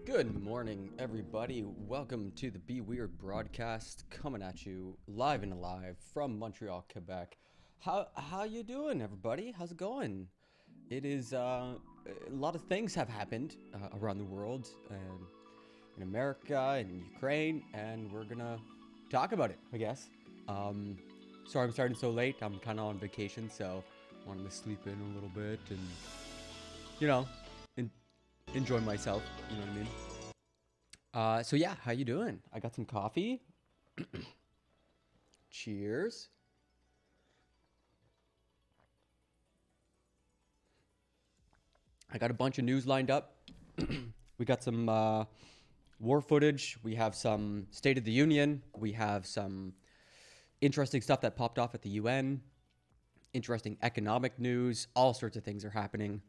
Good morning, everybody. Welcome to the Be Weird broadcast, coming at you live and alive from Montreal, Quebec. How you doing, everybody? How's it going? It is a lot of things have happened around the world, in America and Ukraine, and we're gonna talk about it, I guess. Um, Sorry I'm starting so late. I'm kind of on vacation, so wanted to sleep in a little bit and you know, en- enjoy myself. You know what I mean? So yeah, how you doing? I got some coffee. Cheers. I got a bunch of news lined up. We got some war footage. We have some State of the Union. We have some interesting stuff that popped off at the UN. Interesting economic news. All sorts of things are happening.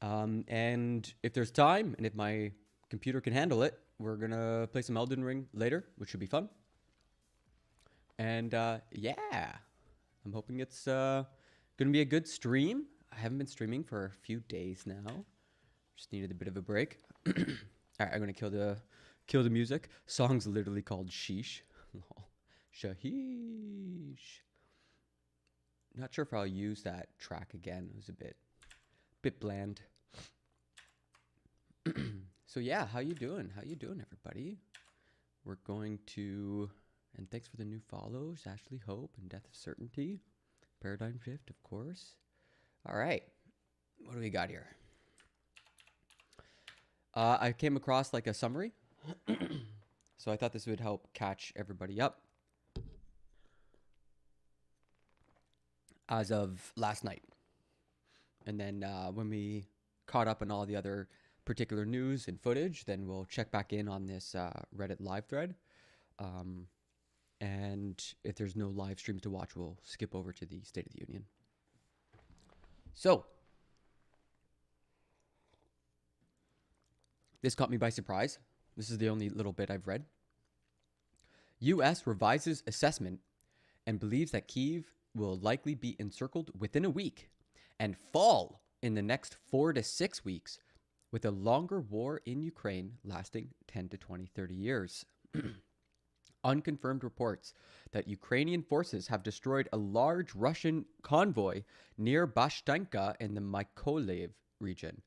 And if there's time, and if my computer can handle it, we're gonna play some Elden Ring later, which should be fun. And yeah, I'm hoping it's gonna be a good stream. I haven't been streaming for a few days now. Just needed a bit of a break. All right, I'm gonna kill the music. Song's literally called Sheesh. Shaheesh. Not sure if I'll use that track again. It was a bit bland. So yeah, how you doing? How you doing, everybody? We're going to, and thanks for the new follows, Ashley Hope and Death of Certainty. Paradigm Shift, of course. All right, what do we got here? I came across like a summary, so I thought this would help catch everybody up. As of last night. And then when we caught up on all the other particular news and footage, then we'll check back in on this Reddit live thread. And if there's no live streams to watch, we'll skip over to the State of the Union. So, this caught me by surprise. This is the only little bit I've read. U.S. revises assessment and believes that Kyiv will likely be encircled within a week and fall in the next 4 to 6 weeks, with a longer war in Ukraine lasting 10 to 20, 30 years. Unconfirmed reports that Ukrainian forces have destroyed a large Russian convoy near Bashtanka in the Mykolaiv region.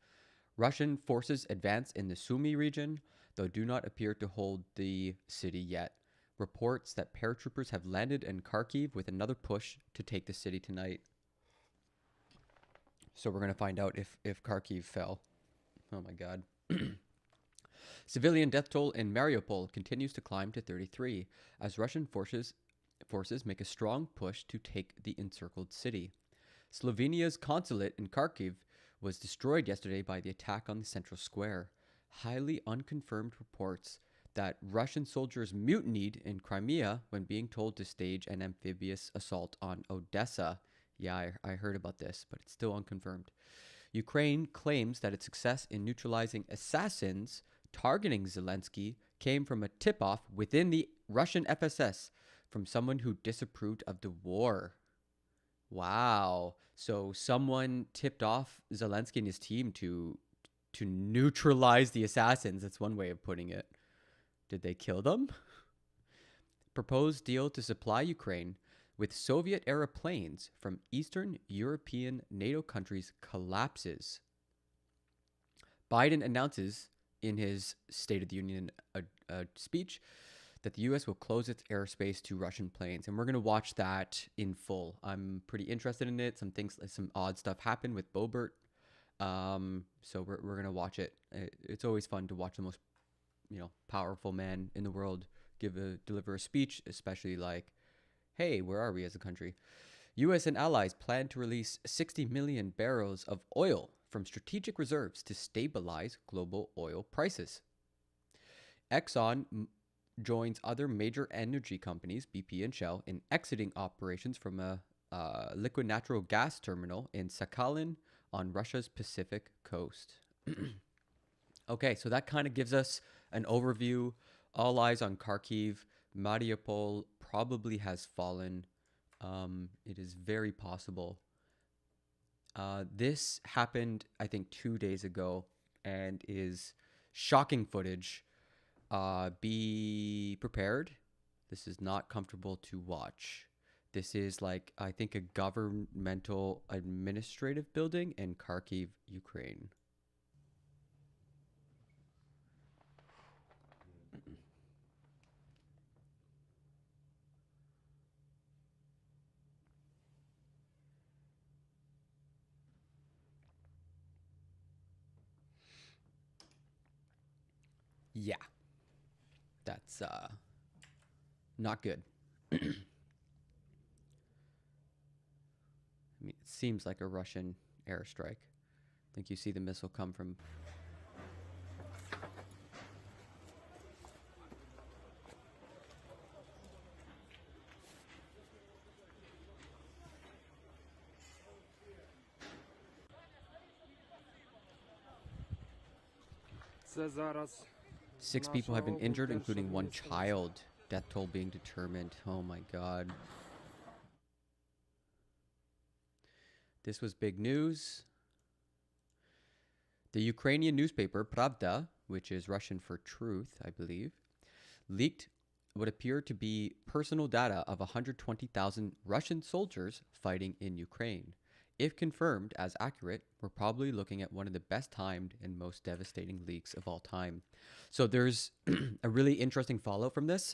Russian forces advance in the Sumy region, though do not appear to hold the city yet. Reports that paratroopers have landed in Kharkiv with another push to take the city tonight. So we're going to find out if Kharkiv fell. Oh my god. Civilian death toll in Mariupol continues to climb to 33 as Russian forces make a strong push to take the encircled city. Slovenia's consulate in Kharkiv was destroyed yesterday by the attack on the central square. Highly unconfirmed reports that Russian soldiers mutinied in Crimea when being told to stage an amphibious assault on Odessa. Yeah, I heard about this, but it's still unconfirmed. Ukraine claims that its success in neutralizing assassins targeting Zelenskyy came from a tip-off within the Russian FSS from someone who disapproved of the war. Wow. So someone tipped off Zelenskyy and his team to neutralize the assassins. That's one way of putting it. Did they kill them? Proposed deal to supply Ukraine with Soviet-era planes from Eastern European NATO countries collapses. Biden announces in his State of the Union speech that the U.S. will close its airspace to Russian planes, and we're going to watch that in full. I'm pretty interested in it. Some odd stuff happened with Bobert, so we're going to watch it. It's always fun to watch the most, powerful man in the world deliver a speech, especially like, hey, where are we as a country? U.S. and allies plan to release 60 million barrels of oil from strategic reserves to stabilize global oil prices. Exxon joins other major energy companies, BP and Shell, in exiting operations from a liquid natural gas terminal in Sakhalin on Russia's Pacific coast. Okay, so that kind of gives us an overview. All eyes on Kharkiv. Mariupol probably has fallen. It is very possible. This happened, I think, 2 days ago and is shocking footage. Be prepared. This is not comfortable to watch. This is like, I think, a governmental administrative building in Kharkiv, Ukraine. Yeah, that's not good. I mean, it seems like a Russian airstrike. I think you see the missile come from. Six people have been injured, including one child. Death toll being determined. Oh my god. This was big news. The Ukrainian newspaper Pravda, which is Russian for truth, I believe, leaked what appeared to be personal data of 120,000 Russian soldiers fighting in Ukraine. If confirmed as accurate, we're probably looking at one of the best timed and most devastating leaks of all time. So there's a really interesting follow from this.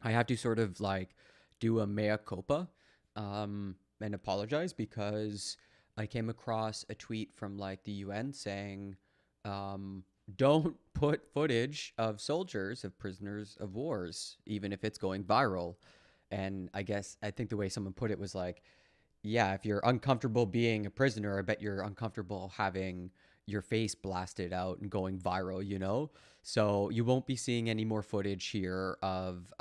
I have to sort of like do a mea culpa and apologize because I came across a tweet from like the UN saying, don't put footage of soldiers, of prisoners of wars, even if it's going viral. And I think the way someone put it was like, yeah, if you're uncomfortable being a prisoner, I bet you're uncomfortable having your face blasted out and going viral, you know? So you won't be seeing any more footage here of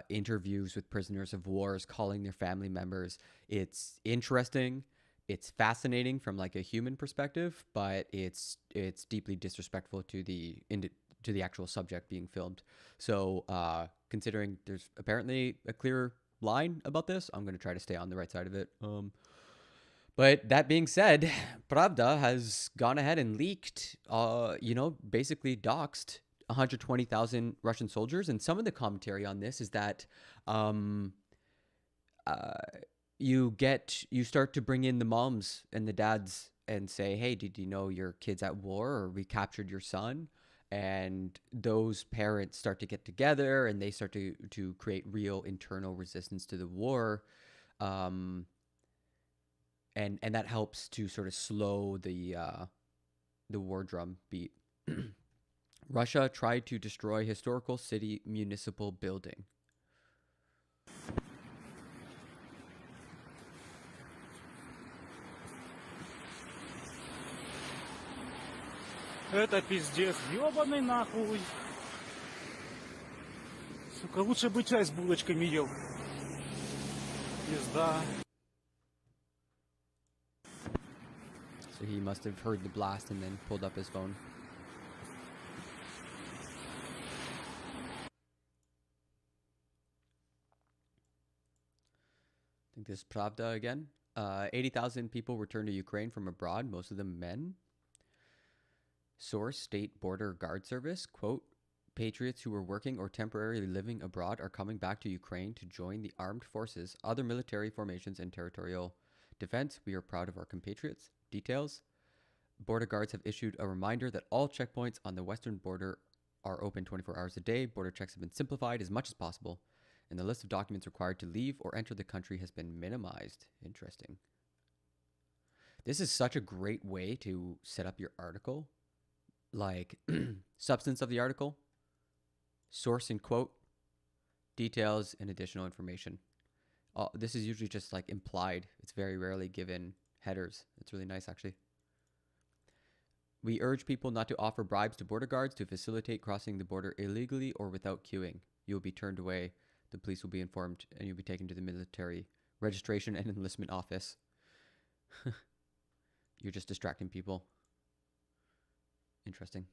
interviews with prisoners of wars calling their family members. It's interesting. It's fascinating from like a human perspective, but it's deeply disrespectful to the actual subject being filmed. So considering there's apparently a clear line about this, I'm going to try to stay on the right side of it. But that being said, Pravda has gone ahead and leaked, basically doxed 120,000 Russian soldiers. And some of the commentary on this is that you start to bring in the moms and the dads and say, hey, did you know your kid's at war, or we captured your son? And those parents start to get together and they start to create real internal resistance to the war. And that helps to sort of slow the war drum beat. Russia tried to destroy historical city municipal building. Это пиздец, ёбаный нахуй. Сука, лучше бы чай с булочками ел. Пизда. So he must have heard the blast and then pulled up his phone. I think this is Pravda again. 80,000 people returned to Ukraine from abroad, most of them men. Source, State Border Guard Service, quote, patriots who were working or temporarily living abroad are coming back to Ukraine to join the armed forces, other military formations, and territorial defense. We are proud of our compatriots. Details. Border guards have issued a reminder that all checkpoints on the western border are open 24 hours a day. Border checks have been simplified as much as possible, and the list of documents required to leave or enter the country has been minimized. Interesting. This is such a great way to set up your article. Like, substance of the article, source and quote, details and additional information. This is usually just like implied. It's very rarely given headers. It's really nice, actually. We urge people not to offer bribes to border guards to facilitate crossing the border illegally or without queuing. You will be turned away. The police will be informed and you'll be taken to the military registration and enlistment office. You're just distracting people. Interesting.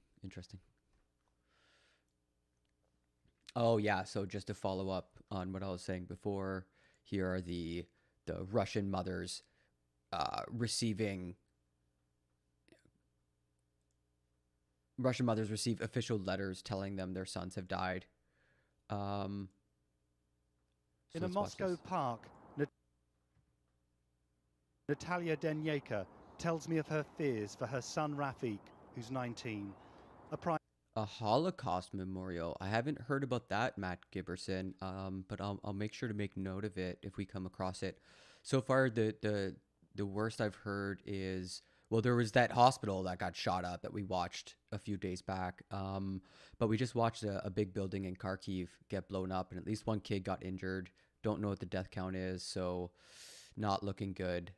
Oh yeah, so just to follow up on what I was saying before, here are the Russian mothers receiving Russian mothers receive official letters telling them their sons have died. In a let's watch Moscow this. park, Natalia Denyeka tells me of her fears for her son Rafik, who's 19. A Holocaust memorial. I haven't heard about that, Matt Giberson. But I'll make sure to make note of it if we come across it. So far, the worst I've heard is, well, there was that hospital that got shot up that we watched a few days back. But we just watched a big building in Kharkiv get blown up, and at least one kid got injured. Don't know what the death count is, so not looking good.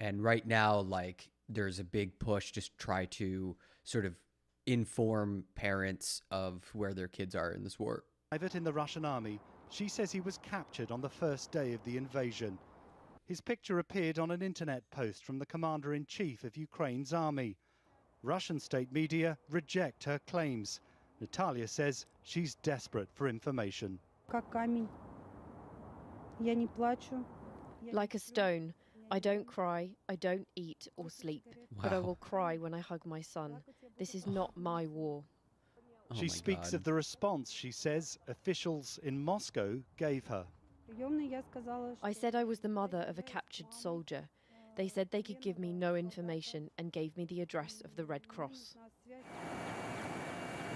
And right now, like, there's a big push to try to sort of inform parents of where their kids are in this war. Private in the Russian army, she says he was captured on the first day of the invasion. His picture appeared on an internet post from the commander-in-chief of Ukraine's army. Russian state media reject her claims. Natalia says she's desperate for information. Like a stone. I don't cry, I don't eat or sleep, but I will cry when I hug my son. This is not my war. Oh She my speaks God. of the response she says officials in Moscow gave her. I said I was the mother of a captured soldier. They said they could give me no information and gave me the address of the Red Cross.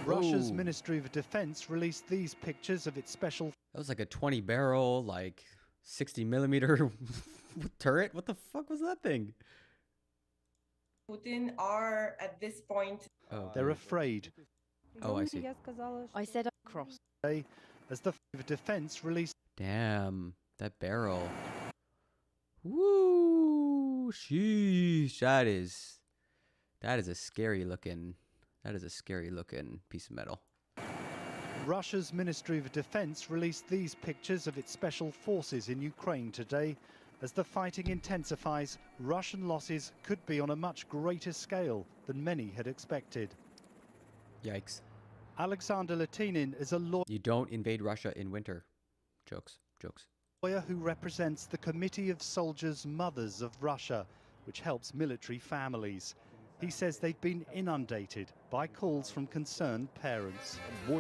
Russia's Whoa. Ministry of Defense released these pictures of its special That was like a 20 barrel, like 60 millimeter turret. What the fuck was that thing? Putin are at this point. Oh, They're afraid. Oh, I see. I said cross. As the defense released Damn, that barrel. Woo! Sheesh. That is a scary looking. That is a scary looking piece of metal. Russia's Ministry of Defense released these pictures of its special forces in Ukraine today. As the fighting intensifies, Russian losses could be on a much greater scale than many had expected. Yikes. Alexander Latinin is a You don't invade Russia in winter. Jokes. lawyer who represents the Committee of Soldiers' Mothers of Russia, which helps military families. He says they've been inundated by calls from concerned parents. Oh,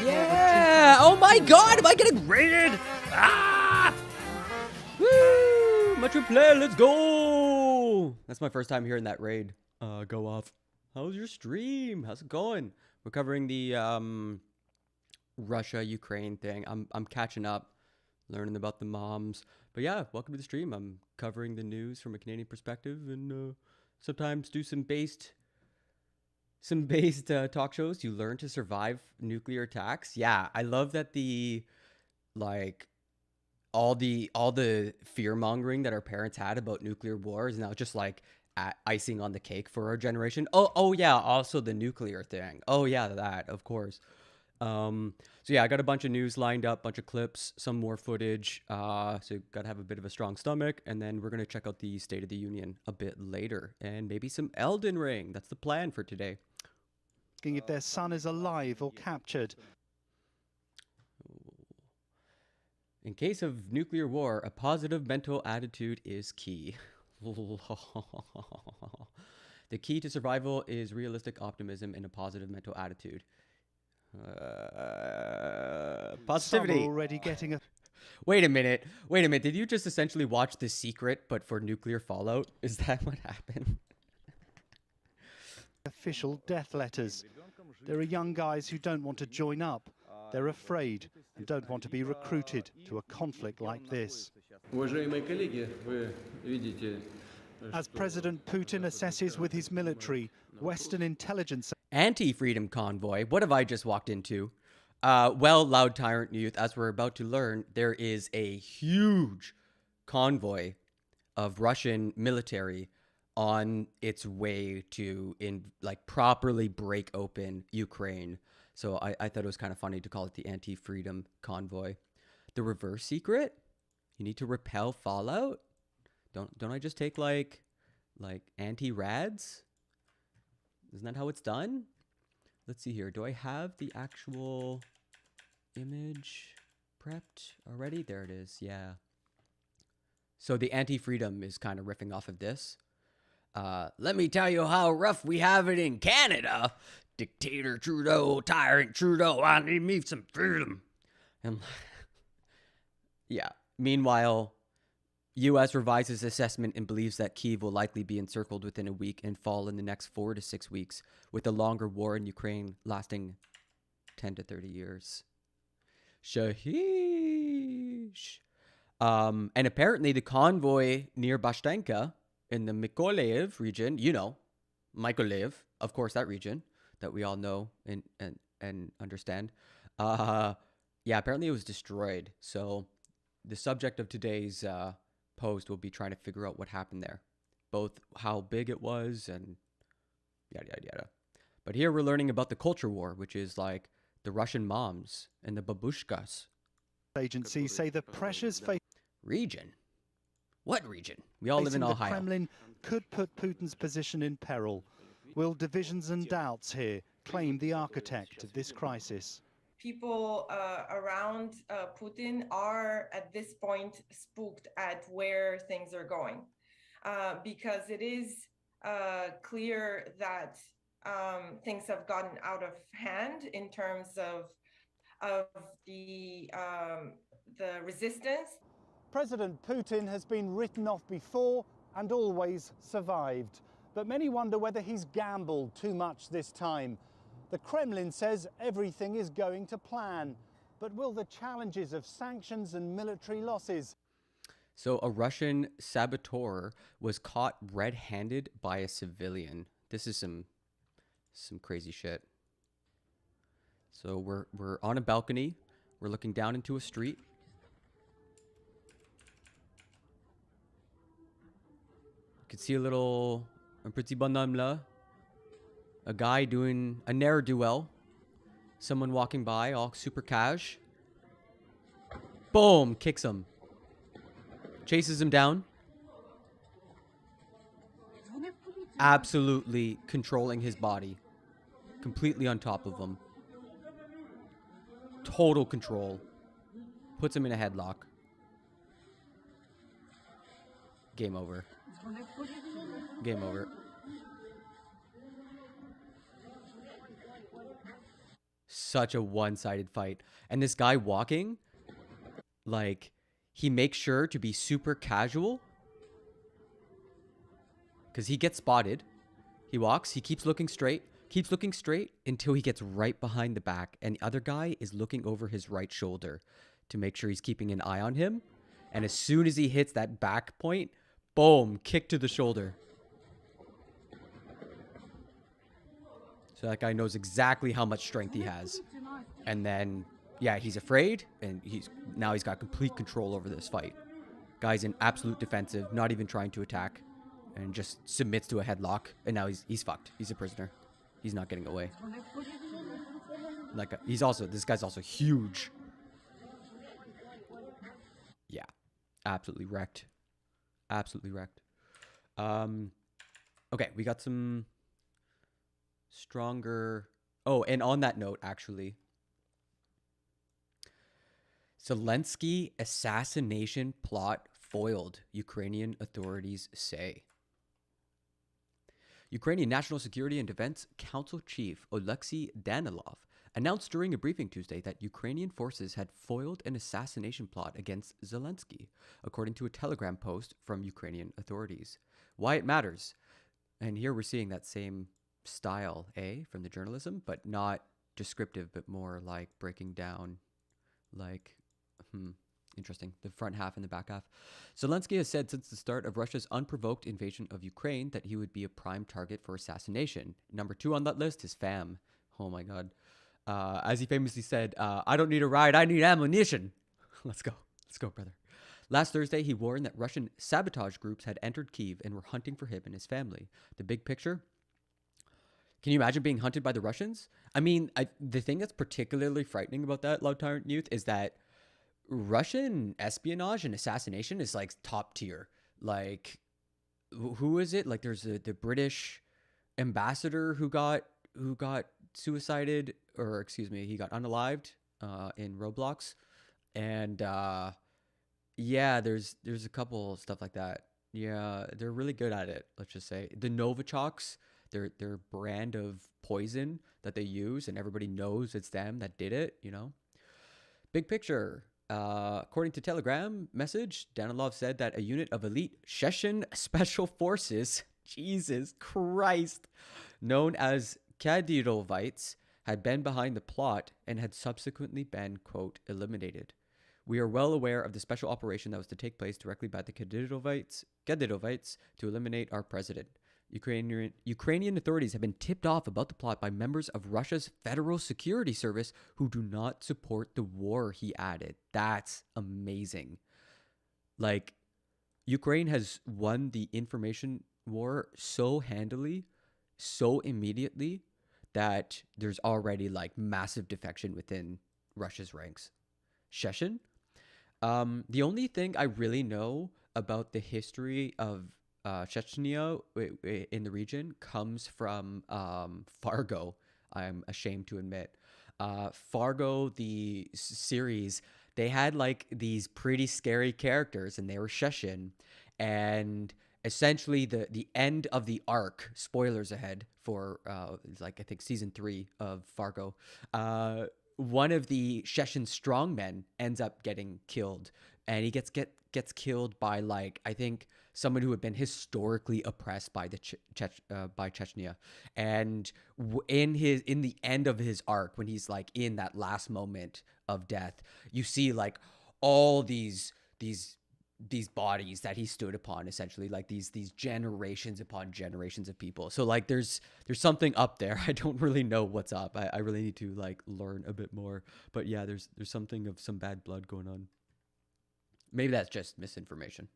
yeah! Oh my god, am I getting raided? Ah! Woo! Metro play, let's go! That's my first time hearing that raid go off. How's your stream? How's it going? We're covering the Russia-Ukraine thing. I'm catching up, learning about the moms. But yeah, welcome to the stream. I'm covering the news from a Canadian perspective and sometimes do some based talk shows. You learn to survive nuclear attacks. Yeah, I love that all the fear mongering that our parents had about nuclear war is now just like icing on the cake for our generation. Oh yeah, also the nuclear thing. Oh yeah, that of course. So yeah, I got a bunch of news lined up, bunch of clips, some more footage. So got to have a bit of a strong stomach, and then we're gonna check out the State of the Union a bit later, and maybe some Elden Ring. That's the plan for today. Asking if their son is alive or captured. In case of nuclear war, a positive mental attitude is key. The key to survival is realistic optimism and a positive mental attitude. Positivity. Some are already getting a Wait a minute. Did you just essentially watch The Secret, but for nuclear fallout? Is that what happened? official death letters. There are young guys who don't want to join up. They're afraid and don't want to be recruited to a conflict like this. As President Putin assesses with his military, Western intelligence Anti-freedom convoy. What have I just walked into? Well, loud tyrant youth, as we're about to learn, there is a huge convoy of Russian military on its way to properly break open Ukraine. So I thought it was kind of funny to call it the anti-freedom convoy. The reverse secret? You need to repel fallout? Don't I just take like anti-rads? Isn't that how it's done? Let's see here. Do I have the actual image prepped already? There it is. Yeah. So the anti-freedom is kind of riffing off of this. Let me tell you how rough we have it in Canada. Dictator Trudeau, tyrant Trudeau, I need me some freedom. And yeah. Meanwhile, U.S. revises assessment and believes that Kyiv will likely be encircled within a week and fall in the next 4 to 6 weeks, with the longer war in Ukraine lasting 10 to 30 years. Shahish. And apparently the convoy near Bashtenka in the Mykolaiv region, you know, Mykolaiv, of course, that region that we all know and understand. Yeah, apparently it was destroyed. So the subject of today's post will be trying to figure out what happened there, both how big it was and yada, yada, yada. But here we're learning about the culture war, which is like the Russian moms and the babushkas. Agencies say the pressures Region? What region? We all live in the Ohio. Kremlin could put Putin's position in peril. Will divisions and doubts here claim the architect of this crisis? People around Putin are at this point spooked at where things are going, because it is clear that things have gotten out of hand in terms of the resistance. President Putin has been written off before and always survived. But many wonder whether he's gambled too much this time. The Kremlin says everything is going to plan. But will the challenges of sanctions and military losses? So a Russian saboteur was caught red-handed by a civilian. This is some crazy shit. So we're on a balcony. We're looking down into a street. You can see a pretty bonhomme, a guy doing a ne'er-do-well. Someone walking by, all super cash. Boom, kicks him. Chases him down. Absolutely controlling his body. Completely on top of him. Total control. Puts him in a headlock. Game over. Game over. Such a one-sided fight. And this guy walking, like, he makes sure to be super casual. Because he gets spotted. He walks, he keeps looking straight until he gets right behind the back. And the other guy is looking over his right shoulder to make sure he's keeping an eye on him. And as soon as he hits that back point, boom, kick to the shoulder. So that guy knows exactly how much strength he has. And then, yeah, he's afraid, and he's got complete control over this fight. Guy's in absolute defensive, not even trying to attack, and just submits to a headlock, and now he's fucked. He's a prisoner. He's not getting away. Like, this guy's also huge. Yeah, absolutely wrecked. Absolutely wrecked. Okay, we got some stronger. Oh, and on that note, actually, Zelenskyy assassination plot foiled, Ukrainian authorities say. Ukrainian National Security and Defense Council Chief Oleksiy Danilov announced during a briefing Tuesday that Ukrainian forces had foiled an assassination plot against Zelenskyy, according to a Telegram post from Ukrainian authorities. Why it matters. And here we're seeing that same style, from the journalism, but not descriptive, but more like breaking down, like, interesting, the front half and the back half. Zelenskyy has said since the start of Russia's unprovoked invasion of Ukraine that he would be a prime target for assassination. Number 2 on that list is fam. Oh my god. As he famously said, I don't need a ride, I need ammunition. Let's go, brother. Last Thursday, he warned that Russian sabotage groups had entered Kyiv and were hunting for him and his family. The big picture? Can you imagine being hunted by the Russians? I mean, the thing that's particularly frightening about that, Loud Tyrant Youth, is that Russian espionage and assassination is like top tier. Like, who is it? Like, there's the British ambassador who got suicided, or excuse me, he got unalived in Roblox, and yeah, there's a couple stuff like that. Yeah, they're really good at it. Let's just say the Novichoks, their brand of poison that they use, and everybody knows it's them that did it. You know. Big picture. According to Telegram message, Danilov said that a unit of elite Chechen special forces, Jesus Christ, known as Kadyrovites, had been behind the plot and had subsequently been, quote, eliminated. We are well aware of the special operation that was to take place directly by the Kadyrovites to eliminate our president. Ukrainian authorities have been tipped off about the plot by members of Russia's Federal Security Service who do not support the war, he added. That's amazing. Like, Ukraine has won the information war so handily, so immediately, that there's already like massive defection within Russia's ranks. Chechen? The only thing I really know about the history of Chechnya in the region comes from Fargo, I'm ashamed to admit. Fargo, the series, they had like these pretty scary characters and they were Chechen. And essentially the end of the arc, spoilers ahead for like I think season 3 of Fargo, one of the Chechen strongmen ends up getting killed, and he gets killed by like I think someone who had been historically oppressed by the by Chechnya. And in the end of his arc, when he's like in that last moment of death, you see like all these bodies that he stood upon, essentially like these generations upon generations of people. So like there's something up there. I don't really know what's up. I really need to like learn a bit more, but yeah, there's something of some bad blood going on. Maybe that's just misinformation.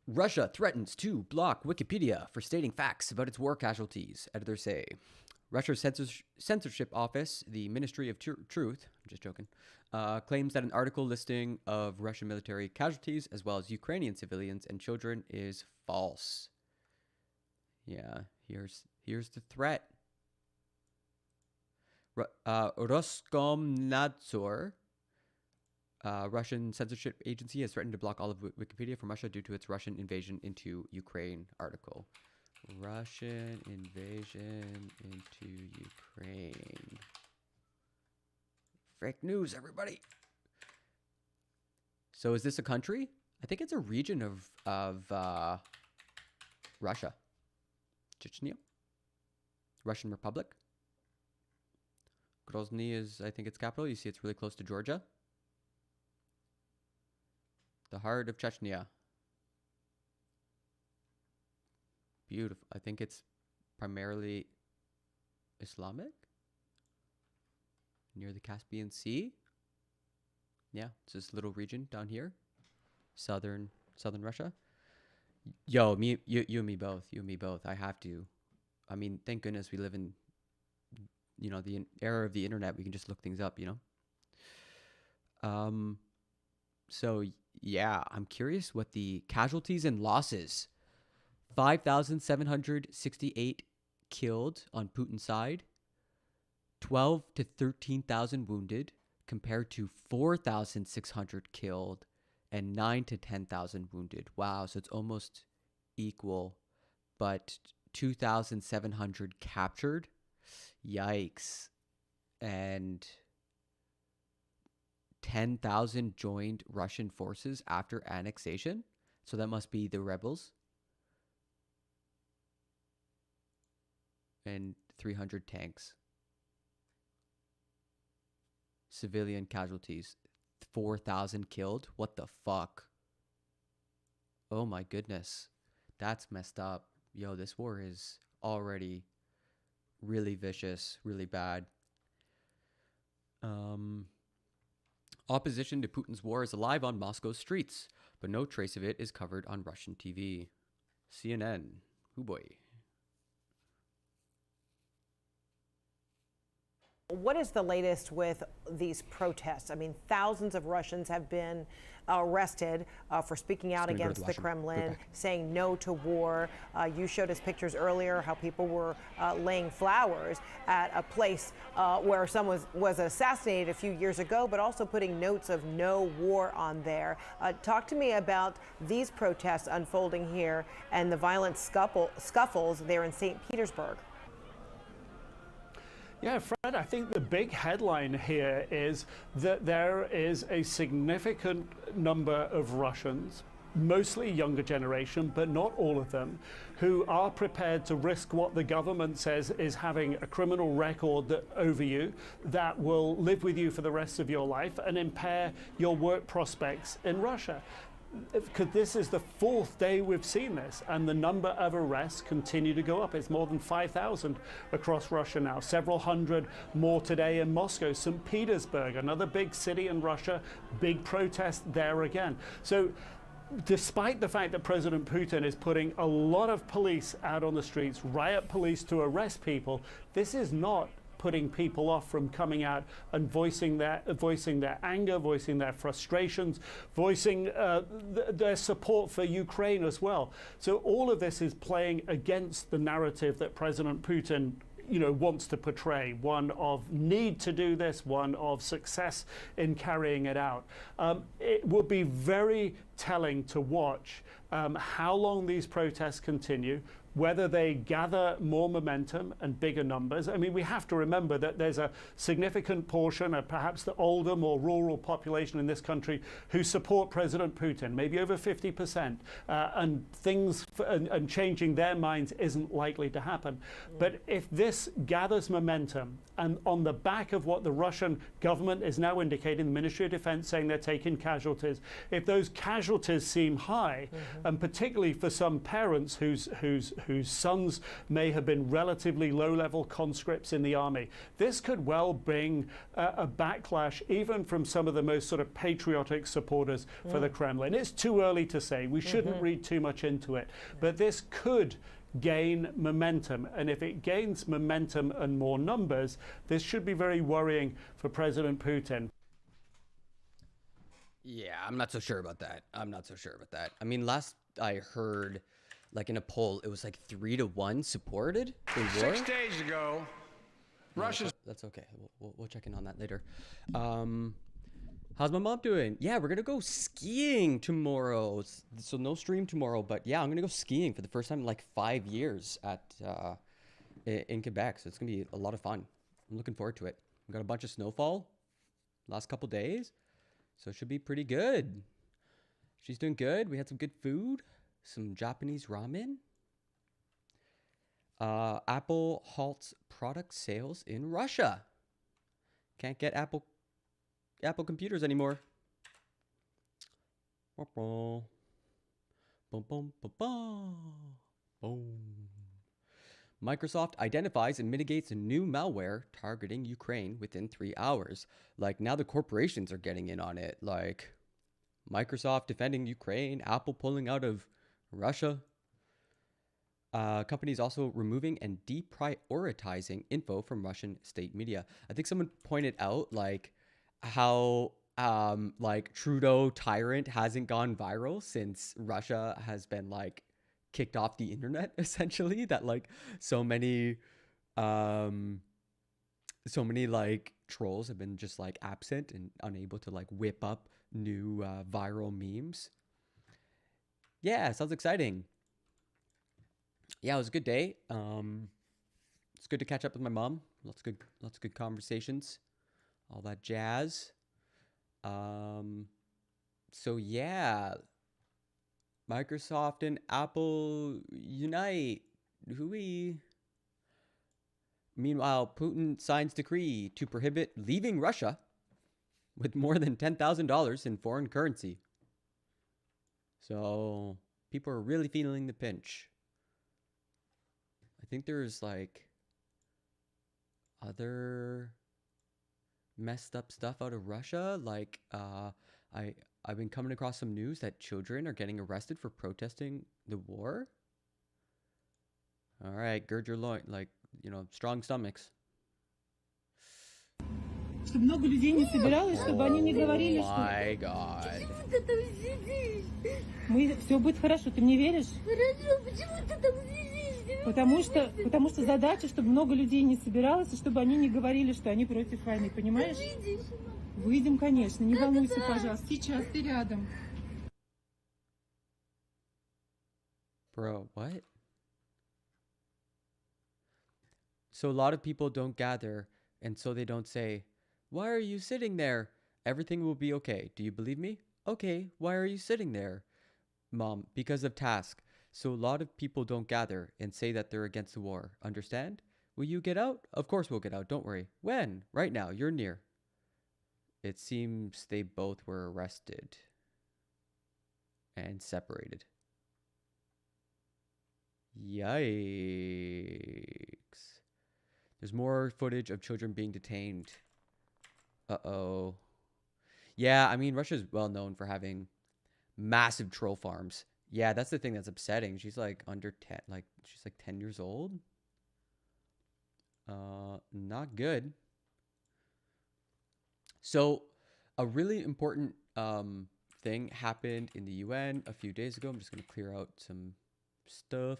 Russia threatens to block Wikipedia for stating facts about its war casualties, editors say. Russia's censorship office, the Ministry of Truth, I'm just joking, claims that an article listing of Russian military casualties as well as Ukrainian civilians and children is false. Yeah, here's the threat. Roskomnadzor, Russian censorship agency, has threatened to block all of Wikipedia from Russia due to its Russian invasion into Ukraine article. Russian invasion into Ukraine. Fake news, everybody. So is this a country? I think it's a region of Russia. Chechnya. Russian Republic. Grozny is, I think, its capital. You see it's really close to Georgia. The heart of Chechnya. Beautiful. I think it's primarily Islamic. Near the Caspian Sea. Yeah, it's this little region down here. Southern Russia. Yo, you and me both. You and me both. I have to. I mean, thank goodness we live in, the era of the internet. We can just look things up, So, yeah, I'm curious what the casualties and losses. 5,768 killed on Putin's side. 12 to 13,000 wounded, compared to 4,600 killed and 9 to 10,000 wounded. Wow, so it's almost equal, but 2,700 captured. Yikes. And 10,000 joined Russian forces after annexation. So that must be the rebels. And 300 tanks. Civilian casualties. 4,000 killed. What the fuck? Oh my goodness. That's messed up. Yo, this war is already really vicious, really bad. Opposition to Putin's war is alive on Moscow's streets, but no trace of it is covered on Russian TV. CNN. Hoo boy. What is the latest with these protests? I mean, thousands of Russians have been arrested for speaking out against the Kremlin, saying no to war. You showed us pictures earlier how people were laying flowers at a place where someone was assassinated a few years ago, but also putting notes of no war on there. Talk to me about these protests unfolding here and the violent scuffles there in St. Petersburg. Yeah, Fred, I think the big headline here is that there is a significant number of Russians, mostly younger generation, but not all of them, who are prepared to risk what the government says is having a criminal record over you that will live with you for the rest of your life and impair your work prospects in Russia. Because this is the fourth day we've seen this, and the number of arrests continue to go up. It's more than 5,000 across Russia now, several hundred more today in Moscow. St. Petersburg, another big city in Russia, big protest there again. So despite the fact that President Putin is putting a lot of police out on the streets, riot police to arrest people, this is not putting people off from coming out and voicing their anger, voicing their frustrations, voicing their support for Ukraine as well. So all of this is playing against the narrative that President Putin wants to portray, one of need to do this, one of success in carrying it out. It will be very telling to watch how long these protests continue, whether they gather more momentum and bigger numbers. I mean, we have to remember that there's a significant portion of perhaps the older, more rural population in this country who support President Putin, maybe over 50%, and changing their minds isn't likely to happen. But if this gathers momentum, and on the back of what the Russian government is now indicating, the Ministry of Defense saying they're taking casualties, if those casualties seem high, and particularly for some parents whose sons may have been relatively low-level conscripts in the army, this could well bring a backlash even from some of the most sort of patriotic supporters for the Kremlin. It's too early to say. We shouldn't read too much into it. But this could gain momentum, and if it gains momentum and more numbers, this should be very worrying for President Putin. Yeah, I'm not so sure about that. I mean, last I heard, like in a poll, it was like 3-1 supported in war. 6 days ago, Russia's... That's okay. We'll check in on that later. How's my mom doing? Yeah, we're gonna go skiing tomorrow. So no stream tomorrow, but yeah, I'm gonna go skiing for the first time in like 5 years in Quebec. So it's gonna be a lot of fun. I'm looking forward to it. We got a bunch of snowfall last couple days, so it should be pretty good. She's doing good. We had some good food, some Japanese ramen. Apple halts product sales in Russia. Can't get Apple computers anymore. Boom, boom, boom, boom, boom. Microsoft identifies and mitigates a new malware targeting Ukraine within 3 hours. Like, now the corporations are getting in on it. Like, Microsoft defending Ukraine, Apple pulling out of Russia. Companies also removing and deprioritizing info from Russian state media. I think someone pointed out, like, how like Trudeau tyrant hasn't gone viral since Russia has been like kicked off the internet, essentially. That like so many like trolls have been just like absent and unable to like whip up new viral memes. Yeah, sounds exciting. Yeah, it was a good day. It's good to catch up with my mom. Lots of good conversations. All that jazz. So yeah, Microsoft and Apple unite. Hooey. Meanwhile, Putin signs decree to prohibit leaving Russia with more than $10,000 in foreign currency. So people are really feeling the pinch. I think there's like other messed up stuff out of Russia. Like I've been coming across some news that children are getting arrested for protesting the war. All right, gird your loin, like, you know, strong stomachs. чтобы много людей не собиралось, чтобы они не говорили, что... My God. Почему ты там сидишь? Все будет хорошо, ты мне веришь? Хорошо, почему ты там сидишь? Потому что задача, чтобы много людей не собиралось, и чтобы они не говорили, что они против войны, понимаешь? Выйдем, конечно, не волнуйся, пожалуйста. Сейчас ты рядом. Bro, what? So a lot of people don't gather, and so they don't say, "Why are you sitting there? Everything will be okay. Do you believe me? Okay, why are you sitting there?" Mom, because of task. So a lot of people don't gather and say that they're against the war. Understand? Will you get out? Of course we'll get out, don't worry. When? Right now, you're near. It seems they both were arrested and separated. Yikes. There's more footage of children being detained. Uh-oh. Yeah, I mean, Russia's well known for having massive troll farms. Yeah, that's the thing that's upsetting. She's like under 10, like she's like 10 years old. Not good. So, a really important thing happened in the UN a few days ago. I'm just going to clear out some stuff.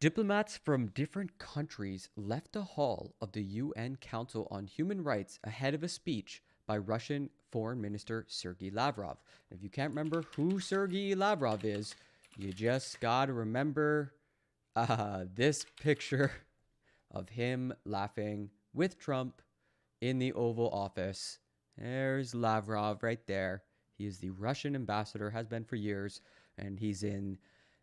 Diplomats from different countries left the hall of the UN Council on Human Rights ahead of a speech by Russian Foreign Minister Sergei Lavrov. If you can't remember who Sergei Lavrov is, you just gotta remember this picture of him laughing with Trump in the Oval Office. There's Lavrov right there. He is the Russian ambassador, has been for years, and he's in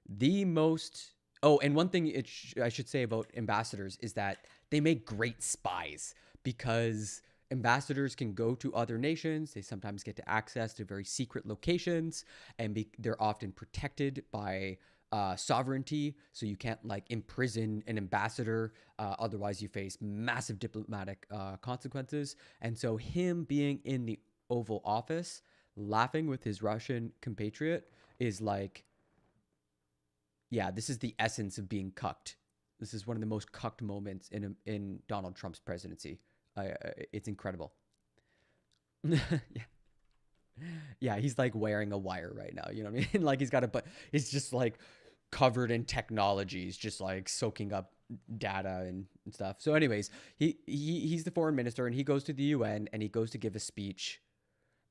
the most... Oh, and one thing I should say about ambassadors is that they make great spies, because ambassadors can go to other nations. They sometimes get to access to very secret locations, and they're often protected by sovereignty. So you can't like imprison an ambassador. Otherwise, you face massive diplomatic consequences. And so him being in the Oval Office, laughing with his Russian compatriot is like... Yeah, this is the essence of being cucked. This is one of the most cucked moments in Donald Trump's presidency. It's incredible. Yeah, he's like wearing a wire right now. You know what I mean? Like he's got but he's just like covered in technologies, just like soaking up data and stuff. So, anyways, he's the foreign minister, and he goes to the UN and he goes to give a speech.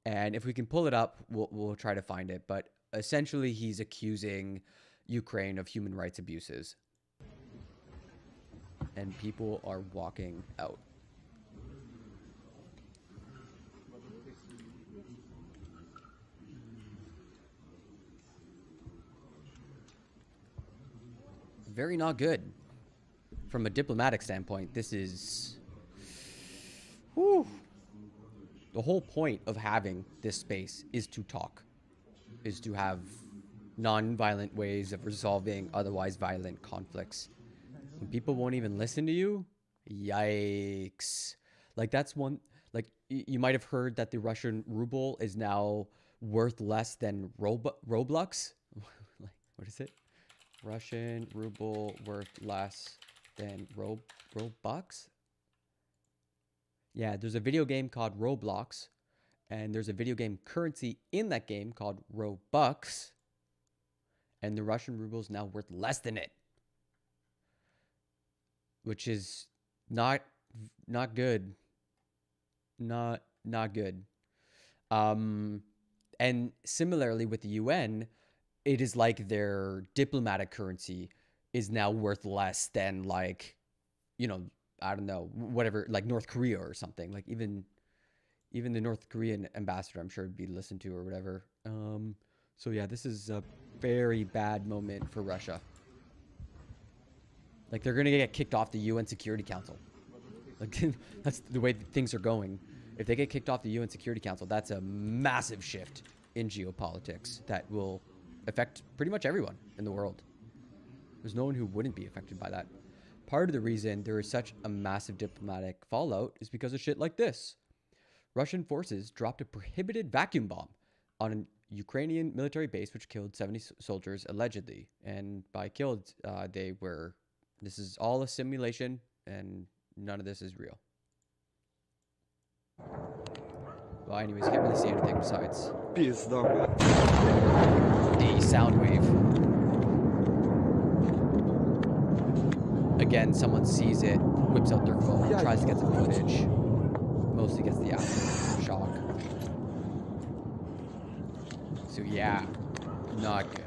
And if we can pull it up, we'll try to find it. But essentially, he's accusing Ukraine of human rights abuses, and people are walking out. Very not good. From a diplomatic standpoint, this is... Whew. The whole point of having this space is to talk, is to have non-violent ways of resolving otherwise violent conflicts. When people won't even listen to you, yikes. Like that's one, like you might have heard that the Russian ruble is now worth less than Roblox. Like, what is it? Russian ruble worth less than Robux? Yeah, there's a video game called Roblox, and there's a video game currency in that game called Robux. And the Russian ruble is now worth less than it, which is not good. Not good. And similarly with the UN, it is like their diplomatic currency is now worth less than like, you know, I don't know, whatever, like North Korea or something. Like even the North Korean ambassador, I'm sure, would be listened to or whatever. So yeah, this is a very bad moment for Russia. Like they're gonna get kicked off the UN Security Council. Like that's the way things are going. If they get kicked off the UN Security Council, that's a massive shift in geopolitics that will affect pretty much everyone in the world. There's no one who wouldn't be affected by that. Part of the reason there is such a massive diplomatic fallout is because of shit like this. Russian forces dropped a prohibited vacuum bomb on a Ukrainian military base, which killed 70 soldiers allegedly. And by killed, this is all a simulation, and none of this is real. Well, anyways, you can't really see anything besides Пизда. a sound wave. Again, someone sees it, whips out their phone, tries to get some footage. Mostly gets the aftershock. So yeah, not good.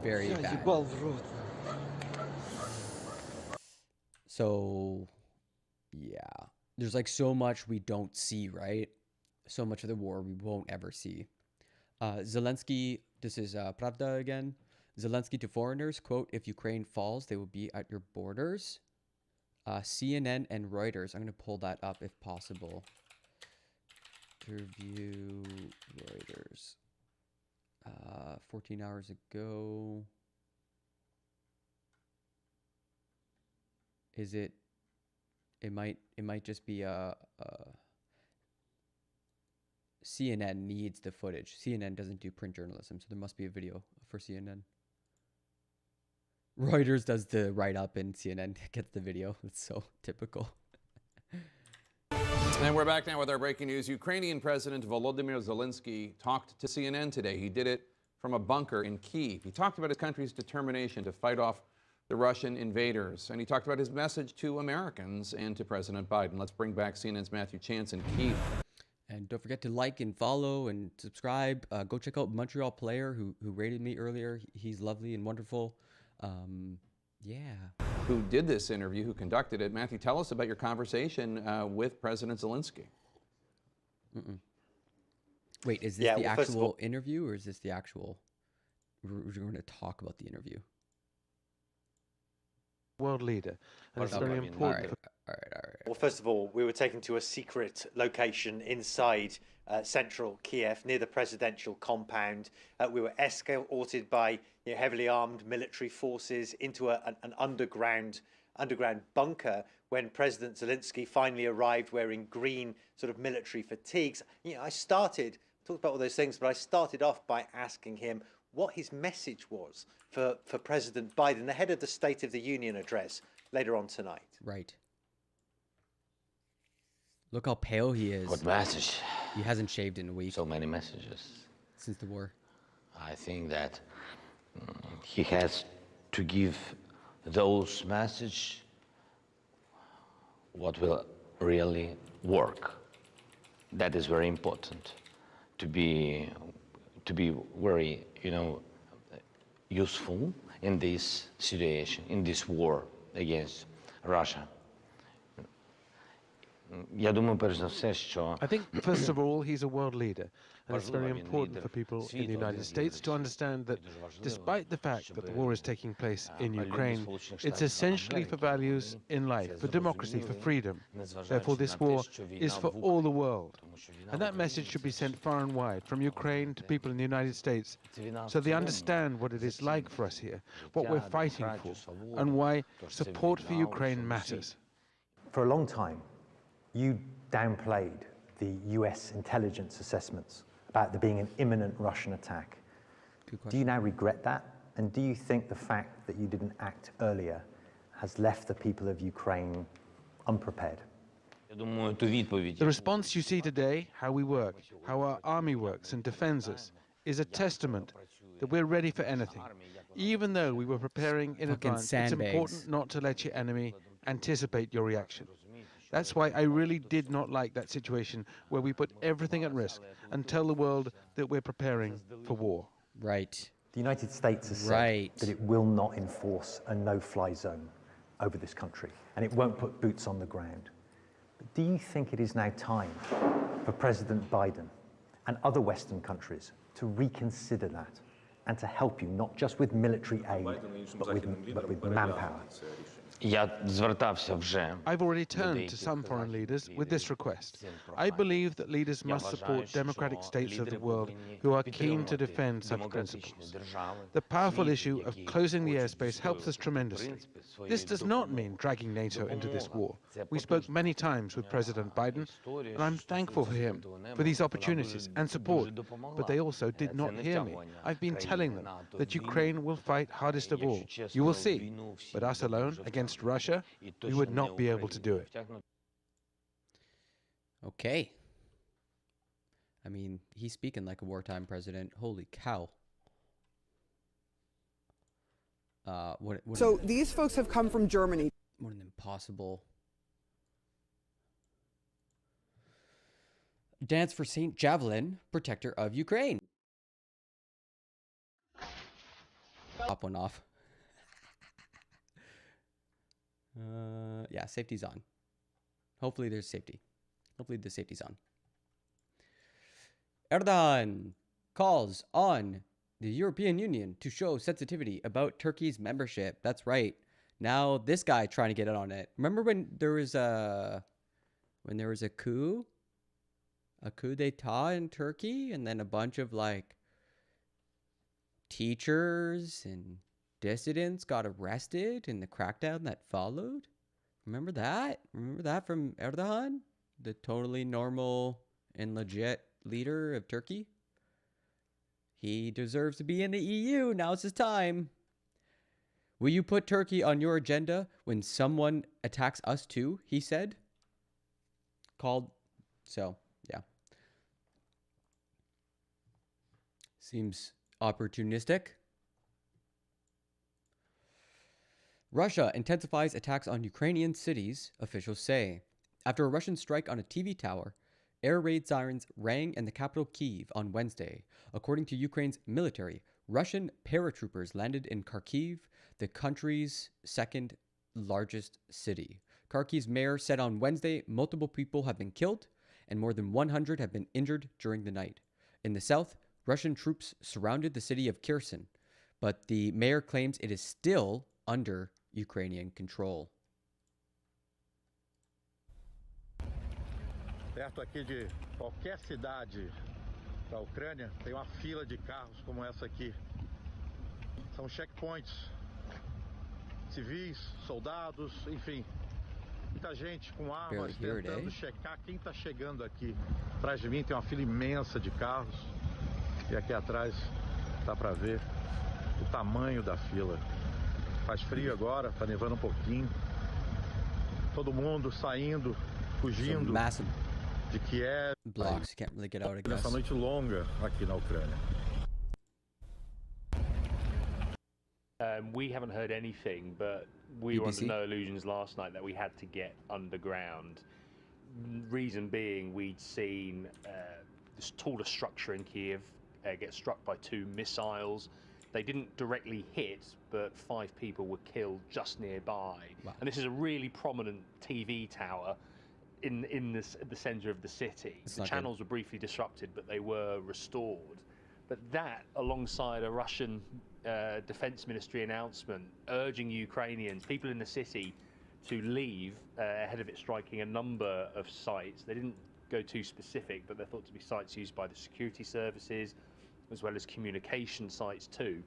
Very bad. So yeah, there's like so much we don't see, right? So much of the war we won't ever see. Zelenskyy, this is Pravda again. Zelenskyy to foreigners, quote, if Ukraine falls, they will be at your borders. CNN and Reuters, I'm going to pull that up if possible. Interview Reuters. 14 hours ago. Is it? It might just be CNN needs the footage. CNN doesn't do print journalism, so there must be a video for CNN. Reuters does the write-up and CNN gets the video. It's so typical. And we're back now with our breaking news. Ukrainian President Volodymyr Zelenskyy talked to CNN today. He did it from a bunker in Kyiv. He talked about his country's determination to fight off the Russian invaders. And he talked about his message to Americans and to President Biden. Let's bring back CNN's Matthew Chance in Kyiv. And don't forget to like and follow and subscribe. Go check out Montreal Player who rated me earlier. He's lovely and wonderful. Yeah. Who did this interview, who conducted it. Matthew, tell us about your conversation with President Zelenskyy. Wait, is this the actual interview or is this the actual... We're going to talk about the interview. World leader. And it's very important. All right. Well, first of all, we were taken to a secret location inside central Kiev, near the presidential compound. We were escorted by heavily armed military forces into an underground bunker when President Zelenskyy finally arrived wearing green sort of military fatigues. I talked about all those things, but I started off by asking him what his message was for President Biden ahead of the State of the Union address later on tonight. Right. Look how pale he is. What message? He hasn't shaved in a week. So many messages. Since the war. I think that he has to give those messages what will really work. That is very important. To be very, useful in this situation, in this war against Russia. I think, first of all, he's a world leader, and it's very important for people in the United States to understand that despite the fact that the war is taking place in Ukraine, it's essentially for values in life, for democracy, for freedom. Therefore, this war is for all the world. And that message should be sent far and wide, from Ukraine to people in the United States, so they understand what it is like for us here, what we're fighting for, and why support for Ukraine matters. For a long time, you downplayed the US intelligence assessments about there being an imminent Russian attack. Do you now regret that? And do you think the fact that you didn't act earlier has left the people of Ukraine unprepared? The response you see today, how we work, how our army works and defends us, is a testament that we're ready for anything. Even though we were preparing in advance, it's important not to let your enemy anticipate your reaction. That's why I really did not like that situation where we put everything at risk and tell the world that we're preparing for war. Right. The United States has said that it will not enforce a no-fly zone over this country, and it won't put boots on the ground. But do you think it is now time for President Biden and other Western countries to reconsider that and to help you, not just with military aid, but with manpower? I've already turned to some foreign leaders with this request. I believe that leaders must support democratic states of the world who are keen to defend such principles. The powerful issue of closing the airspace helps us tremendously. This does not mean dragging NATO into this war. We spoke many times with President Biden, and I'm thankful for him for these opportunities and support, but they also did not hear me. I've been telling them that Ukraine will fight hardest of all. You will see, but us alone against Russia, we would not be able to do it. Okay. I mean, he's speaking like a wartime president. Holy cow. So these folks have come from Germany. What an impossible. Dance for Saint Javelin, protector of Ukraine. Pop one off. Yeah, safety's on. Hopefully there's safety. Hopefully the safety's on. Erdogan calls on the European Union to show sensitivity about Turkey's membership. That's right. Now this guy trying to get in on it. Remember when there was a coup d'etat in Turkey, and then a bunch of like teachers and dissidents got arrested in the crackdown that followed? Remember that? Remember that from Erdogan, the totally normal and legit leader of Turkey? He deserves to be in the EU. Now's his time. Will you put Turkey on your agenda when someone attacks us too? He said. So, yeah. Seems opportunistic. Russia intensifies attacks on Ukrainian cities, officials say. After a Russian strike on a TV tower, air raid sirens rang in the capital Kyiv on Wednesday. According to Ukraine's military, Russian paratroopers landed in Kharkiv, the country's second largest city. Kharkiv's mayor said on Wednesday multiple people have been killed and more than 100 have been injured during the night. In the south, Russian troops surrounded the city of Kherson, but the mayor claims it is still under Ukrainian control. Perto aqui de qualquer cidade da Ucrânia tem uma fila de carros como essa aqui. São checkpoints, civis, soldados, enfim, muita gente com armas tentando checar quem está chegando aqui. Atrás de mim tem uma fila imensa de carros e aqui atrás dá para ver o tamanho da fila. Faz frio agora, está nevando um pouquinho. Todo mundo saindo, fugindo de Kiev. Blocks, can't really get out, I guess. Nessa noite longa aqui na Ucrânia. We haven't heard anything, but we were under no illusions last night that we had to get underground. Reason being, we'd seen this taller structure in Kiev get struck by 2 missiles. They didn't directly hit, but 5 people were killed just nearby. Wow. And this is a really prominent TV tower in the center of the city. The channels were briefly disrupted, but they were restored. But that, alongside a Russian defense ministry announcement urging Ukrainians, people in the city, to leave ahead of it striking a number of sites. They didn't go too specific, but they're thought to be sites used by the security services, as well as communication sites too.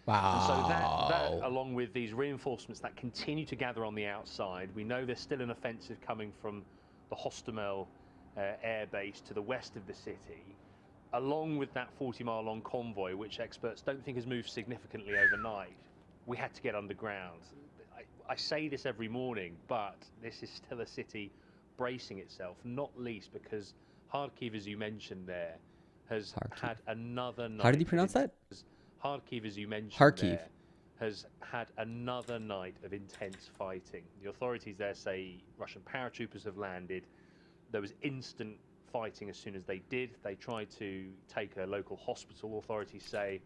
Wow. And so that, along with these reinforcements that continue to gather on the outside, we know there's still an offensive coming from the Hostomel air base to the west of the city, along with that 40-mile-long convoy, which experts don't think has moved significantly overnight. We had to get underground. I say this every morning, but this is still a city bracing itself, not least because Kharkiv, as you mentioned there, has had another night. How did he pronounce that? Kharkiv, as you mentioned Kharkiv. there, has had another night of intense fighting. The authorities there say Russian paratroopers have landed. There was instant fighting as soon as they did. They tried to take a local hospital, authorities say.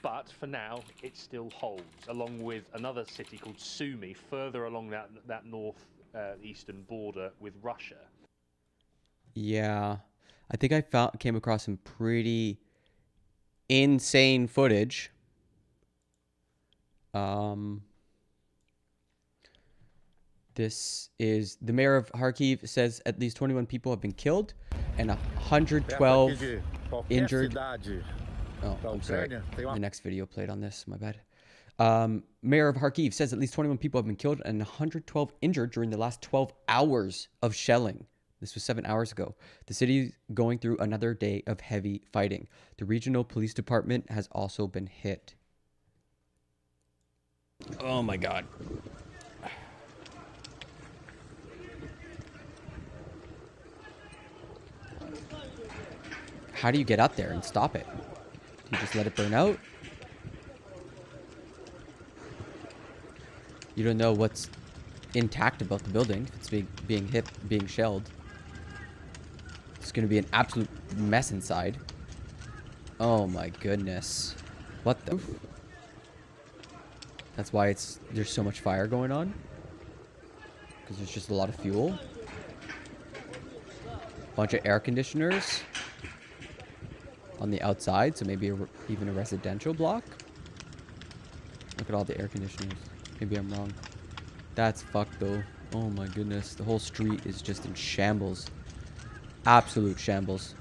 But for now, it still holds, along with another city called Sumy, further along that north-eastern border with Russia. Yeah. I think I came across some pretty insane footage. This is the mayor of Kharkiv says at least 21 people have been killed and 112 injured. Oh, I'm sorry. The next video played on this. My bad. Mayor of Kharkiv says at least 21 people have been killed and 112 injured during the last 12 hours of shelling. This was 7 hours ago. The city is going through another day of heavy fighting. The regional police department has also been hit. Oh my God. how do you get up there and stop it? Do you just let it burn out? You don't know what's intact about the building. If it's being shelled. It's going to be an absolute mess inside. Oh my goodness. What the? That's why there's so much fire going on. Because there's just a lot of fuel. Bunch of air conditioners on the outside, so maybe even a residential block. Look at all the air conditioners. Maybe I'm wrong. That's fucked though. Oh my goodness. The whole street is just in shambles. Absolute shambles.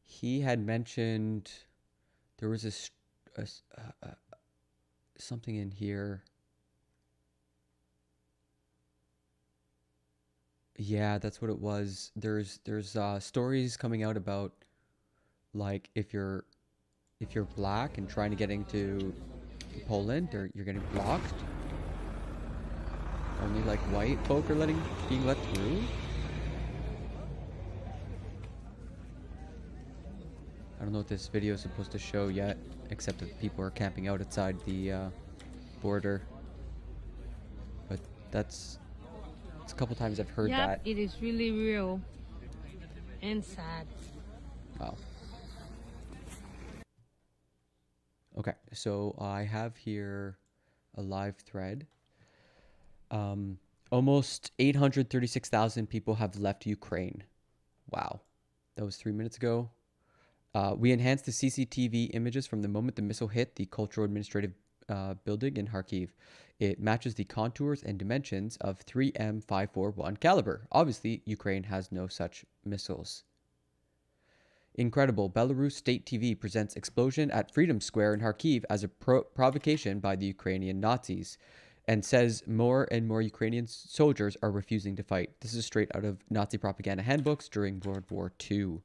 He had mentioned there was something in here. Yeah, that's what it was. There's stories coming out about like if you're black and trying to get into Poland, or you're getting blocked. Only like white folk are being let through. I don't know what this video is supposed to show yet, except that people are camping out outside the border. But it's a couple times I've heard that. It is really real and sad. Wow. Okay, so I have here a live thread. Almost 836,000 people have left Ukraine. Wow. That was 3 minutes ago. We enhanced the CCTV images from the moment the missile hit the Cultural Administrative building in Kharkiv. It matches the contours and dimensions of 3M541 caliber. Obviously, Ukraine has no such missiles. Incredible. Belarus State TV presents explosion at Freedom Square in Kharkiv as a provocation by the Ukrainian Nazis, and says more and more Ukrainian soldiers are refusing to fight. This is straight out of Nazi propaganda handbooks during World War II.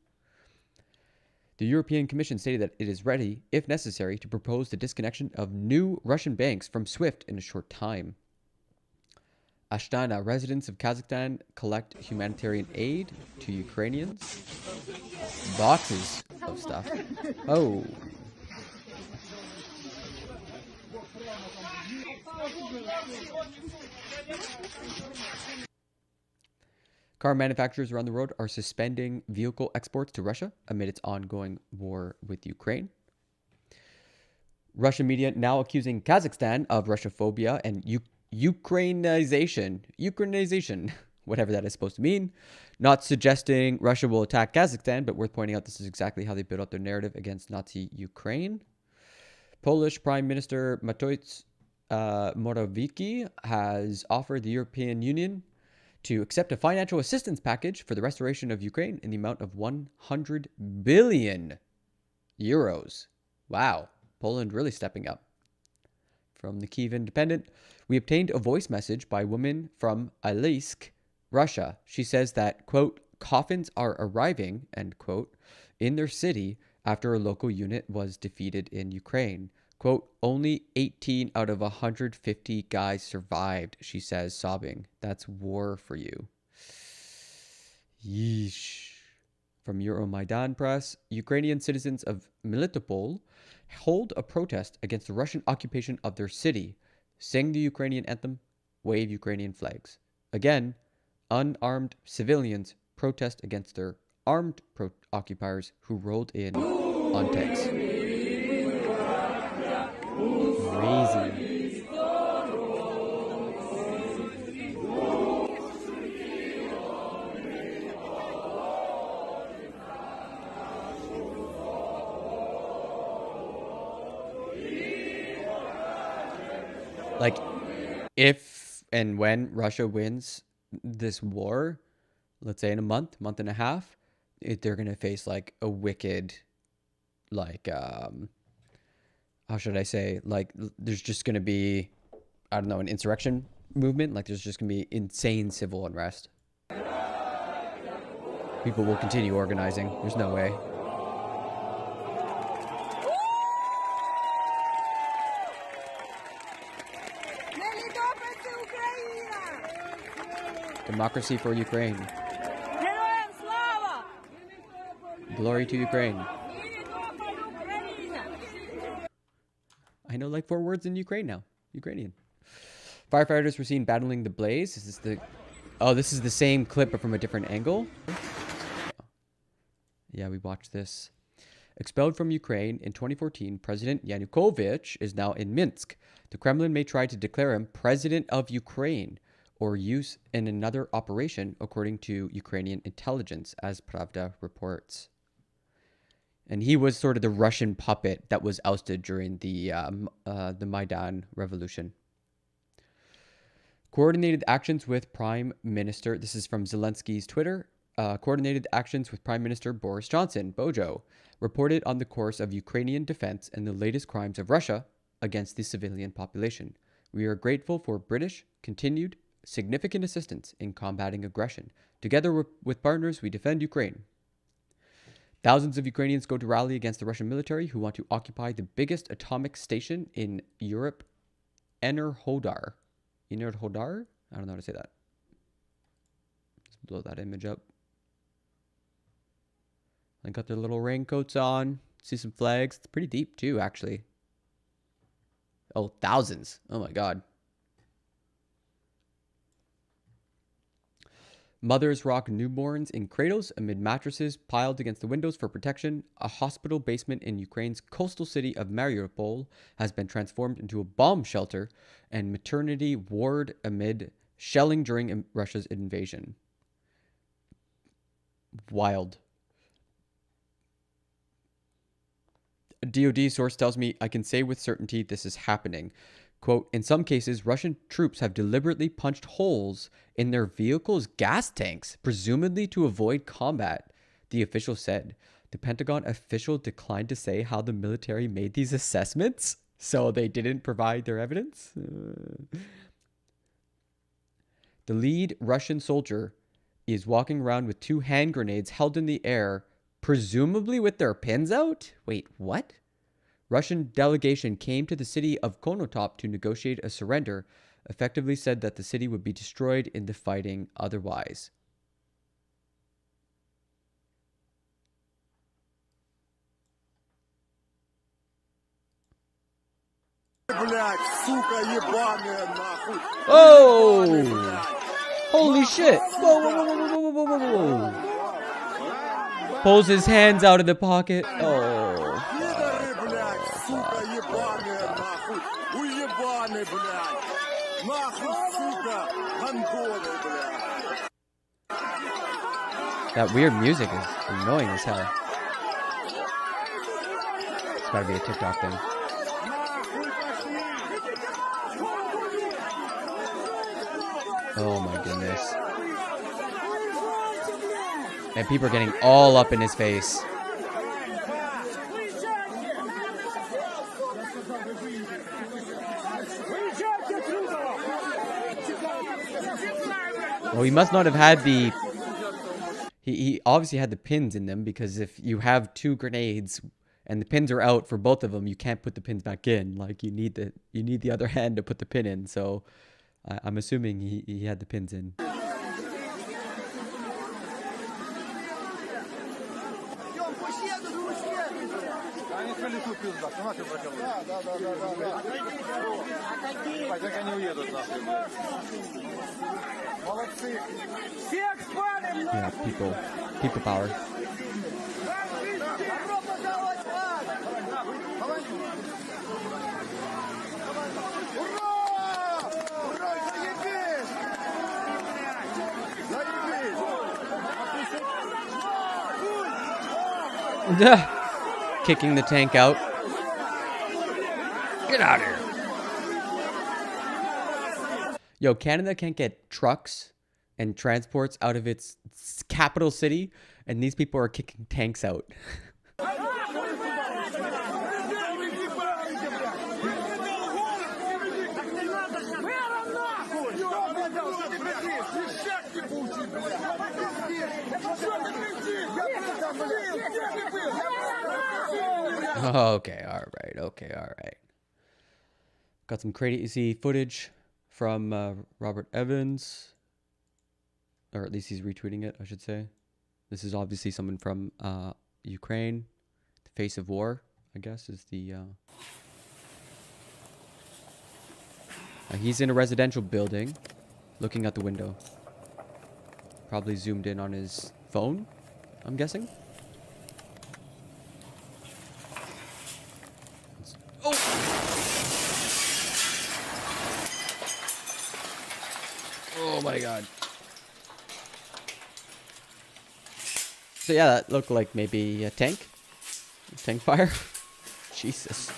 The European Commission stated that it is ready, if necessary, to propose the disconnection of new Russian banks from SWIFT in a short time. Astana, residents of Kazakhstan collect humanitarian aid to Ukrainians. Boxes of stuff. Oh. Car manufacturers around the world are suspending vehicle exports to Russia amid its ongoing war with Ukraine. Russian media now accusing Kazakhstan of Russophobia and Ukrainization, whatever that is supposed to mean. Not suggesting Russia will attack Kazakhstan, but worth pointing out this is exactly how they built up their narrative against Nazi Ukraine. Polish Prime Minister Mateusz Morawiecki has offered the European Union to accept a financial assistance package for the restoration of Ukraine in the amount of 100 billion euros. Wow, Poland really stepping up. From the Kyiv Independent, we obtained a voice message by a woman from Aleisk, Russia. She says that, quote, coffins are arriving, end quote, in their city after a local unit was defeated in Ukraine. Quote, only 18 out of 150 guys survived, she says, sobbing. That's war for you. Yeesh. From Euromaidan Press, Ukrainian citizens of Melitopol hold a protest against the Russian occupation of their city, sing the Ukrainian anthem, wave Ukrainian flags. Again, unarmed civilians protest against their armed occupiers who rolled in on tanks. Crazy. Like, if and when Russia wins this war, let's say in a month and a half, they're going to face like a wicked, like, how should I say, like, there's just going to be, I don't know, an insurrection movement. Like, there's just going to be insane civil unrest. People will continue organizing. There's no way. Democracy for Ukraine. Glory to Ukraine. I know like 4 words in Ukraine now. Ukrainian. Firefighters were seen battling the blaze. Is this the... Oh, this is the same clip but from a different angle? Yeah, we watched this. Expelled from Ukraine in 2014, President Yanukovych is now in Minsk. The Kremlin may try to declare him president of Ukraine or use in another operation, according to Ukrainian intelligence, as Pravda reports. And he was sort of the Russian puppet that was ousted during the Maidan revolution. Coordinated actions with Prime Minister, this is from Zelensky's Twitter, coordinated actions with Prime Minister Boris Johnson, Bojo, reported on the course of Ukrainian defense and the latest crimes of Russia against the civilian population. We are grateful for British continued significant assistance in combating aggression. Together with partners, we defend Ukraine. Thousands of Ukrainians go to rally against the Russian military who want to occupy the biggest atomic station in Europe, Enerhodar. Enerhodar? I don't know how to say that. Let's blow that image up. They got their little raincoats on. See some flags. It's pretty deep too, actually. Oh, thousands. Oh my God. Mothers rock newborns in cradles amid mattresses piled against the windows for protection. A hospital basement in Ukraine's coastal city of Mariupol has been transformed into a bomb shelter and maternity ward amid shelling during Russia's invasion. Wild. A DoD source tells me I can say with certainty this is happening. Quote, in some cases, Russian troops have deliberately punched holes in their vehicles' gas tanks, presumably to avoid combat, the official said. The Pentagon official declined to say how the military made these assessments, so they didn't provide their evidence. The lead Russian soldier is walking around with 2 hand grenades held in the air, presumably with their pins out? Wait, what? Russian delegation came to the city of Konotop to negotiate a surrender, effectively said that the city would be destroyed in the fighting otherwise. Oh! Holy shit! Whoa, whoa, whoa, whoa, whoa, whoa, whoa, whoa. Pulls his hands out of the pocket. Oh. That weird music is annoying as hell. It's gotta be a TikTok thing. Oh my goodness. And people are getting all up in his face. Well, he must not have had the... He obviously had the pins in them, because if you have 2 grenades and the pins are out for both of them, you can't put the pins back in. Like, you need the other hand to put the pin in. So I'm assuming he had the pins in. Yeah, people power. Kicking the tank out. Get out of here. Yo, Canada can't get trucks and transports out of its capital city, and these people are kicking tanks out. Okay, all right. Got some crazy footage from Robert Evans. Or at least he's retweeting it, I should say. This is obviously someone from Ukraine. The face of war, I guess, is the... he's in a residential building, looking out the window. Probably zoomed in on his phone, I'm guessing. Oh! Oh my god. So yeah, that looked like maybe a tank. Tank fire. Jesus.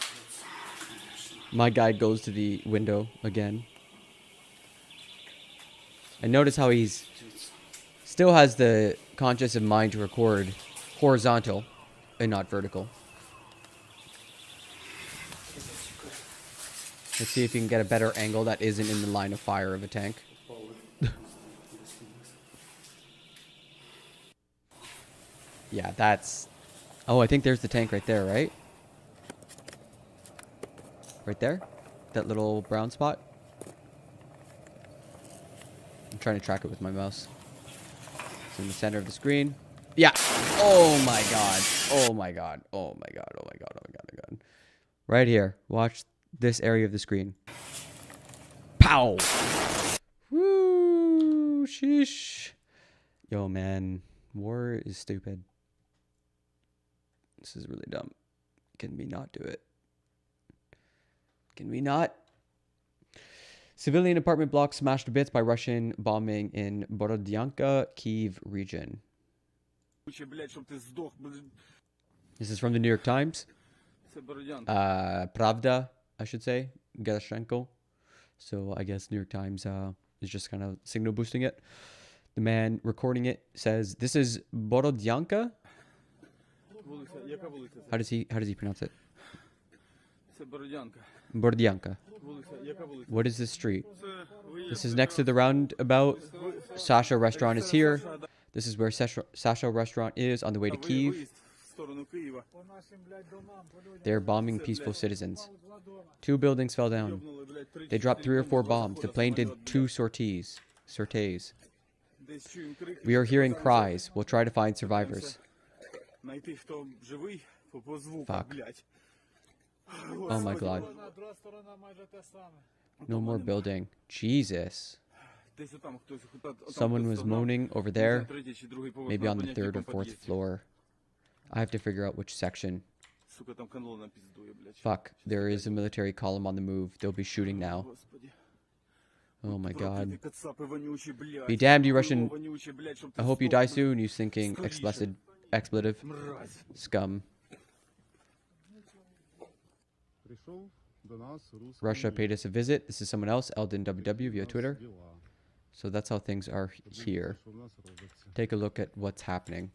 My guy goes to the window again. And notice how he's still has the conscious of mind to record horizontal and not vertical. Let's see if you can get a better angle that isn't in the line of fire of a tank. Yeah, that's... Oh, I think there's the tank right there, right? Right there? That little brown spot? I'm trying to track it with my mouse. It's in the center of the screen. Yeah! Oh my god. Oh my god. Oh my god. Oh my god. Oh my god. Oh my god. Right here. Watch this area of the screen. Pow! Woo! Sheesh. Yo, man. War is stupid. This is really dumb. Can we not do it? Can we not? Civilian apartment block smashed to bits by Russian bombing in Borodyanka, Kyiv region. This is from the New York Times. Pravda, I should say. Gerashenko. So I guess New York Times is just kind of signal boosting it. The man recording it says, "This is Borodyanka." How does he pronounce it? Borodyanka. What is this street? This is next to the roundabout. Sasha restaurant is here. This is where Sasha restaurant is on the way to Kyiv. They're bombing peaceful citizens. 2 buildings fell down. They dropped 3 or 4 bombs. The plane did 2 sorties. We are hearing cries. We'll try to find survivors. Fuck. Oh my god. No more building. Jesus. Someone was moaning over there. Maybe on the 3rd or 4th floor. I have to figure out which section. Fuck. There is a military column on the move. They'll be shooting now. Oh my god. Be damned, you Russian. I hope you die soon, you stinking expletive scum. Russia paid us a visit. This is someone else, Eldon WW via Twitter. So that's how things are here. Take a look at what's happening.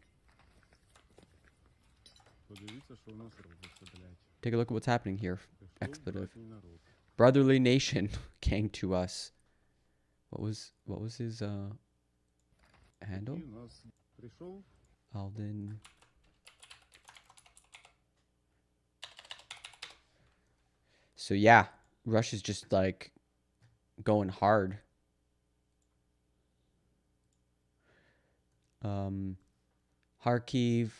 Take a look at what's happening here. Expletive. Brotherly nation came to us. What was his handle? Alden. So yeah, Russia's just like going hard. Kharkiv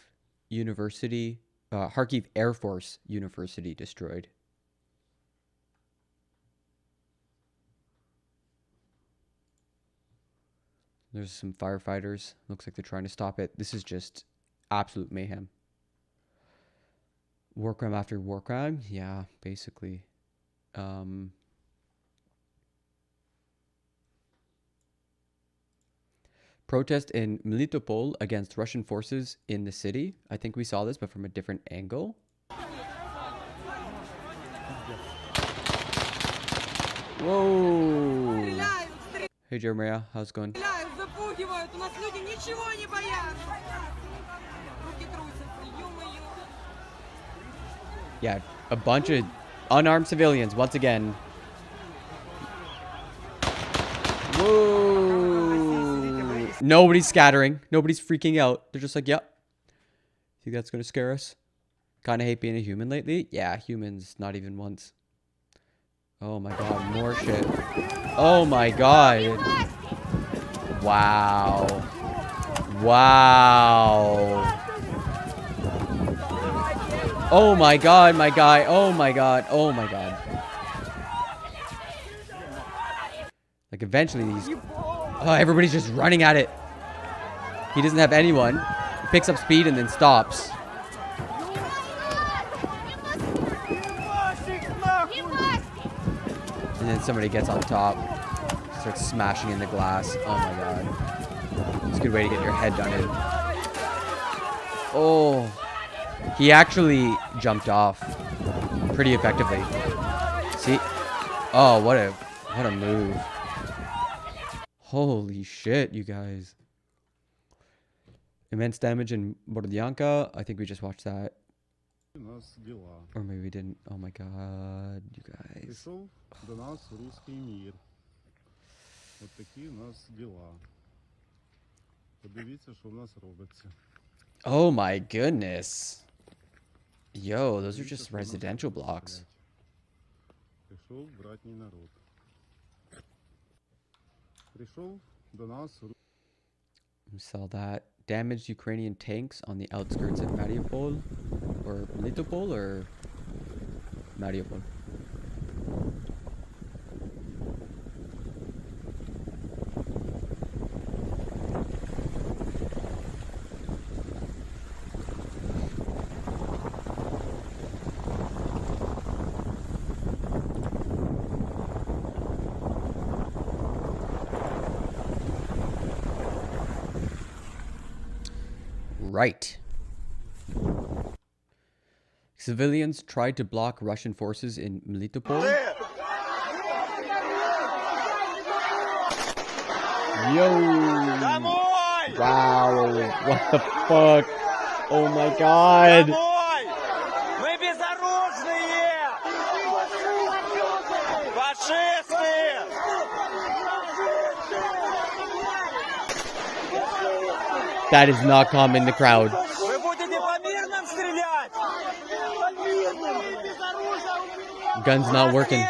University, Kharkiv Air Force University destroyed. There's some firefighters. Looks like they're trying to stop it. This is just absolute mayhem. War crime after war crime? Yeah, basically. Protest in Melitopol against Russian forces in the city. I think we saw this, but from a different angle. Whoa! Hey Jeremiah, how's it going? Yeah, a bunch of unarmed civilians once again. Whoa! Nobody's scattering. Nobody's freaking out. They're just like, yep. Think that's gonna scare us? Kind of hate being a human lately. Yeah, humans, not even once. Oh my god, more shit. Oh my god. Wow. Wow. Oh my god, my guy. Oh my god. Oh my god. Like eventually these... Oh, everybody's just running at it. He doesn't have anyone. He picks up speed and then stops. And then somebody gets on top. Starts smashing in the glass. Oh my god. It's a good way to get your head done in. Oh. He actually jumped off pretty effectively. See? Oh, what a move. Holy shit, you guys. Immense damage in Borodianka. I think we just watched that. Or maybe we didn't. Oh my god, you guys. Oh my goodness. Yo, those are just residential blocks. We saw that. Damaged Ukrainian tanks on the outskirts of Mariupol. Or Melitopol or Mariupol. Right. Civilians tried to block Russian forces in Melitopol. Yo! Wow! What the fuck? Oh my god! That is not calm in the crowd. Gun's not working.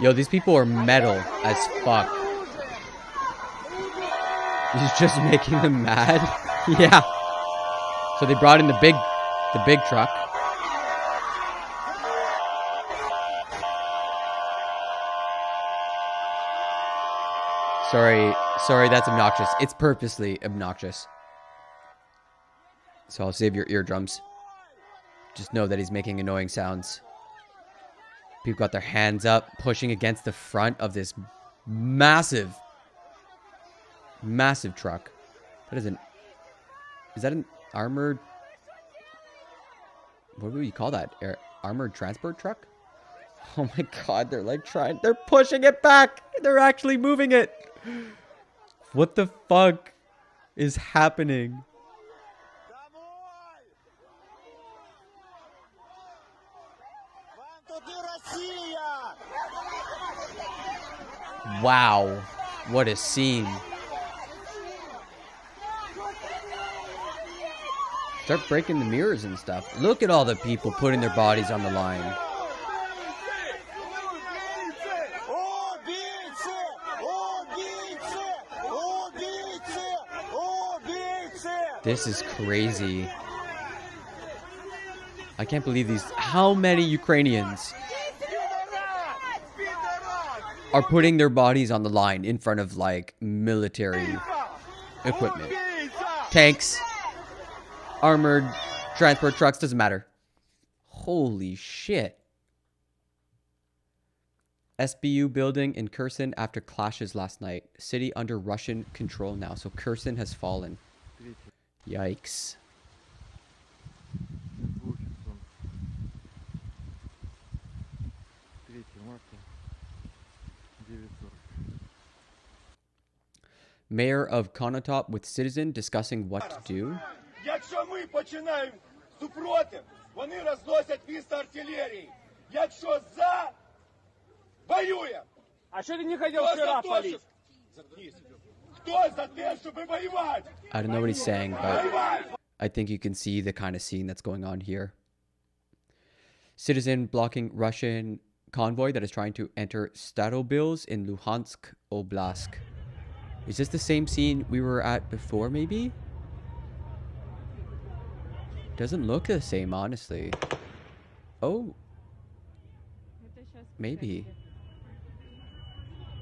Yo, these people are metal as fuck. He's just making them mad. Yeah. So they brought in the big truck. Sorry, that's obnoxious. It's purposely obnoxious. So I'll save your eardrums. Just know that he's making annoying sounds. People got their hands up, pushing against the front of this massive truck. Is that an armored... What would you call that? Armored transport truck? Oh my god, they're pushing it back! They're actually moving it! What the fuck is happening? Wow, what a scene. Start breaking the mirrors and stuff. Look at all the people putting their bodies on the line. This is crazy. I can't believe these. How many Ukrainians are putting their bodies on the line in front of, like, military equipment? Tanks, armored transport trucks, doesn't matter. Holy shit. SBU building in Kherson after clashes last night. City under Russian control now. So Kherson has fallen. Yikes. Mayor of Konotop with citizen discussing what to do. Якщо ми починаємо супротив, вони розносять місто артилерії. Якщо за, воюємо. А що ти не хотів вчора палити? Хто за те, щоб воювати? I don't know what he's saying, but I think you can see the kind of scene that's going on here. Citizen blocking Russian convoy that is trying to enter Starobilsk in Luhansk Oblast. Is this the same scene we were at before, maybe? Doesn't look the same, honestly. Oh. Maybe.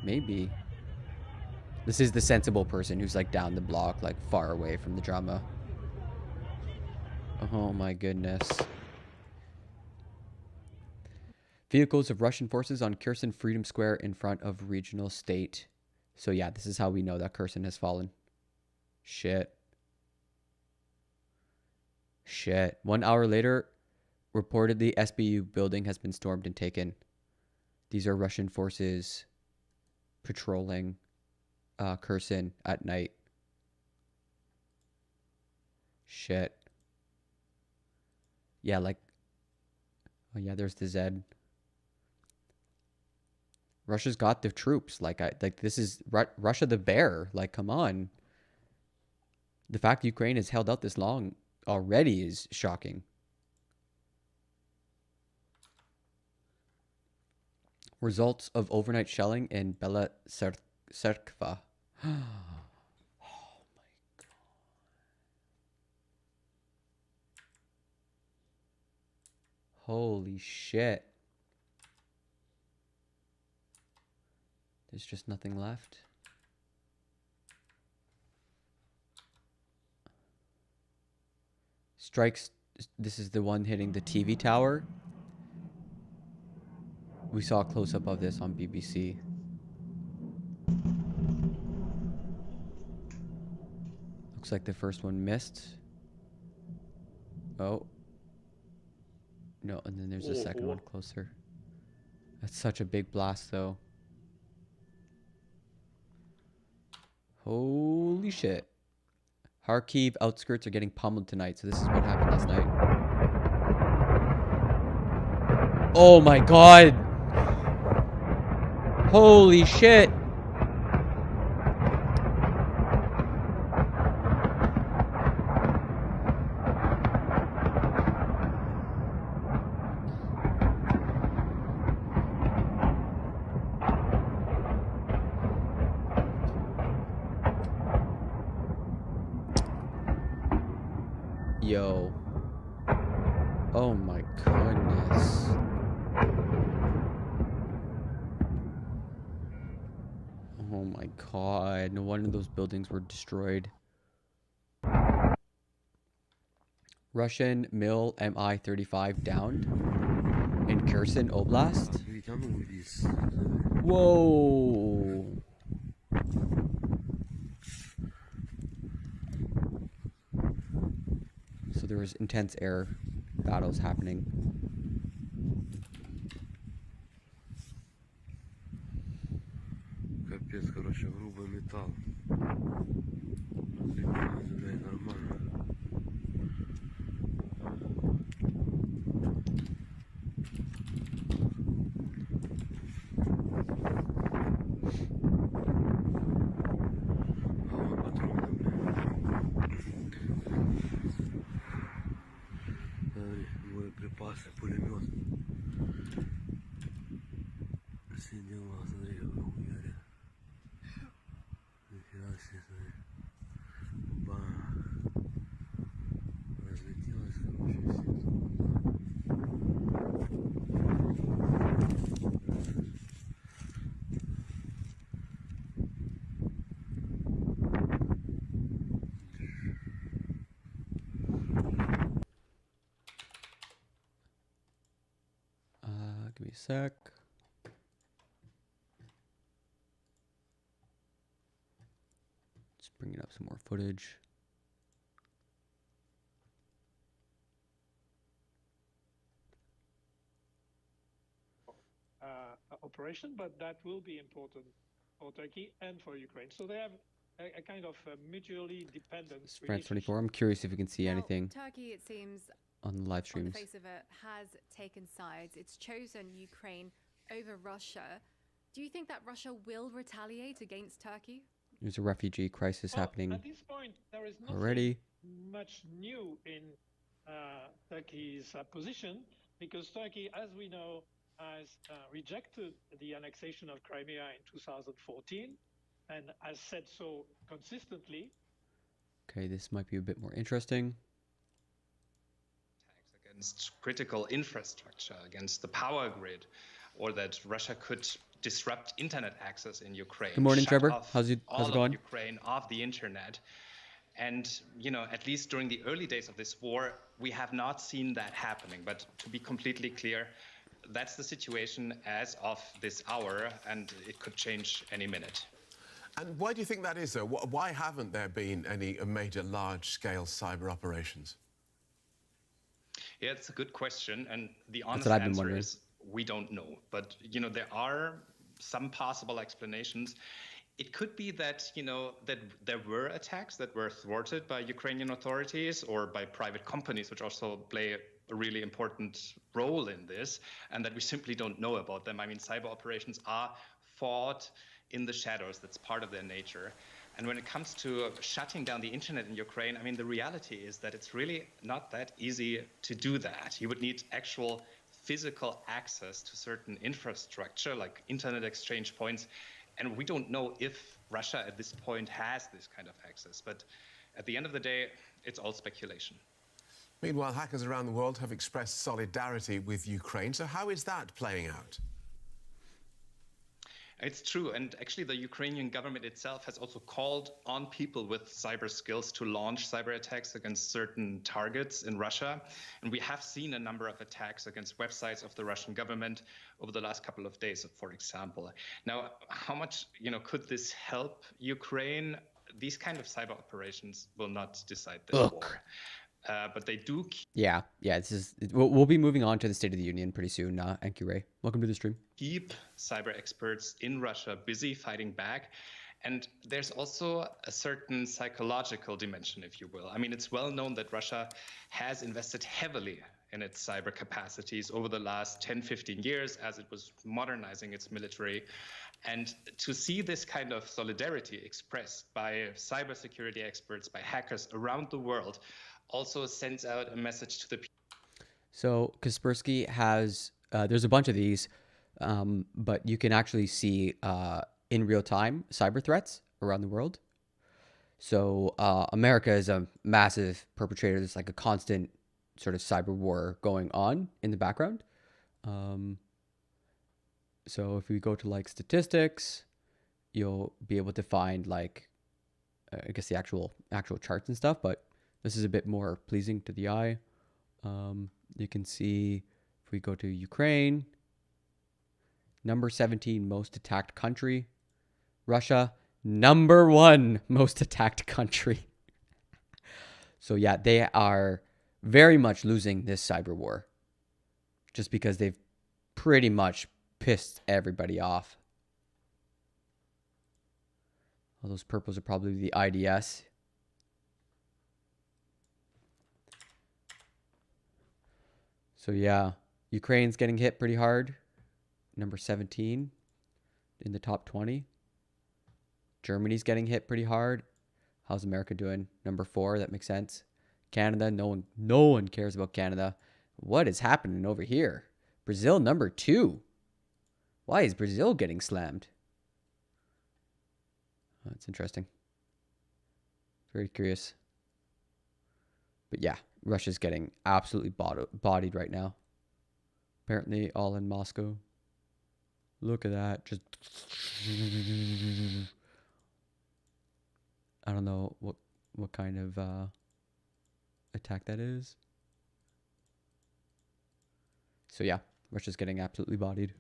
Maybe. This is the sensible person who's like down the block, like far away from the drama. Oh my goodness. Vehicles of Russian forces on Kherson Freedom Square in front of regional state. So yeah, this is how we know that Kherson has fallen. Shit. Shit. 1 hour later, reportedly SBU building has been stormed and taken. These are Russian forces patrolling Kherson at night. Shit. Yeah, like... Oh yeah, there's the Zed. Russia's got the troops. Like this is Russia the bear. Like, come on. The fact Ukraine has held out this long already is shocking. Results of overnight shelling in Bela Cerkva. Oh my god. Holy shit. There's just nothing left. Strikes. This is the one hitting the TV tower. We saw a close-up of this on BBC. Looks like the first one missed. Oh. No, and then there's a second one closer. That's such a big blast, though. Holy shit. Kharkiv outskirts are getting pummeled tonight, so this is what happened last night. Oh my god! Holy shit! Yo. Oh my goodness. Oh my god. No wonder those buildings were destroyed. Russian Mil Mi-35 downed in Kherson Oblast. Whoa. So there was intense air battles happening. Капец, короче, грубый металл. Нормально. Боеприпасы, пулемет. Все дела, смотри, как хуярит. Нифига себе, смотри. Бах. Разлетелось, короче, все. Give me a sec. Just bringing up some more footage. Operation, but that will be important for Turkey and for Ukraine. So they have a kind of mutually dependent. France 24. I'm curious if you can see anything. Turkey, it seems, on the live streams. On the face of it, has taken sides. It's chosen Ukraine over Russia. Do you think that Russia will retaliate against Turkey? There's a refugee crisis happening at this point, there is nothing already. Much new in Turkey's position. because Turkey, as we know, has rejected the annexation of Crimea in 2014 and has said so consistently. Okay, this might be a bit more interesting. Against critical infrastructure, against the power grid, or that Russia could disrupt internet access in Ukraine. Good morning, Trevor. How's it going? Ukraine off the internet. And, at least during the early days of this war, we have not seen that happening. But to be completely clear, that's the situation as of this hour, and it could change any minute. And why do you think that is, though? Why haven't there been any major large-scale cyber operations? Yeah, it's a good question, and the honest answer is we don't know. But, there are some possible explanations. It could be that, that there were attacks that were thwarted by Ukrainian authorities or by private companies, which also play a really important role in this, and that we simply don't know about them. I mean, cyber operations are fought in the shadows. That's part of their nature. And when it comes to shutting down the internet in Ukraine, I mean, the reality is that it's really not that easy to do that. You would need actual physical access to certain infrastructure, like internet exchange points. And we don't know if Russia at this point has this kind of access. But at the end of the day, it's all speculation. Meanwhile, hackers around the world have expressed solidarity with Ukraine. So how is that playing out? It's true, and actually the Ukrainian government itself has also called on people with cyber skills to launch cyber attacks against certain targets in Russia. And we have seen a number of attacks against websites of the Russian government over the last couple of days, for example. Now, how much, could this help Ukraine? These kind of cyber operations will not decide this war. But they do. Yeah. This is. We'll be moving on to the State of the Union pretty soon. Thank you, Ray. Welcome to the stream. Keep cyber experts in Russia busy fighting back, and there's also a certain psychological dimension, if you will. I mean, it's well known that Russia has invested heavily in its cyber capacities over the last 10, 15 years as it was modernizing its military. And to see this kind of solidarity expressed by cybersecurity experts, by hackers around the world, also sends out a message to the people. So Kaspersky has, there's a bunch of these, but you can actually see in real time cyber threats around the world. So America is a massive perpetrator. There's like a constant sort of cyber war going on in the background. So if we go to like statistics, you'll be able to find like, I guess the actual charts and stuff, but this is a bit more pleasing to the eye. You can see if we go to Ukraine, number 17 most attacked country. Russia, number 1 most attacked country. So yeah, they are very much losing this cyber war just because they've pretty much pissed everybody off. All those purples are probably the IDS. So yeah, Ukraine's getting hit pretty hard. Number 17 in the top 20. Germany's getting hit pretty hard. How's America doing? Number 4, that makes sense. Canada, no one cares about Canada. What is happening over here? Brazil, number 2. Why is Brazil getting slammed? Oh, that's interesting. Very curious. But yeah, Russia's getting absolutely bodied right now. Apparently all in Moscow. Look at that. Just I don't know what kind of attack that is. So yeah, Russia's getting absolutely bodied.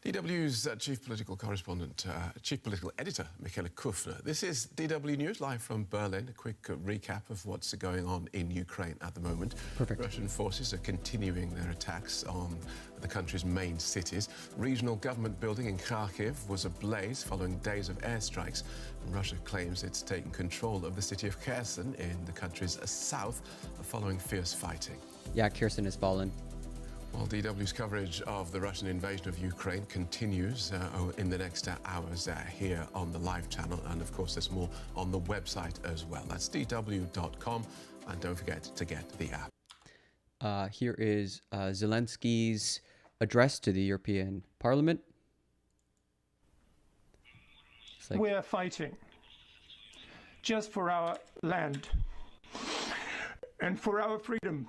DW's chief political correspondent, chief political editor, Michaela Kufner. This is DW News, live from Berlin. A quick recap of what's going on in Ukraine at the moment. Perfect. Russian forces are continuing their attacks on the country's main cities. Regional government building in Kharkiv was ablaze following days of airstrikes. Russia claims it's taken control of the city of Kherson in the country's south following fierce fighting. Yeah, Kherson has fallen. Well, DW's coverage of the Russian invasion of Ukraine continues in the next hours here on the live channel. And of course, there's more on the website as well. That's dw.com. And don't forget to get the app. Here is Zelensky's address to the European Parliament. We are fighting just for our land and for our freedom.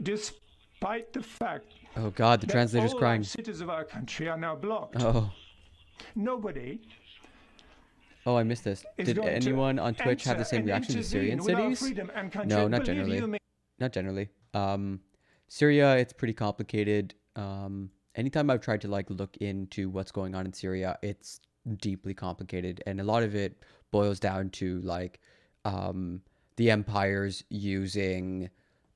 Despite the fact oh God, the translator's all crying. Cities of our country are now blocked. Oh. Nobody. Oh, I missed this. Did anyone on Twitch have the same reaction to Syrian cities? No, not generally. Not generally. Syria, it's pretty complicated. Anytime I've tried to like look into what's going on in Syria, it's deeply complicated, and a lot of it boils down to like the empires using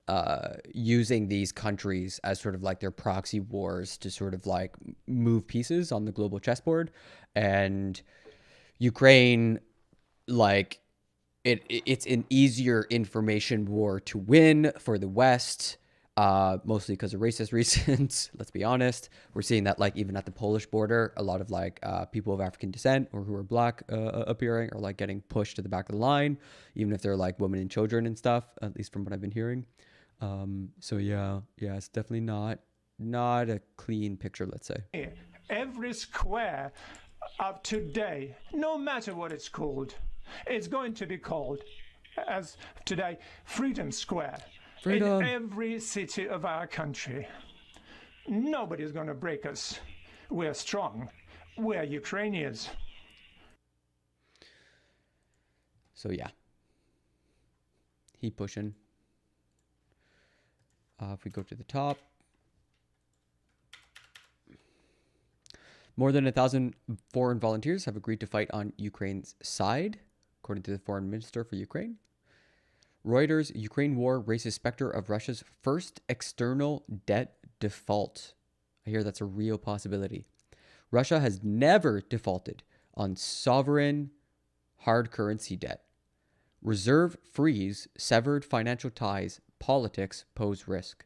these countries as sort of like their proxy wars to sort of like move pieces on the global chessboard. And Ukraine, like it's an easier information war to win for the West, mostly because of racist reasons. Let's be honest. We're seeing that like even at the Polish border, a lot of like people of African descent or who are black appearing are like getting pushed to the back of the line, even if they're like women and children and stuff, at least from what I've been hearing. So yeah, it's definitely not a clean picture, let's say. Every square of today, no matter what it's called, it's going to be called, as today, Freedom Square. Freedom. In every city of our country. Nobody's going to break us. We're strong. We're Ukrainians. So yeah. He pushing. If we go to the top. More than 1,000 foreign volunteers have agreed to fight on Ukraine's side, according to the foreign minister for Ukraine. Reuters, Ukraine war raises specter of Russia's first external debt default. I hear that's a real possibility. Russia has never defaulted on sovereign hard currency debt. Reserve freeze, severed financial ties, politics pose risk.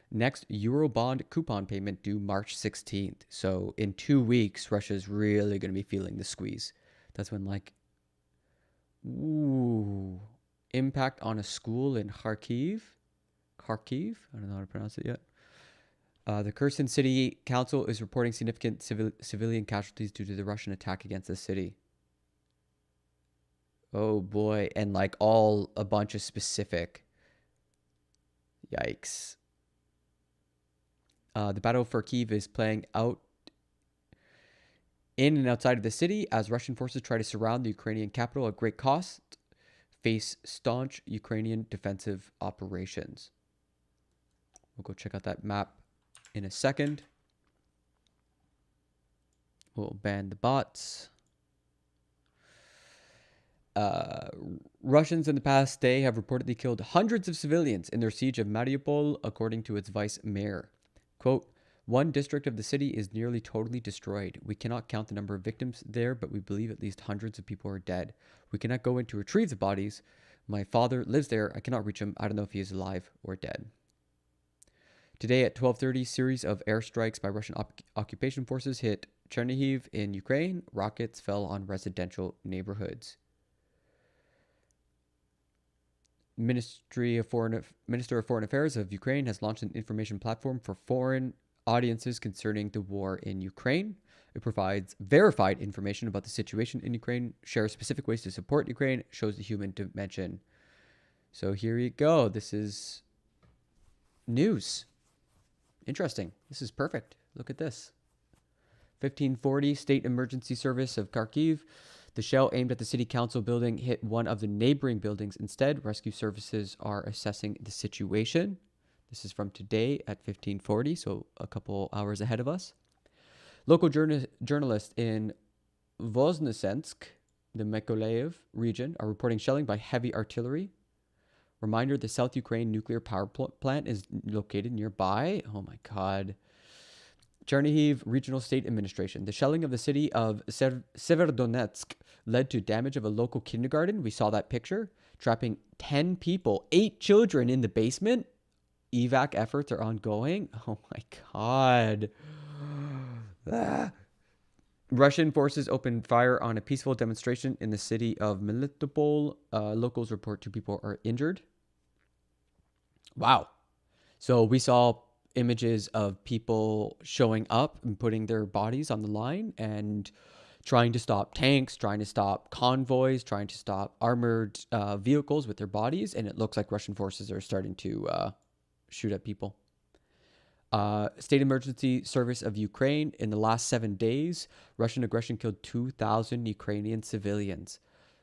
Next Eurobond coupon payment due March 16th. So in 2 weeks, Russia's really going to be feeling the squeeze. That's when like, ooh, impact on a school in Kharkiv. I don't know how to pronounce it yet. The Kherson City Council is reporting significant civilian casualties due to the Russian attack against the city. Oh boy. And like all a bunch of specific. Yikes. The battle for Kyiv is playing out in and outside of the city as Russian forces try to surround the Ukrainian capital at great cost, face staunch Ukrainian defensive operations. We'll go check out that map in a second. We'll ban the bots. Russians in the past day have reportedly killed hundreds of civilians in their siege of Mariupol, according to its vice mayor. Quote, one district of the city is nearly totally destroyed. We cannot count the number of victims there, but we believe at least hundreds of people are dead. We cannot go in to retrieve the bodies. My father lives there. I cannot reach him. I don't know if he is alive or dead. Today at 12:30, series of airstrikes by Russian occupation forces hit Chernihiv in Ukraine. Rockets fell on residential neighborhoods. Minister of Foreign Affairs of Ukraine has launched an information platform for foreign audiences concerning the war in Ukraine. It provides verified information about the situation in Ukraine, shares specific ways to support Ukraine, shows the human dimension. So here you go. This is news. Interesting. This is perfect. Look at this. 1540, State Emergency Service of Kharkiv. The shell aimed at the city council building hit one of the neighboring buildings instead. Rescue services are assessing the situation. This is from today at 1540, so a couple hours ahead of us. Local journalists in Voznesensk, the Mykolaiv region, are reporting shelling by heavy artillery. Reminder, the South Ukraine nuclear power plant is located nearby. Oh my God. Chernihiv Regional State Administration. The shelling of the city of Severodonetsk led to damage of a local kindergarten. We saw that picture. Trapping 10 people, 8 children in the basement. evac efforts are ongoing. Oh my god. Russian forces opened fire on a peaceful demonstration in the city of Melitopol. Locals report 2 people are injured. Wow. So we saw images of people showing up and putting their bodies on the line and trying to stop tanks, trying to stop convoys, trying to stop armored vehicles with their bodies. And it looks like Russian forces are starting to shoot at people. State Emergency Service of Ukraine. In the last 7 days, Russian aggression killed 2,000 Ukrainian civilians.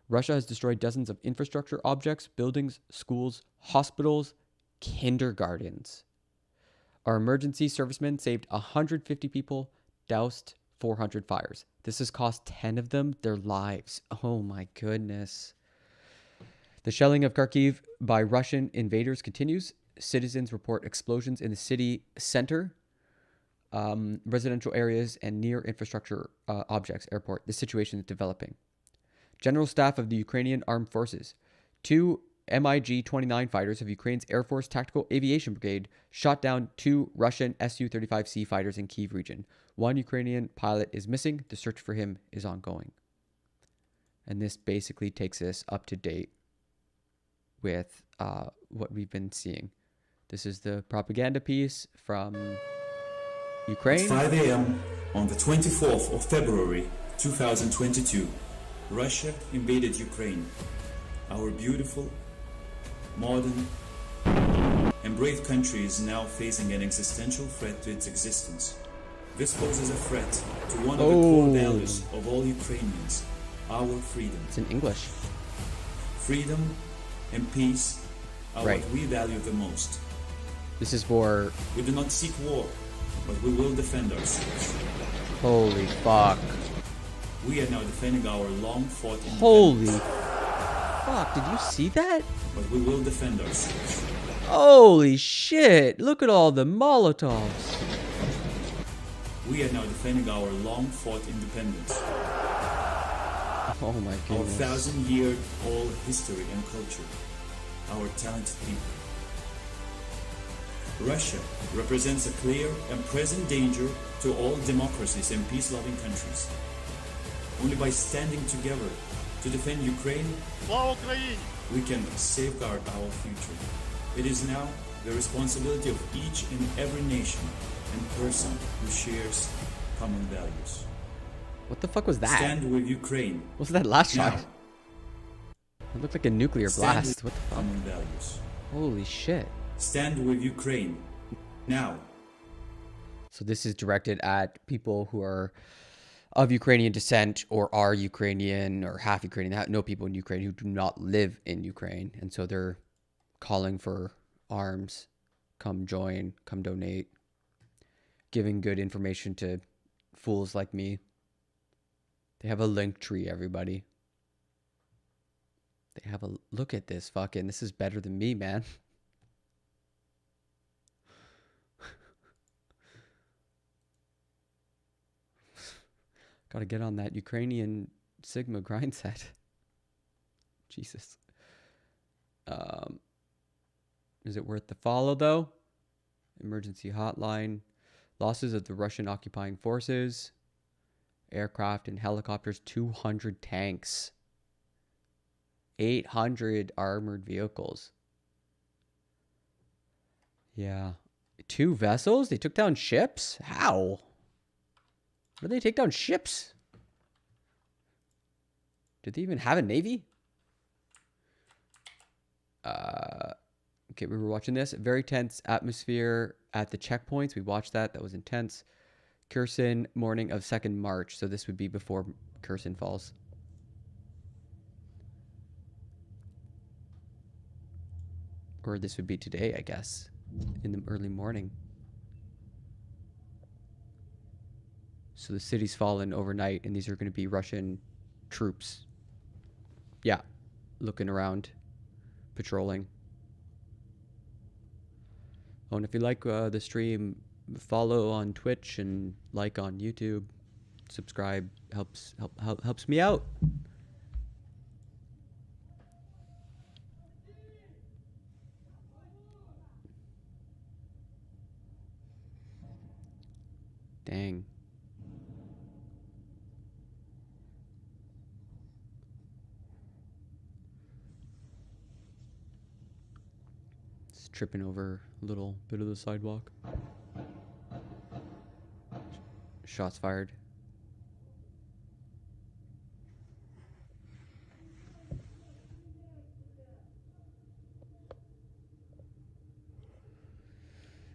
Russia has destroyed dozens of infrastructure objects, buildings, schools, hospitals, kindergartens. Our emergency servicemen saved 150 people, doused 400 fires. This has cost 10 of them their lives. Oh my goodness. The shelling of Kharkiv by Russian invaders continues. Citizens report explosions in the city center, residential areas, and near infrastructure objects, airport. The situation is developing. General Staff of the Ukrainian Armed Forces. 2 MiG-29 fighters of Ukraine's Air Force Tactical Aviation Brigade shot down 2 Russian Su-35C fighters in Kyiv region. 1 Ukrainian pilot is missing. The search for him is ongoing. And this basically takes us up to date with what we've been seeing. This is the propaganda piece from Ukraine. At 5 a.m. on the 24th of February 2022, Russia invaded Ukraine. Our beautiful, modern, and brave country is now facing an existential threat to its existence. This poses a threat to one of the core values of all Ukrainians, our freedom. It's in English. Freedom and peace are what we value the most. This is for... We do not seek war, but we will defend ourselves. Holy fuck. We are now defending our long-fought independence. Holy fuck, did you see that? But we will defend ourselves. Holy shit, look at all the Molotovs. We are now defending our long-fought independence. Oh my goodness. Our 1,000-year-old history and culture. Our talented people. Russia represents a clear and present danger to all democracies and peace-loving countries. Only by standing together to defend Ukraine, we can safeguard our future. It is now the responsibility of each and every nation and person who shares common values. What the fuck was that? Stand with Ukraine. What was that last shot? Now. It looked like a nuclear blast. What the fuck? Common values. Holy shit. Stand with Ukraine. Now. So this is directed at people who are of Ukrainian descent or are Ukrainian or half Ukrainian. Know people in Ukraine who do not live in Ukraine. And so they're calling for arms. Come join. Come donate. Giving good information to fools like me. They have a link tree, everybody. They have a look at this fucking. This is better than me, man. Gotta get on that Ukrainian Sigma grind set. Jesus. Is it worth the follow, though? Emergency hotline. Losses of the Russian occupying forces. Aircraft and helicopters. 200 tanks. 800 armored vehicles. Yeah. 2 vessels? They took down ships? How? How do they take down ships? Did they even have a navy? Okay, we were watching this. Very tense atmosphere at the checkpoints. We watched that. That was intense. Kherson, morning of 2nd March. So this would be before Kherson falls. Or this would be today, I guess. In the early morning. So the city's fallen overnight, and these are going to be Russian troops. Yeah, looking around, patrolling. Oh, and if you like the stream, follow on Twitch and like on YouTube. Subscribe helps me out. Dang. It's tripping over a little bit of the sidewalk. Shots fired.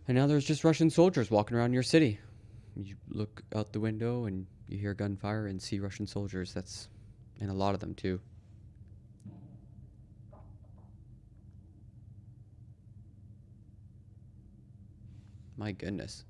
And now there's just Russian soldiers walking around your city. You look out the window and you hear gunfire and see Russian soldiers. And a lot of them too. My goodness.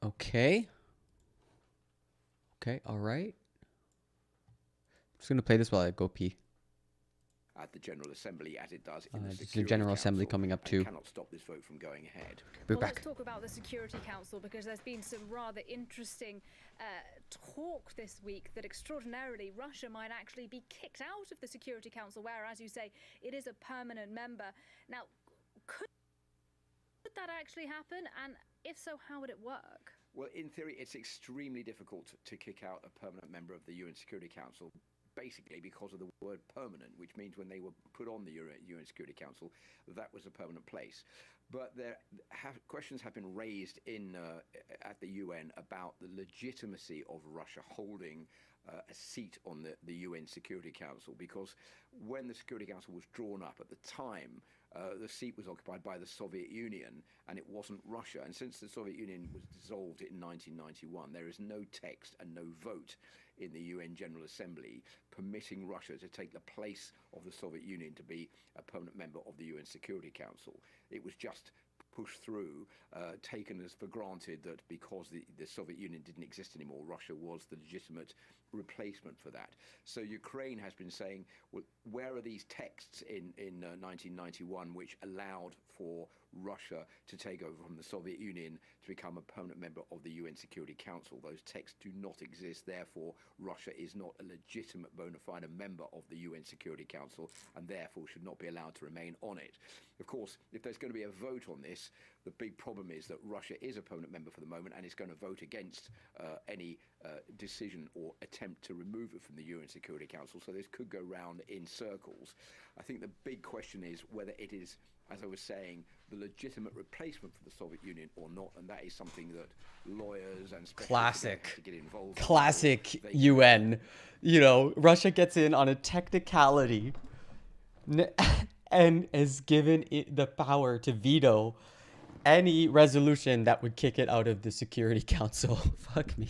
Okay. Okay, all right. I'm just going to play this while I go pee. At the General Assembly, as it does in the There's Security the General Council, Assembly coming up too. Cannot stop this vote from going ahead. We're Well, back. let's talk about the Security Council, because there's been some rather interesting talk this week that extraordinarily Russia might actually be kicked out of the Security Council, where, as you say, it is a permanent member. Now, could that actually happen? And if so, how would it work? Well, in theory, it's extremely difficult to kick out a permanent member of the UN Security Council, basically because of the word permanent, which means when they were put on the UN Security Council, that was a permanent place. But questions have been raised at the UN about the legitimacy of Russia holding a seat on the UN Security Council, because when the Security Council was drawn up at the time, the seat was occupied by the Soviet Union, and it wasn't Russia. And since the Soviet Union was dissolved in 1991, there is no text and no vote in the UN General Assembly permitting Russia to take the place of the Soviet Union to be a permanent member of the UN Security Council. It was just pushed through, taken as for granted that because the Soviet Union didn't exist anymore, Russia was the legitimate replacement for that. So Ukraine has been saying, well, where are these texts in 1991 which allowed for Russia to take over from the Soviet Union to become a permanent member of the UN Security Council? Those texts do not exist. Therefore, Russia is not a legitimate bona fide member of the UN Security Council, and therefore should not be allowed to remain on it. Of course, if there's going to be a vote on this, the big problem is that Russia is a permanent member for the moment and is going to vote against any decision or attempt to remove it from the UN Security Council. So this could go round in circles. I think the big question is whether it is, as I was saying, the legitimate replacement for the Soviet Union or not, and that is something that lawyers and specialists have to get involved in. Classic UN. You know, Russia gets in on a technicality and is given the power to veto any resolution that would kick it out of the Security Council. Fuck me.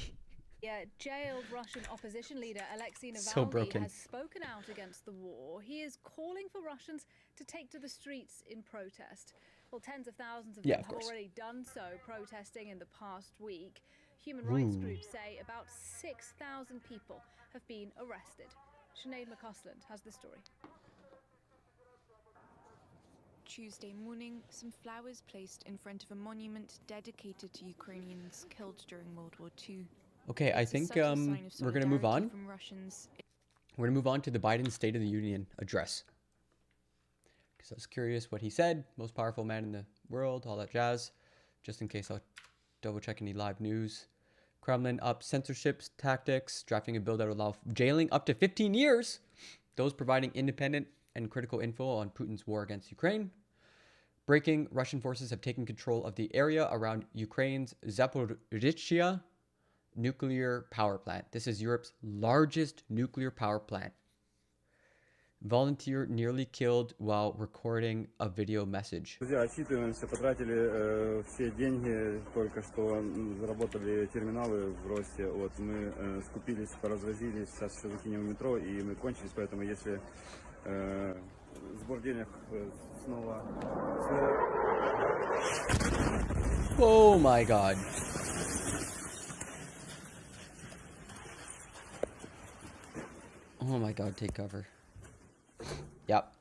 Yeah, jailed Russian opposition leader Alexei Navalny So broken. has spoken out against the war. He is calling for Russians to take to the streets in protest. Well, tens of thousands of them have already done so, protesting in the past week. Human rights groups say about 6,000 people have been arrested. Sinead McCausland has the story. Tuesday morning, some flowers placed in front of a monument dedicated to Ukrainians killed during World War II. Okay, I think we're going to move on. We're going to move on to the Biden State of the Union address. Because I was curious what he said. Most powerful man in the world, all that jazz. Just in case I'll double check any live news. Kremlin up censorship tactics, drafting a bill that will allow jailing up to 15 years. Those providing independent and critical info on Putin's war against Ukraine. Breaking, Russian forces have taken control of the area around Ukraine's Zaporizhzhia nuclear power plant. This is Europe's largest nuclear power plant. Volunteer nearly killed while recording a video message. Друзья, отчитываемся, потратили все деньги, только что заработали терминалы в росте. Вот мы скупились, поразвозились, сейчас все закинем в метро и мы кончились, поэтому если сбор денег снова. Oh my god. Oh my god, take cover. Yep.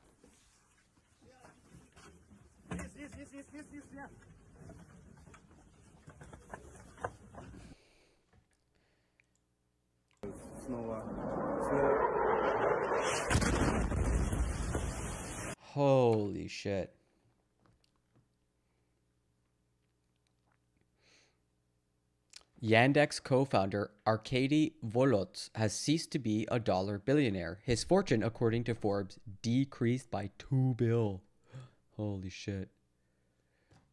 Holy shit. Yandex co-founder Arkady Volodts has ceased to be a dollar billionaire. His fortune, according to Forbes, decreased by $2 billion. Holy shit.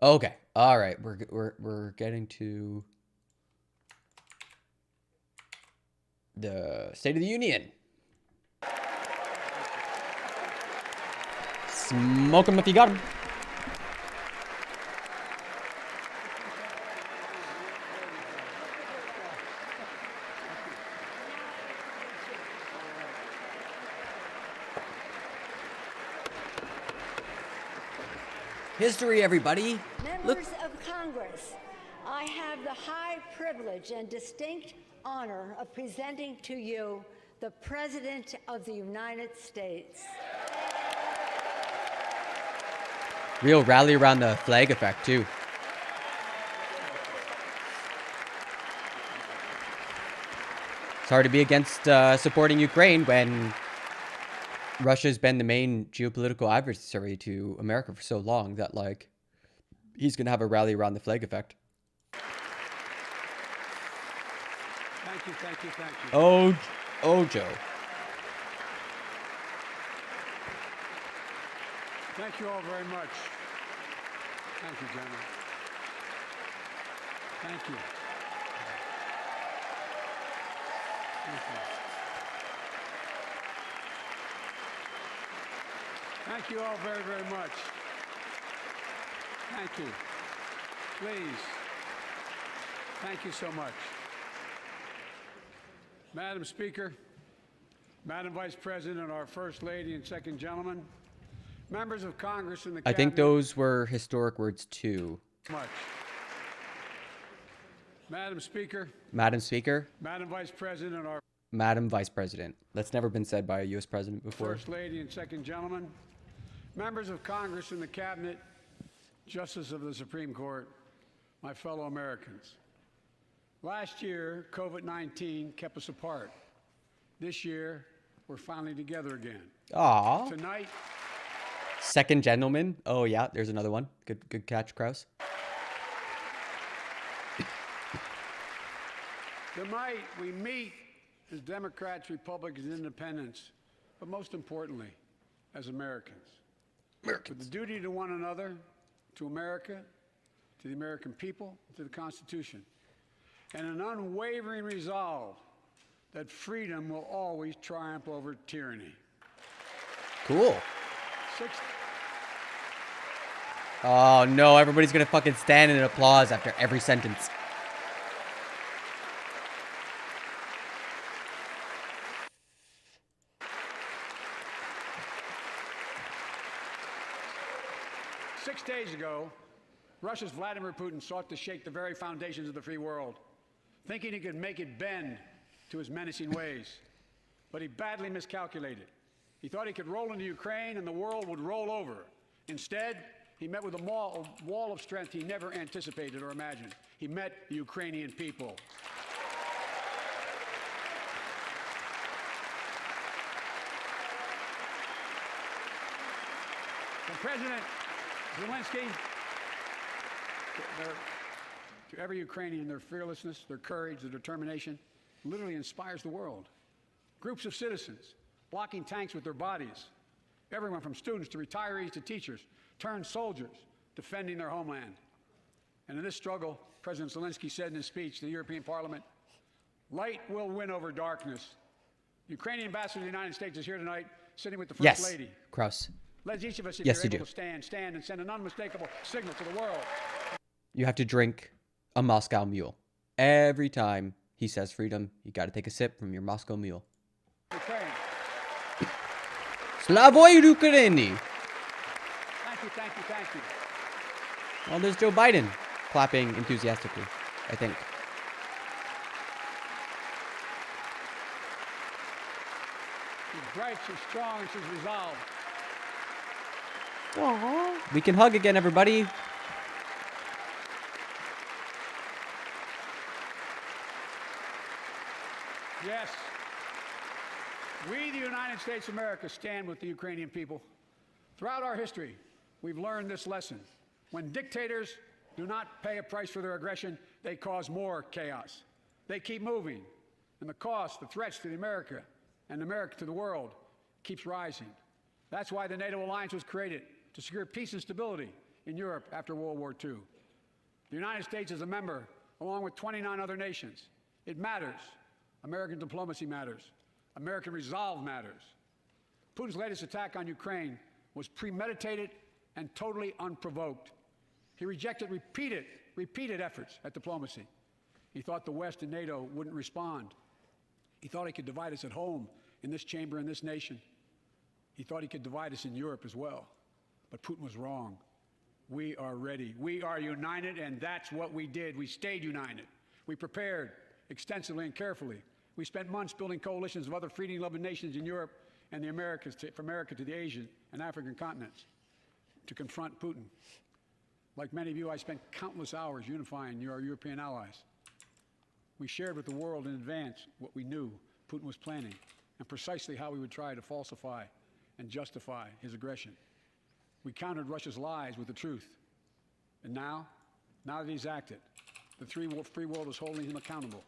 Okay, all right, we're getting to the State of the Union. Smoke 'em if you got 'em. History, everybody. Members of Congress, I have the high privilege and distinct honor of presenting to you the President of the United States. Real rally around the flag effect, too. It's hard to be against supporting Ukraine when Russia's been the main geopolitical adversary to America for so long that, like, he's going to have a rally around the flag effect. Thank you, thank you, thank you. Oh, Joe. Thank you all very much. Thank you, General. Thank you. Thank you. Thank you all very, very much. Thank you. Please. Thank you so much. Madam Speaker, Madam Vice President, our First Lady and Second Gentleman, members of Congress and the I think those were historic words, too. Much. Madam Speaker. Madam Speaker. Madam Vice President, our Madam Vice President. That's never been said by a U.S. president before. First Lady and Second Gentleman, members of Congress and the Cabinet, Justice of the Supreme Court, my fellow Americans. Last year, COVID-19 kept us apart. This year, we're finally together again. Aww. Tonight. Second gentleman. Oh yeah, there's another one. Good catch, Krause. Tonight, we meet as Democrats, Republicans, Independents, but most importantly, as Americans. With the duty to one another, to America, to the American people, to the Constitution, and an unwavering resolve that freedom will always triumph over tyranny. Cool. Oh no, everybody's gonna fucking stand and applause after every sentence. Six days ago, Russia's Vladimir Putin sought to shake the very foundations of the free world, thinking he could make it bend to his menacing ways. But he badly miscalculated. He thought he could roll into Ukraine and the world would roll over. Instead, he met with a wall of strength he never anticipated or imagined. He met the Ukrainian people. From President Zelenskyy to every Ukrainian, their fearlessness, their courage, their determination literally inspires the world. Groups of citizens blocking tanks with their bodies. Everyone from students to retirees to teachers turned soldiers defending their homeland. And in this struggle, President Zelenskyy said in his speech to the European Parliament, "Light will win over darkness." The Ukrainian ambassador to the United States is here tonight, sitting with the First Lady. Krause. Let each of us, if Yes, you're you able do. to stand and send an unmistakable signal to the world. You have to drink a Moscow Mule. Every time he says freedom, you gotta take a sip from your Moscow Mule. Ukraine. Slavoy Ukraini! Thank you, thank you, thank you. Well, there's Joe Biden clapping enthusiastically, I think. bright, she's strong, and she's resolved. Aww. We can hug again, everybody. Yes. We, the United States of America, stand with the Ukrainian people. Throughout our history, we've learned this lesson. When dictators do not pay a price for their aggression, they cause more chaos. They keep moving, and the cost, the threats to America and America to the world keeps rising. That's why the NATO alliance was created, to secure peace and stability in Europe after World War II. The United States is a member, along with 29 other nations. It matters. American diplomacy matters. American resolve matters. Putin's latest attack on Ukraine was premeditated and totally unprovoked. He rejected repeated efforts at diplomacy. He thought the West and NATO wouldn't respond. He thought he could divide us at home, in this chamber, in this nation. He thought he could divide us in Europe as well. But Putin was wrong. We are ready. We are united, and that's what we did. We stayed united. We prepared extensively and carefully. We spent months building coalitions of other freedom-loving nations in Europe and the Americas, from America to the Asian and African continents, to confront Putin. Like many of you, I spent countless hours unifying our European allies. We shared with the world in advance what we knew Putin was planning and precisely how he would try to falsify and justify his aggression. We countered Russia's lies with the truth. And now that he's acted, the free world is holding him accountable,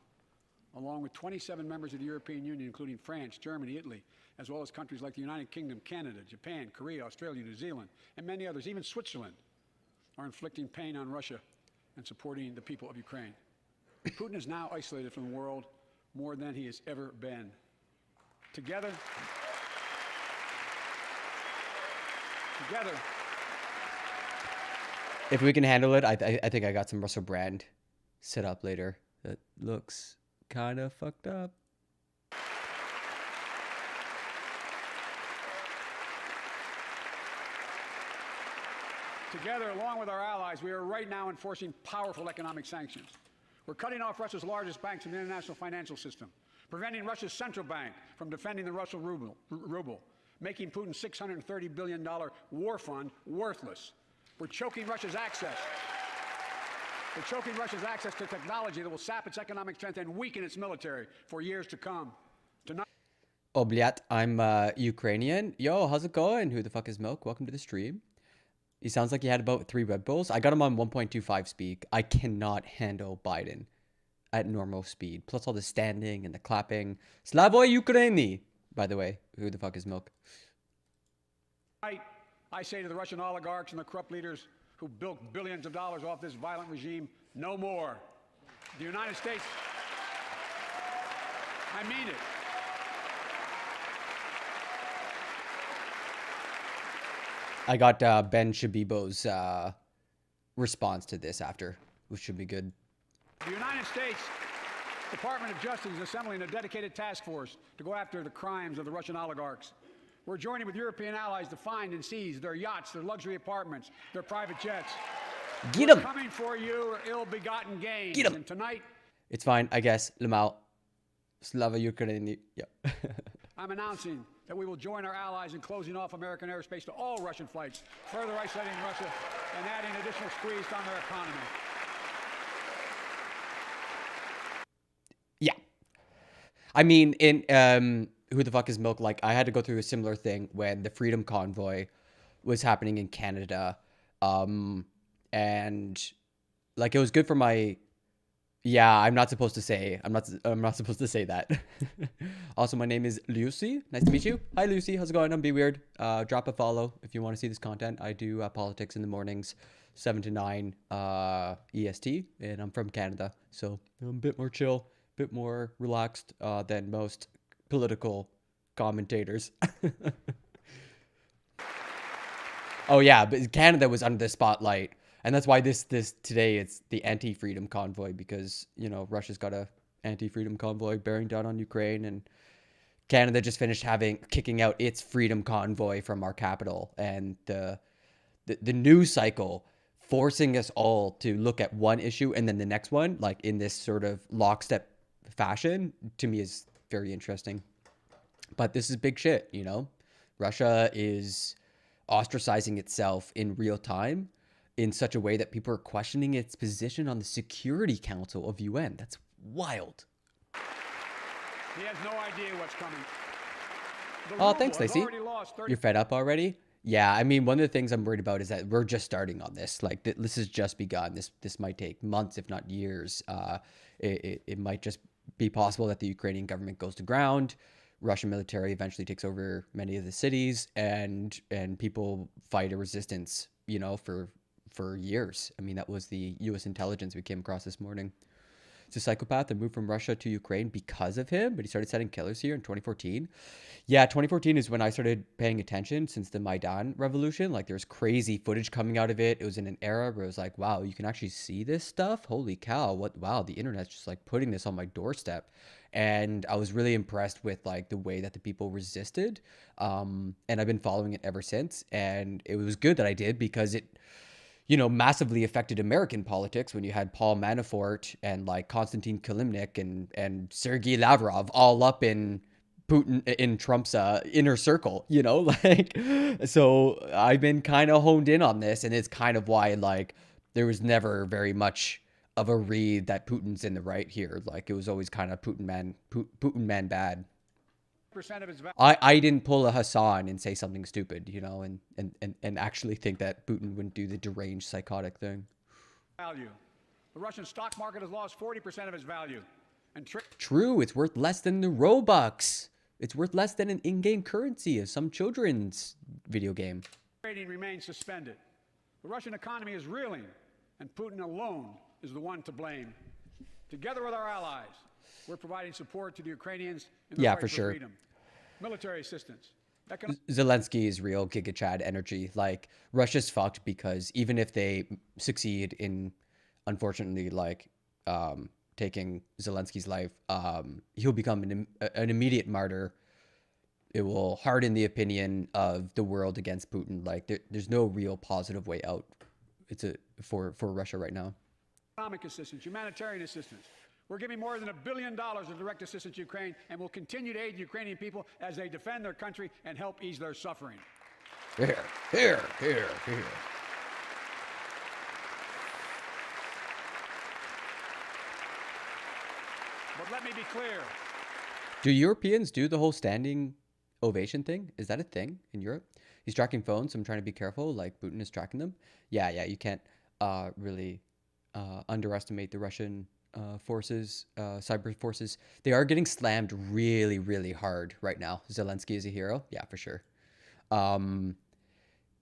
along with 27 members of the European Union, including France, Germany, Italy, as well as countries like the United Kingdom, Canada, Japan, Korea, Australia, New Zealand, and many others, even Switzerland, are inflicting pain on Russia and supporting the people of Ukraine. Putin is now isolated from the world more than he has ever been. Together, if we can handle it, I think I got some Russell Brand set up later that looks kind of fucked up. Together, along with our allies, we are right now enforcing powerful economic sanctions. We're cutting off Russia's largest banks from the international financial system, preventing Russia's central bank from defending the Russian ruble, making Putin's $630 billion war fund worthless. We're choking Russia's access. We're choking Russia's access to technology that will sap its economic strength and weaken its military for years to come. Tonight. Oh, blyat, I'm Ukrainian. Yo, how's it going? Who the fuck is Milk? Welcome to the stream. He sounds like he had about 3 Red Bulls. I got him on 1.25 speed. I cannot handle Biden at normal speed. Plus all the standing and the clapping. Slavoy Ukraini. By the way, who the fuck is Milk? I say to the Russian oligarchs and the corrupt leaders who built billions of dollars off this violent regime, no more. The United States, I mean it. I got Ben Shabibo's response to this after, which should be good. The United States Department of Justice is assembling a dedicated task force to go after the crimes of the Russian oligarchs. We're joining with European allies to find and seize their yachts, their luxury apartments, their private jets. Get them! Coming for you, ill-begotten gains. Get them! And tonight, it's fine, I guess. Lamau. Slava Ukraini. Yeah. I'm announcing that we will join our allies in closing off American airspace to all Russian flights, further isolating Russia and adding additional squeeze on their economy. Yeah. I mean, in Who the Fuck is Milk? Like, I had to go through a similar thing when the Freedom Convoy was happening in Canada. And like, it was good for my... Yeah, I'm not supposed to say. I'm not supposed to say that. Also, my name is Lucy. Nice to meet you. Hi, Lucy. How's it going? I'm Be Weird. Drop a follow if you want to see this content. I do politics in the mornings, 7 to 9 EST, and I'm from Canada, so I'm a bit more chill, a bit more relaxed than most political commentators. Oh yeah, but Canada was under the spotlight. And that's why this today, it's the anti-freedom convoy, because, you know, Russia's got a anti-freedom convoy bearing down on Ukraine, and Canada just finished kicking out its freedom convoy from our capital, and the news cycle forcing us all to look at one issue and then the next one, like in this sort of lockstep fashion, to me is very interesting. But this is big shit, you know? Russia is ostracizing itself in real time in such a way that people are questioning its position on the Security Council of UN. That's wild. He has no idea what's coming. Oh, thanks, Lacey. You're fed up already? Yeah, I mean, one of the things I'm worried about is that we're just starting on this. Like, this has just begun. This might take months, if not years. It might just be possible that the Ukrainian government goes to ground. Russian military eventually takes over many of the cities, and people fight a resistance, you know, for years. I mean, that was the U.S. intelligence we came across this morning. It's a psychopath that moved from Russia to Ukraine because of him, but he started setting killers here in 2014. Yeah, 2014 is when I started paying attention since the Maidan revolution. Like, there's crazy footage coming out of it. It was in an era where it was like, wow, you can actually see this stuff? Holy cow, wow, the internet's just like putting this on my doorstep. And I was really impressed with like the way that the people resisted. And I've been following it ever since. And it was good that I did, because it, you know, massively affected American politics when you had Paul Manafort and like Konstantin Kilimnik and Sergei Lavrov all up in Trump's inner circle, you know, like, so I've been kind of honed in on this, and it's kind of why like there was never very much of a read that Putin's in the right here. Like, it was always kind of Putin man bad. I didn't pull a Hassan and say something stupid, you know, and actually think that Putin wouldn't do the deranged psychotic thing. Value. The Russian stock market has lost 40% of its value. And true, it's worth less than the Robux. It's worth less than an in-game currency of some children's video game. Trading remains suspended. The Russian economy is reeling, and Putin alone is the one to blame. Together with our allies, we're providing support to the Ukrainians in the fight for sure. freedom. Military assistance. Zelenskyy is real Giga Chad energy. Like, Russia's fucked because even if they succeed in, unfortunately, like, taking Zelensky's life, he'll become an immediate martyr. It will harden the opinion of the world against Putin. Like, there's no real positive way out. It's for Russia right now. Economic assistance, humanitarian assistance. We're giving more than $1 billion of direct assistance to Ukraine, and will continue to aid Ukrainian people as they defend their country and help ease their suffering. Here. But let me be clear. Do Europeans do the whole standing ovation thing? Is that a thing in Europe? He's tracking phones, so I'm trying to be careful. Like, Putin is tracking them. Yeah, you can't really underestimate the Russian forces, cyber forces. They are getting slammed really, really hard right now. Zelenskyy is a hero. Yeah, for sure.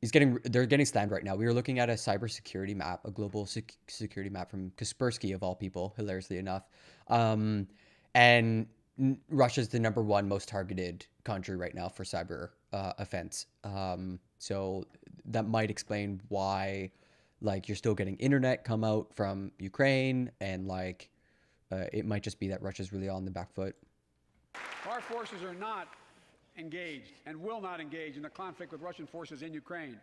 They're getting slammed right now. We were looking at a cybersecurity map, a global security map from Kaspersky of all people, hilariously enough. And Russia's the #1 most targeted country right now for cyber offense. So that might explain why, like, you're still getting internet come out from Ukraine, and like it might just be that Russia's really on the back foot. Our forces are not engaged and will not engage in the conflict with Russian forces in Ukraine.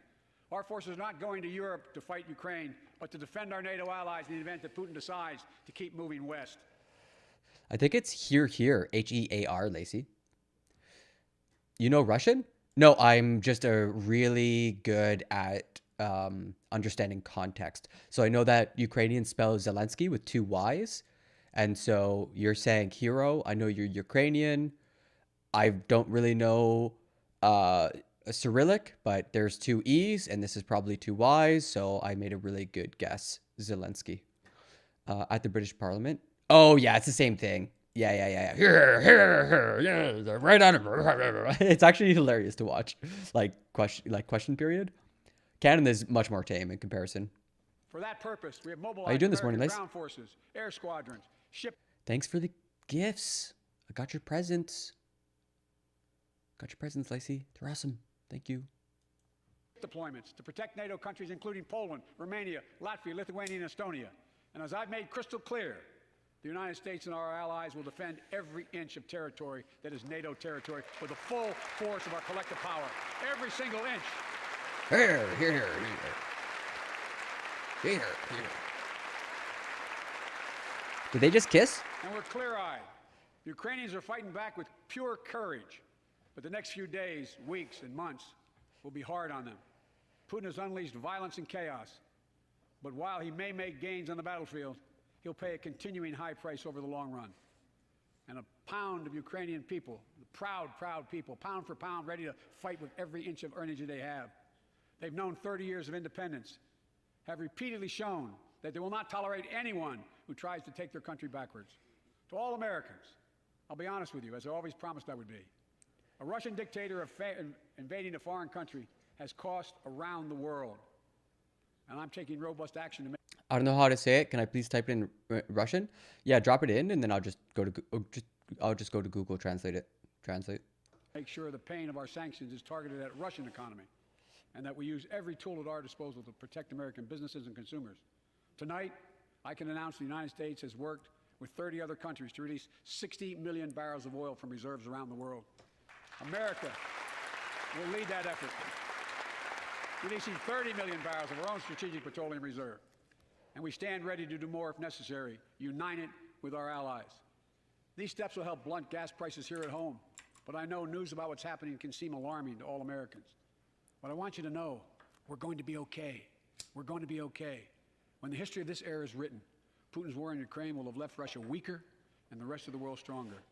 Our forces are not going to Europe to fight Ukraine, but to defend our NATO allies in the event that Putin decides to keep moving west. I think it's here, HEAR, Lacey. You know Russian? No, I'm just really good at understanding context. So I know that Ukrainians spell Zelenskyy with 2 Y's. And so you're saying hero. I know you're Ukrainian. I don't really know Cyrillic, but there's 2 E's, and this is probably 2 Y's. So I made a really good guess. Zelenskyy. At the British Parliament. Oh, yeah, it's the same thing. Yeah. Here. Right on him. It's actually hilarious to watch. Like question period. Canada is much more tame in comparison. For that purpose, we have mobilized How you doing this morning, Lace? ground forces, air squadrons, ship. Thanks for the gifts. I got your presents. Lacey. They're awesome. Thank you. Deployments to protect NATO countries, including Poland, Romania, Latvia, Lithuania, and Estonia. And as I've made crystal clear, the United States and our allies will defend every inch of territory that is NATO territory with the full force of our collective power. Every single inch. Here. Did they just kiss? And we're clear-eyed. The Ukrainians are fighting back with pure courage. But the next few days, weeks, and months will be hard on them. Putin has unleashed violence and chaos. But while he may make gains on the battlefield, he'll pay a continuing high price over the long run. And a pound of Ukrainian people, proud people, pound for pound, ready to fight with every inch of energy they have. They've known 30 years of independence, have repeatedly shown that they will not tolerate anyone who tries to take their country backwards. To all Americans, I'll be honest with you, as I always promised I would be. A Russian dictator invading a foreign country has cost around the world. And I'm taking robust action to make... I don't know how to say it. Can I please type it in Russian? Yeah, drop it in, and then I'll just go to Google Translate. Make sure the pain of our sanctions is targeted at Russian economy, and that we use every tool at our disposal to protect American businesses and consumers. Tonight, I can announce the United States has worked with 30 other countries to release 60 million barrels of oil from reserves around the world. America will lead that effort, releasing 30 million barrels of our own strategic petroleum reserve. And we stand ready to do more if necessary, united with our allies. These steps will help blunt gas prices here at home, but I know news about what's happening can seem alarming to all Americans. But I want you to know, we're going to be okay. We're going to be okay. When the history of this era is written, Putin's war in Ukraine will have left Russia weaker and the rest of the world stronger.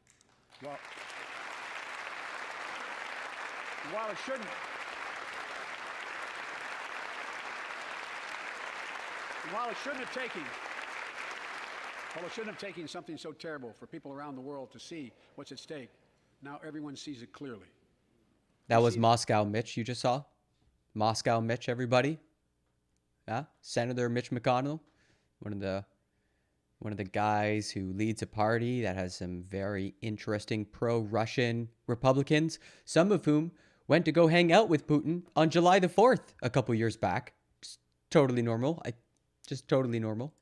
While it shouldn't have taken something so terrible for people around the world to see what's at stake, now everyone sees it clearly. That was Moscow Mitch you just saw? Moscow Mitch, everybody? Yeah? Senator Mitch McConnell, one of the guys who leads a party that has some very interesting pro-Russian Republicans, some of whom went to go hang out with Putin on July the 4th a couple years back. Just totally normal. Just totally normal.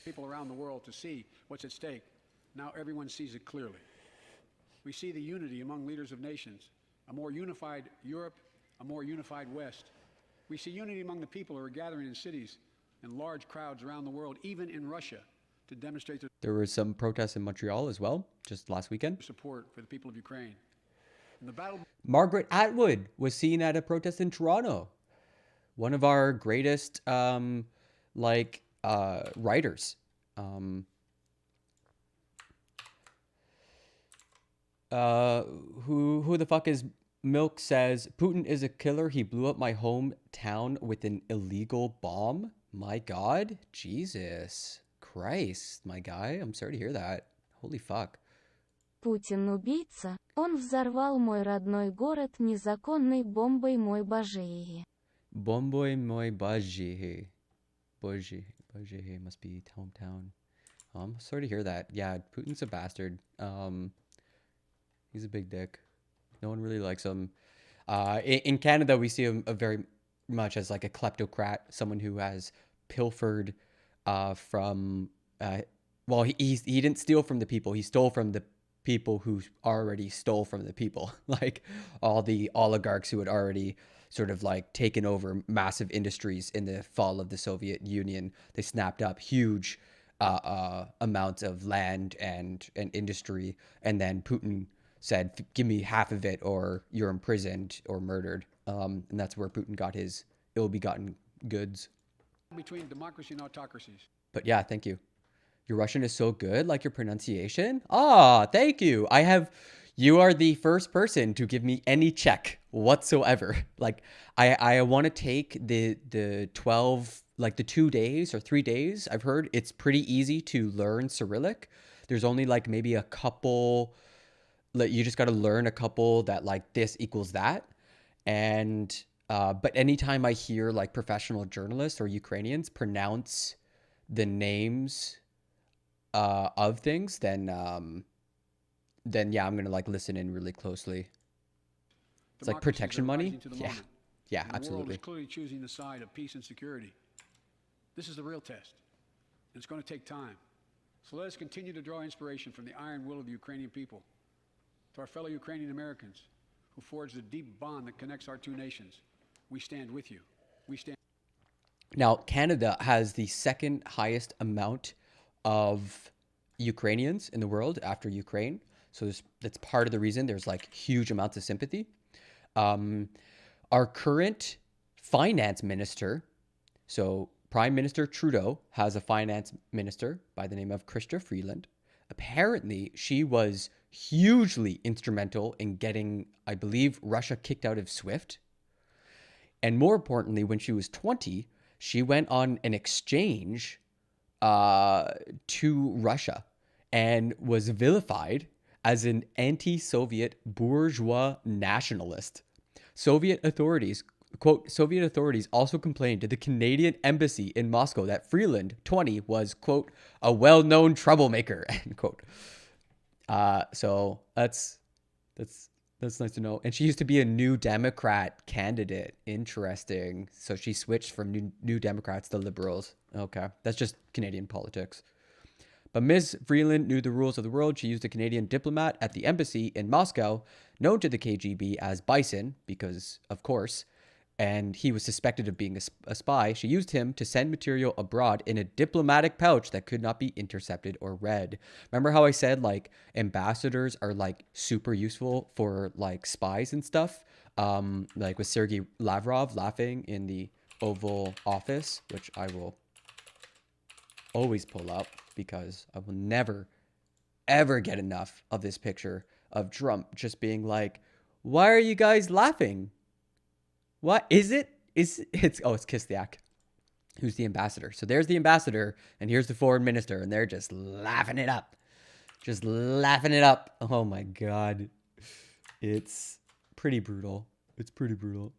People around the world to see what's at stake. Now everyone sees it clearly. We see the unity among leaders of nations, a more unified Europe, a more unified West. We see unity among the people who are gathering in cities and large crowds around the world, even in Russia, to demonstrate their There were some protests in Montreal as well, just last weekend. Support for the people of Ukraine. In the battle... Margaret Atwood was seen at a protest in Toronto. One of our greatest writers. Who the fuck is Milk says, Putin is a killer. He blew up my hometown with an illegal bomb. My God. Jesus Christ, my guy. I'm sorry to hear that. Holy fuck. Путин убийца. Он взорвал мой родной город незаконной бомбой мой Божии. Бомбой мой Божии. Божии must be hometown. I'm sorry to hear that. Yeah, Putin's a bastard. He's a big dick. No one really likes him. In Canada, we see him very much as like a kleptocrat, someone who has pilfered from... well, he didn't steal from the people. He stole from the people who already stole from the people. Like all the oligarchs who had already sort of like taken over massive industries in the fall of the Soviet Union. They snapped up huge amounts of land and industry. And then Putin said, give me half of it or you're imprisoned or murdered. And that's where Putin got his ill-begotten goods. Between democracy and autocracies. But yeah, thank you. Your Russian is so good, like your pronunciation. Ah, thank you. You are the first person to give me any check whatsoever. Like I want to take the 12, like the 2 days or 3 days. I've heard it's pretty easy to learn Cyrillic. There's only like maybe a couple, like you just got to learn a couple that like this equals that. And, but anytime I hear like professional journalists or Ukrainians pronounce the names of things, then yeah, I'm gonna like listen in really closely. It's like protection money. Yeah, absolutely. The world is clearly choosing the side of peace and security. This is the real test, and it's going to take time. So let us continue to draw inspiration from the iron will of the Ukrainian people. To our fellow Ukrainian Americans who forged the deep bond that connects our two nations, we stand with you. We stand. Now, Canada has the second highest amount of Ukrainians in the world after Ukraine. So that's part of the reason there's like huge amounts of sympathy. Our current finance minister, so Prime Minister Trudeau has a finance minister by the name of Chrystia Freeland. Apparently, she was hugely instrumental in getting, I believe, Russia kicked out of SWIFT. And more importantly, when she was 20, she went on an exchange to Russia and was vilified as an anti-Soviet bourgeois nationalist. Soviet authorities also complained to the Canadian embassy in Moscow that Freeland, 20, was, quote, a well-known troublemaker, end quote. So that's nice to know. And she used to be a New Democrat candidate. Interesting. So she switched from New Democrats to Liberals. Okay. That's just Canadian politics. But Ms. Freeland knew the rules of the world. She used a Canadian diplomat at the embassy in Moscow, known to the KGB as Bison, because, of course, and he was suspected of being a spy. She used him to send material abroad in a diplomatic pouch that could not be intercepted or read. Remember how I said, like, ambassadors are, like, super useful for, like, spies and stuff? Like with Sergei Lavrov laughing in the Oval Office, which I will always pull up because I will never, ever get enough of this picture of Trump just being like, why are you guys laughing? What is it? It's Kislyak, who's the ambassador. So there's the ambassador, and here's the foreign minister, and they're just laughing it up. Just laughing it up. Oh my God. It's pretty brutal. It's pretty brutal.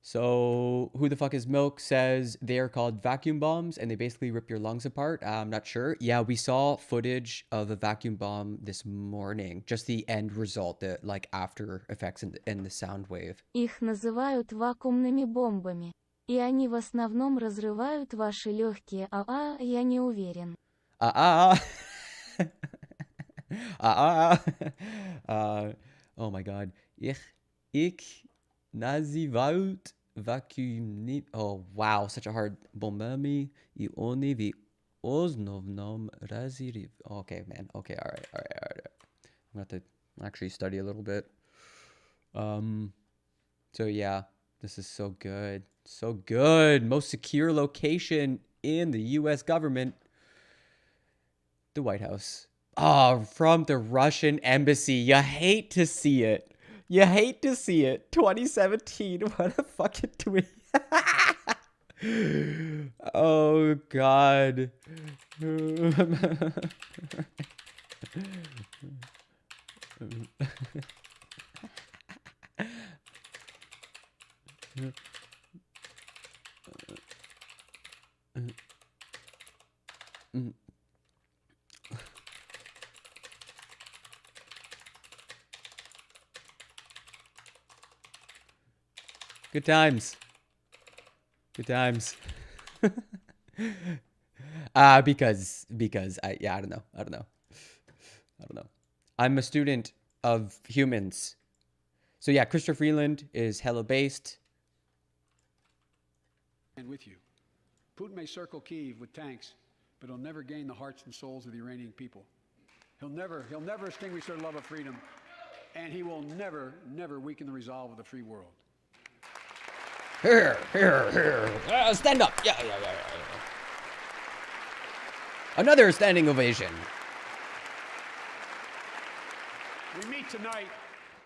So who the fuck is Milk says they are called vacuum bombs and they basically rip your lungs apart. I'm not sure. Yeah, we saw footage of a vacuum bomb this morning. Just the end result, the like after effects and the sound wave. Их называют вакуумными бомбами. И они в основном разрывают ваши легкие. Я не уверен. Oh my God. Ich называют vacuum. Oh wow, such a hard bombami. И они в основном разрыв. Okay, man. Okay, all right. I'm gonna have to actually study a little bit. So yeah, this is so good. So good. Most secure location in the US government. The White House. Oh, from the Russian embassy. You hate to see it. You hate to see it. 2017. What a fucking tweet. Oh, God. Good times. Good times. Because I don't know. I'm a student of humans. So yeah, Chrystia Freeland is hella based. And with you. Putin may circle Kyiv with tanks, but he'll never gain the hearts and souls of the Iranian people. He'll never extinguish their love of freedom, and he will never weaken the resolve of the free world. Here. Stand up. Yeah. Another standing ovation. We meet tonight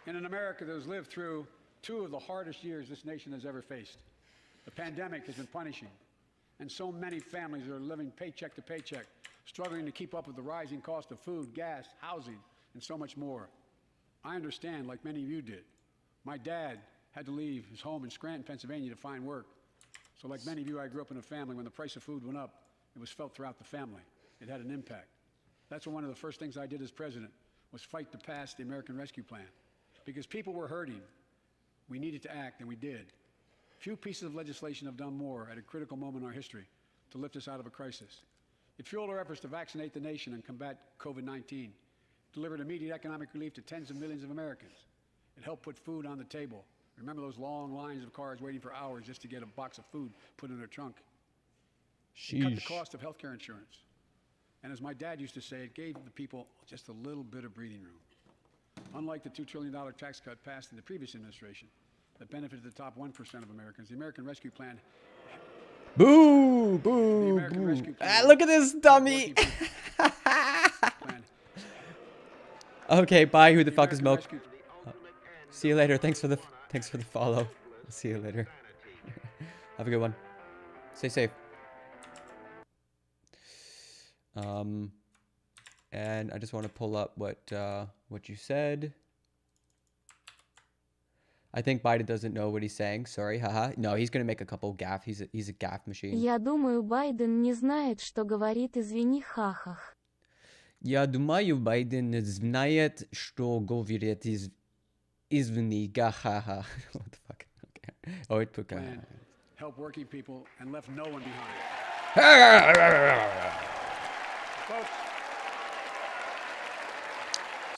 in an America that has lived through two of the hardest years this nation has ever faced. The pandemic has been punishing, and so many families are living paycheck to paycheck, struggling to keep up with the rising cost of food, gas, housing, and so much more. I understand, like many of you did. My dad had to leave his home in Scranton, Pennsylvania to find work. So like many of you, I grew up in a family when the price of food went up, it was felt throughout the family. It had an impact. That's one of the first things I did as president was fight to pass the American Rescue Plan. Because people were hurting. We needed to act, and we did. Few pieces of legislation have done more at a critical moment in our history to lift us out of a crisis. It fueled our efforts to vaccinate the nation and combat COVID-19, delivered immediate economic relief to tens of millions of Americans. It helped put food on the table. Remember those long lines of cars waiting for hours just to get a box of food put in their trunk? It cut the cost of health care insurance. And as my dad used to say, it gave the people just a little bit of breathing room. Unlike the $2 trillion tax cut passed in the previous administration that benefited the top 1% of Americans, the American Rescue Plan... Boo! Boo! Boo! Look at this dummy! Okay, bye. Who the fuck is Milk? See you later. Thanks for the follow. I'll see you later. Have a good one. Stay safe. And I just want to pull up what you said. I think Biden doesn't know what he's saying. Sorry, haha. No, he's gonna make a couple gaff. He's a gaff machine. Я думаю, Байден не знает, что говорит извини хахах. Я думаю, Байден не знает, что говорит извини ха-ха. What the fuck? Okay. Oh, it took help working people and left no one behind. Folks.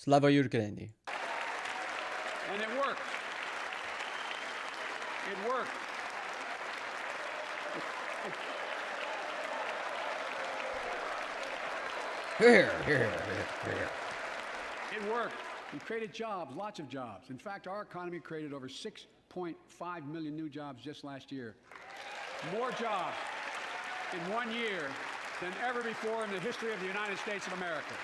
Slava Ukraini. And it worked. It worked. Here. It worked. We created jobs, lots of jobs. In fact, our economy created over 6.5 million new jobs just last year. More jobs in 1 year than ever before in the history of the United States of America.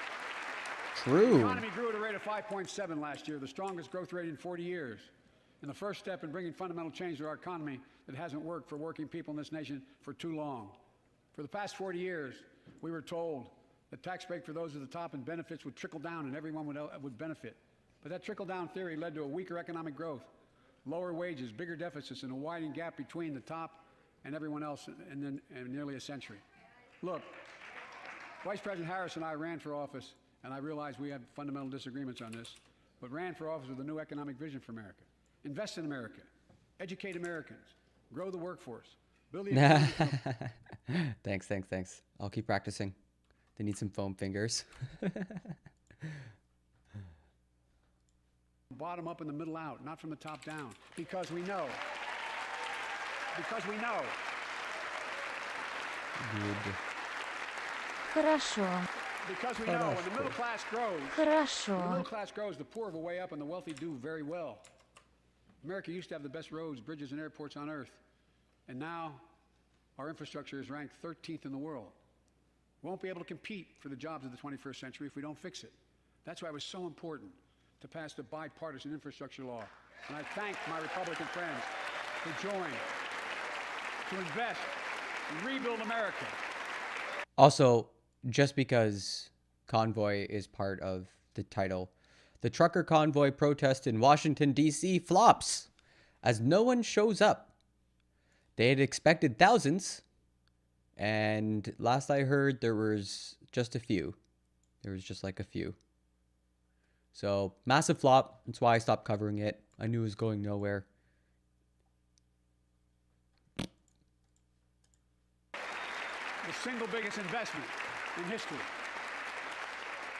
True. The economy grew at a rate of 5.7 last year, the strongest growth rate in 40 years. And the first step in bringing fundamental change to our economy that hasn't worked for working people in this nation for too long. For the past 40 years, we were told that tax break for those at the top and benefits would trickle down and everyone would benefit. But that trickle-down theory led to a weaker economic growth, lower wages, bigger deficits, and a widening gap between the top and everyone else in nearly a century. Look, Vice President Harris and I ran for office, and I realize we had fundamental disagreements on this, but ran for office with a new economic vision for America. Invest in America, educate Americans, grow the workforce, build the economy. Thanks. I'll keep practicing. They need some foam fingers. Bottom up and the middle out, not from the top down, because we know. Good. Хорошо. Because we know when the middle class grows, Хорошо. when the middle class grows, the poor have a way up and the wealthy do very well. America used to have the best roads, bridges, and airports on earth. And now our infrastructure is ranked 13th in the world. We won't be able to compete for the jobs of the 21st century if we don't fix it. That's why it was so important to pass the bipartisan infrastructure law. And I thank my Republican friends who joined to invest and rebuild America. Also, just because Convoy is part of the title, the trucker convoy protest in Washington, D.C. flops as no one shows up. They had expected thousands, and last I heard, there was just a few. There was just like a few. So, massive flop. That's why I stopped covering it. I knew it was going nowhere. The single biggest investment in history.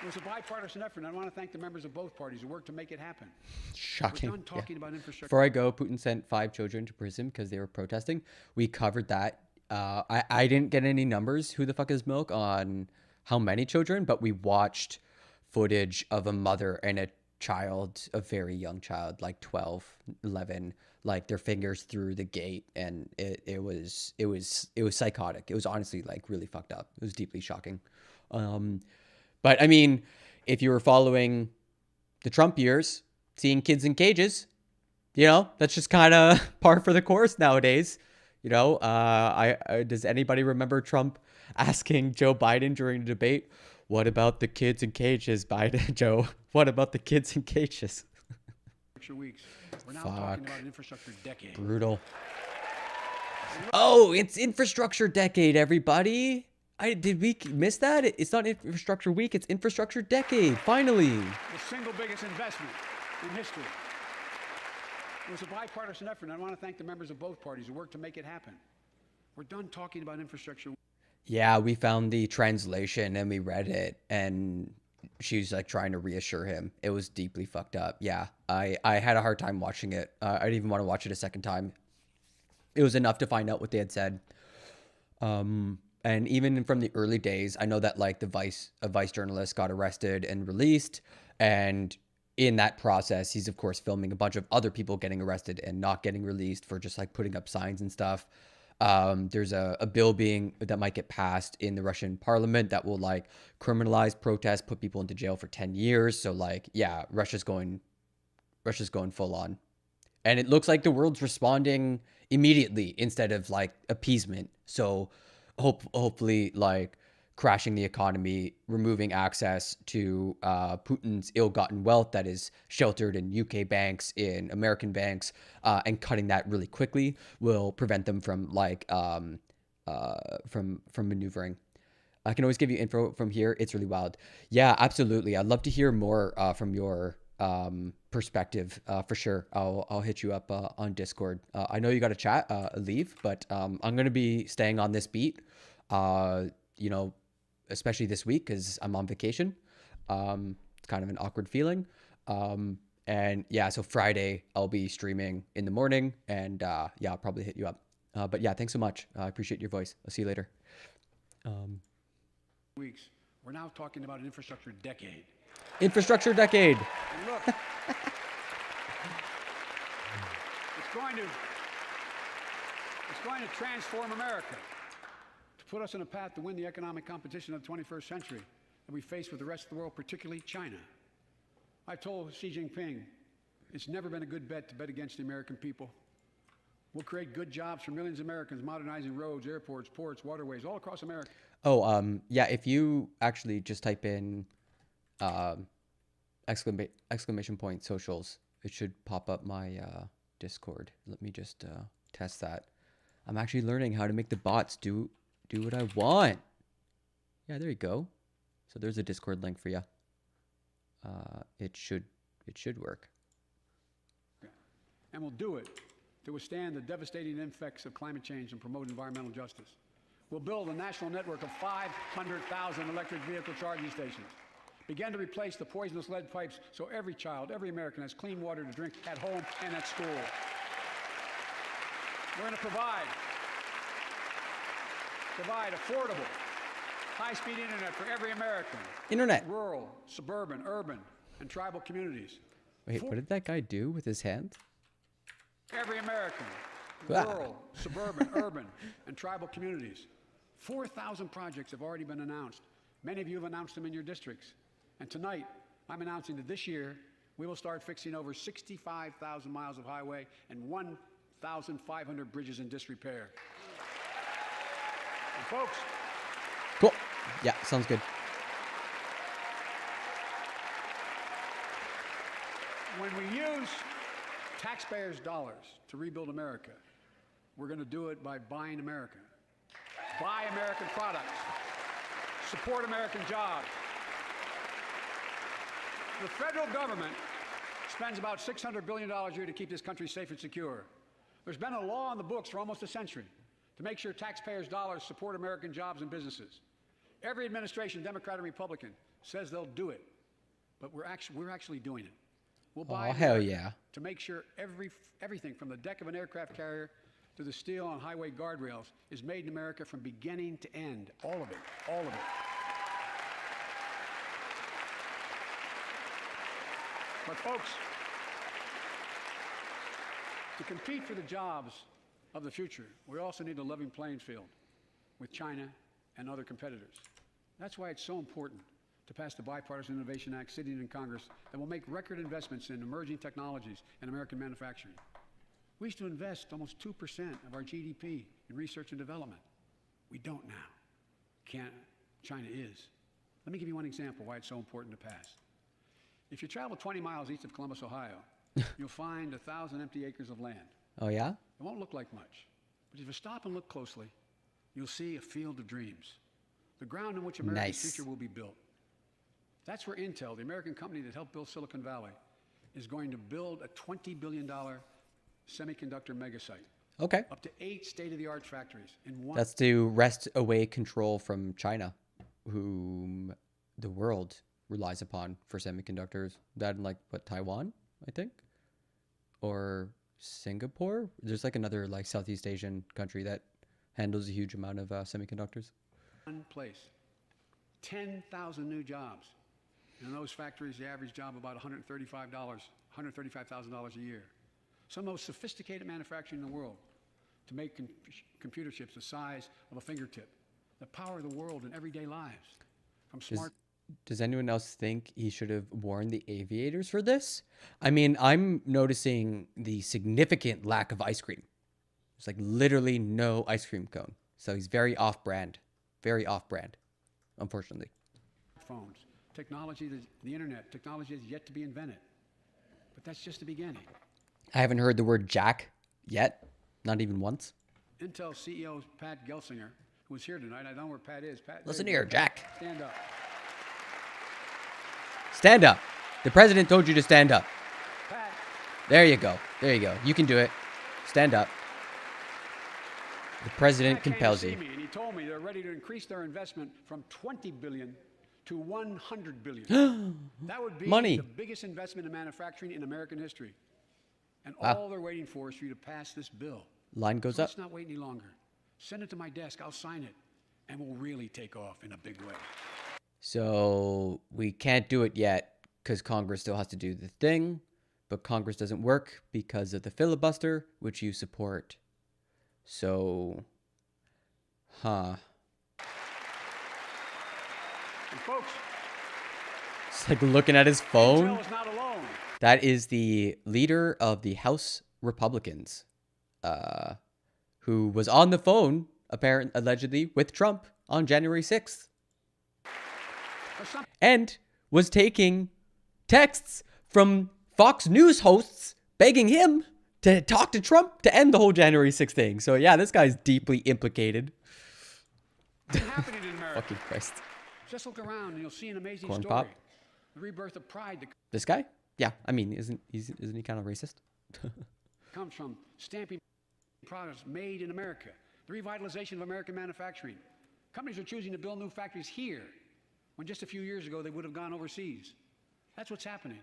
It was a bipartisan effort, and I want to thank the members of both parties who worked to make it happen. Shocking. We're done talking about infrastructure. Before I go, Putin sent 5 children to prison because they were protesting. We covered that. I didn't get any numbers, who the fuck is Milk, on how many children, but we watched footage of a mother and a child, a very young child, like 12, 11, like their fingers through the gate, and it was psychotic. It was honestly like really fucked up. It was deeply shocking. But I mean, if you were following the Trump years, seeing kids in cages, you know, that's just kind of par for the course nowadays. You know, does anybody remember Trump asking Joe Biden during the debate, "What about the kids in cages, Biden?" Joe, what about the kids in cages? Weeks. We're now talking about an infrastructure decade. Brutal. Oh, it's infrastructure decade, everybody. Did we miss that? It's not infrastructure week, it's infrastructure decade. Finally. The single biggest investment in history. It was a bipartisan effort, and I want to thank the members of both parties who worked to make it happen. We're done talking about infrastructure. Yeah, we found the translation and we read it, and she's like trying to reassure him. It was deeply fucked up. Yeah, I had a hard time watching it. I didn't even want to watch it a second time. It was enough to find out what they had said. And even from the early days, I know that like a vice journalist got arrested and released, and in that process, he's of course filming a bunch of other people getting arrested and not getting released for just like putting up signs and stuff. There's a bill that might get passed in the Russian parliament that will like criminalize protests, put people into jail for 10 years. So like, yeah, Russia's going full on. And it looks like the world's responding immediately instead of like appeasement. So hopefully like crashing the economy, removing access to Putin's ill-gotten wealth that is sheltered in UK banks, in American banks, and cutting that really quickly will prevent them from like from maneuvering. I can always give you info from here. It's really wild. Yeah, absolutely. I'd love to hear more from your perspective for sure. I'll hit you up on Discord. I know you got to chat, leave, but I'm going to be staying on this beat. You know, especially this week because I'm on vacation. It's kind of an awkward feeling. And yeah, so Friday I'll be streaming in the morning, and yeah, I'll probably hit you up. But yeah, thanks so much. I appreciate your voice. I'll see you later. Weeks. We're now talking about an infrastructure decade. Infrastructure decade. And look, it's going to transform America, to put us on a path to win the economic competition of the 21st century that we face with the rest of the world, particularly China. I told Xi Jinping, it's never been a good bet to bet against the American people. We'll create good jobs for millions of Americans, modernizing roads, airports, ports, waterways, all across America. Oh, yeah, if you actually just type in exclamation point socials, it should pop up my Discord. Let me just test that. I'm actually learning how to make the bots do what I want. Yeah, there you go. So there's a Discord link for you. It should work. And we'll do it to withstand the devastating effects of climate change and promote environmental justice. We'll build a national network of 500,000 electric vehicle charging stations. Begin to replace the poisonous lead pipes so every child, every American has clean water to drink at home and at school. We're going to provide affordable, high-speed internet for every American. Internet. Rural, suburban, urban, and tribal communities. Wait, what did that guy do with his hand? Every American. Rural, suburban, urban, and tribal communities. 4,000 projects have already been announced. Many of you have announced them in your districts. And tonight, I'm announcing that this year, we will start fixing over 65,000 miles of highway and 1,500 bridges in disrepair. And folks. Cool. Yeah, sounds good. When we use taxpayers' dollars to rebuild America, we're going to do it by buying America. Buy American products. Support American jobs. The federal government spends about $600 billion a year to keep this country safe and secure. There's been a law on the books for almost a century to make sure taxpayers' dollars support American jobs and businesses. Every administration, Democrat and Republican, says they'll do it, but we're actually doing it. We'll buy hell yeah. to make sure everything from the deck of an aircraft carrier to the steel on highway guardrails is made in America from beginning to end. All of it. All of it. But folks, to compete for the jobs of the future, we also need a level playing field with China and other competitors. That's why it's so important to pass the Bipartisan Innovation Act sitting in Congress that will make record investments in emerging technologies and American manufacturing. We used to invest almost 2% of our GDP in research and development. We don't now. China is. Let me give you one example why it's so important to pass. If you travel 20 miles east of Columbus, Ohio, you'll find 1,000 empty acres of land. Oh, yeah? It won't look like much. But if you stop and look closely, you'll see a field of dreams. The ground on which America's future will be built. That's where Intel, the American company that helped build Silicon Valley, is going to build a $20 billion semiconductor megasite. Okay. Up to 8 state-of-the-art factories in one. That's to wrest away control from China, whom the world relies upon for semiconductors. That in like what, Taiwan, I think, or Singapore. There's like another like Southeast Asian country that handles a huge amount of semiconductors. One place. 10,000 new jobs. And in those factories, the average job about $135,000 a year. Some of the most sophisticated manufacturing in the world to make computer chips the size of a fingertip. The power of the world in everyday lives. From smart. Does anyone else think he should have warned the aviators for this? I mean, I'm noticing the significant lack of ice cream. There's like literally no ice cream cone. So he's very off-brand. Very off-brand, unfortunately. Phones, technology, the internet, technology is yet to be invented. But that's just the beginning. I haven't heard the word jack yet. Not even once. Intel CEO Pat Gelsinger, who was here tonight. I don't know where Pat is. Pat, listen here, Jack. Stand up. Stand up. The president told you to stand up. Pat. There you go. There you go. You can do it. Stand up. The president compels you. And he told me they're ready to increase their investment from $20 billion to $100 billion. That would be the biggest investment in manufacturing in American history. And all they're waiting for is for you to pass this bill. Line goes up. Let's not wait any longer. Send it to my desk. I'll sign it. And we'll really take off in a big way. So we can't do it yet because Congress still has to do the thing. But Congress doesn't work because of the filibuster, which you support. So, And folks, it's like looking at his phone. Intel is not alone. That is the leader of the House Republicans, who was on the phone, allegedly, with Trump on January 6th. And was taking texts from Fox News hosts begging him to talk to Trump to end the whole January 6th thing. So yeah, this guy's deeply implicated. What's happening in America? Fucking Christ. Just look around and you'll see an amazing Corn story. pop. The rebirth of pride. This guy? Yeah, I mean, isn't he kind of racist? Comes from stamping products made in America. The revitalization of American manufacturing. Companies are choosing to build new factories here, when just a few years ago they would have gone overseas. That's what's happening.